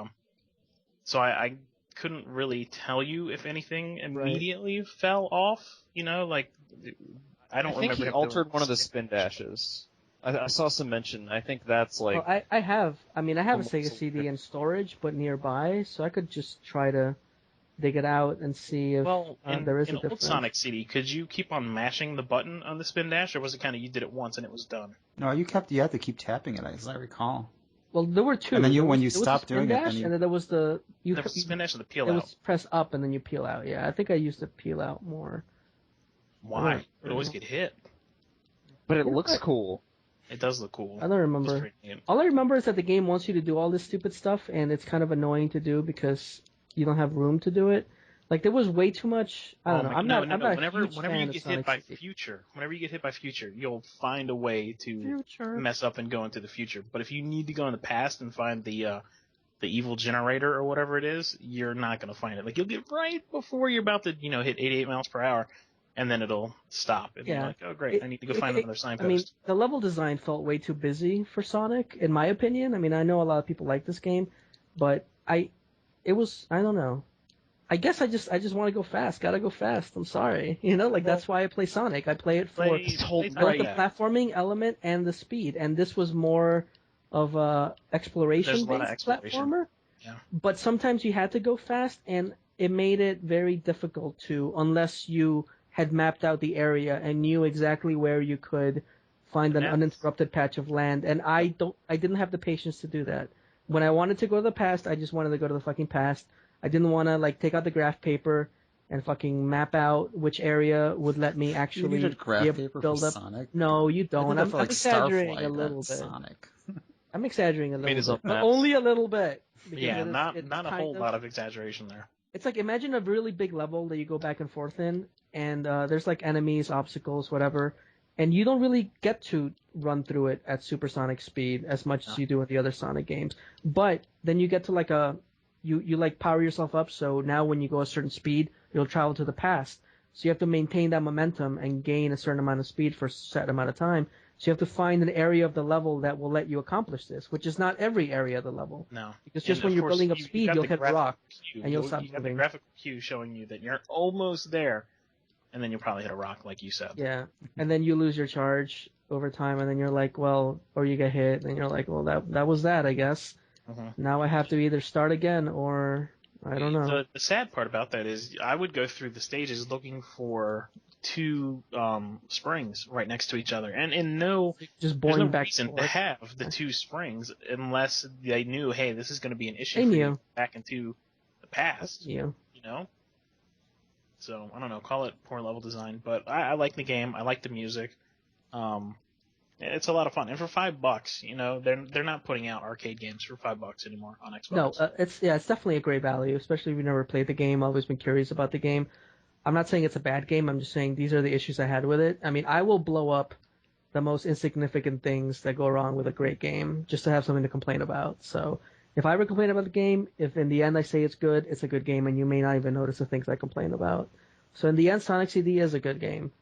so I couldn't really tell you if anything immediately fell off. You know, like I don't remember. I think he altered one of the spin dashes. I saw some mention. I think that's like. Well, I have a Sega CD in storage, but nearby, so I could just try to dig it out and see if there is a difference. In old Sonic CD, could you keep on mashing the button on the spin dash, or was it kind of you did it once and it was done? No, you had to keep tapping it, as I recall. Well, there were two. And then when you stopped doing it, and then there was the spin dash and the peel out. It out. was press up and then you peel out. Yeah, I think I used to peel out more. Why? It would always get hit. But it looks cool. It does look cool. I don't remember. All I remember is that the game wants you to do all this stupid stuff, and it's kind of annoying to do because you don't have room to do it. Like, there was way too much. I don't know. I'm not Whenever a huge you get hit by future, you'll find a way to mess up and go into the future. But if you need to go in the past and find the evil generator or whatever it is, you're not going to find it. Like, you'll get right before you're about to, hit 88 miles per hour, and then it'll stop. And you're like, oh, great, I need to go find another signpost. I mean, the level design felt way too busy for Sonic, in my opinion. I mean, I know a lot of people like this game, but I don't know. I guess I just want to go fast. Gotta go fast. I'm sorry. That's why I play Sonic. I play it for both the platforming element and the speed. And this was more of a exploration-based platformer. Yeah. But sometimes you had to go fast, and it made it very difficult to, unless you had mapped out the area and knew exactly where you could find an uninterrupted patch of land. And I didn't have the patience to do that. When I wanted to go to the past, I just wanted to go to the fucking past. I didn't want to take out the graph paper and fucking map out which area would let me actually you needed graph paper build for up. Sonic? No, you don't. I'm exaggerating a little bit. Sonic. I'm exaggerating a little bit, but only a little bit. Yeah, not a whole lot of exaggeration there. It's like, imagine a really big level that you go back and forth in, and there's enemies, obstacles, whatever, and you don't really get to run through it at supersonic speed as much as you do in the other Sonic games. But then you get to you power yourself up, so now when you go a certain speed, you'll travel to the past. So you have to maintain that momentum and gain a certain amount of speed for a set amount of time. So you have to find an area of the level that will let you accomplish this, which is not every area of the level. No. Because just when you're building up speed, you'll hit a rock and you'll stop moving. You have the graphical cue showing you that you're almost there, and then you'll probably hit a rock, like you said. Yeah. And then you lose your charge over time, and then you're like, well, or you get hit, and you're like, well, that was that, I guess. Now I have to either start again or I don't know. The sad part about that is I would go through the stages looking for two springs right next to each other, and just there's no back reason to have the two springs unless they knew, hey, this is going to be an issue for you back into the past. Yeah. So I don't know, call it poor level design, but I like the game. I like the music. It's a lot of fun, and for $5, they're not putting out arcade games for $5 anymore on Xbox. No, it's definitely a great value, especially if you've never played the game. Always been curious about the game. I'm not saying it's a bad game. I'm just saying these are the issues I had with it. I mean, I will blow up the most insignificant things that go wrong with a great game just to have something to complain about. So if I ever complain about the game, if in the end I say it's good, it's a good game, and you may not even notice the things I complain about. So in the end, Sonic CD is a good game.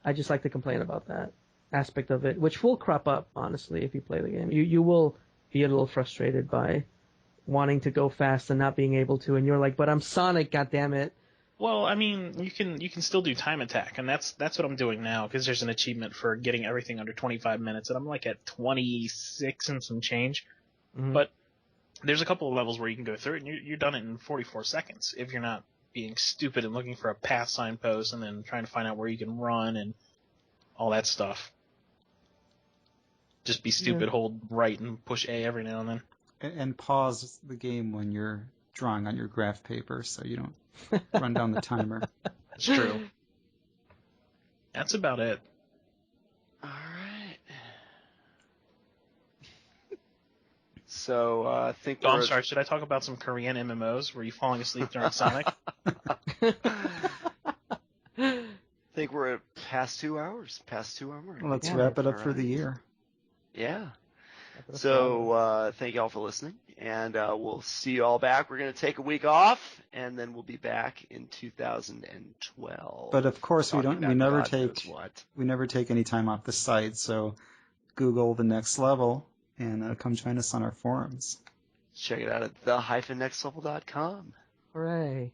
I just like to complain about that aspect of it, which will crop up, honestly, if you play the game. You will be a little frustrated by wanting to go fast and not being able to, and you're like, but I'm Sonic, goddammit. Well, I mean, you can still do time attack, and that's what I'm doing now, because there's an achievement for getting everything under 25 minutes, and I'm at 26 and some change. Mm-hmm. But there's a couple of levels where you can go through it, and you're done it in 44 seconds if you're not being stupid and looking for a path signpost and then trying to find out where you can run and all that stuff. Just be stupid, hold right and push A every now and then. and pause the game when you're drawing on your graph paper so you don't run down the timer. That's true. That's about it. All right. So I think I'm sorry. Should I talk about some Korean MMOs? Were you falling asleep during Sonic? I think we're at past 2 hours. Past 2 hours. Let's wrap it up for the year. Yeah. So thank you all for listening, and we'll see you all back. We're going to take a week off, and then we'll be back in 2012. But of course, we never take any time off the site. So Google The Next Level and come join us on our forums. Check it out at the-nextlevel.com. Hooray!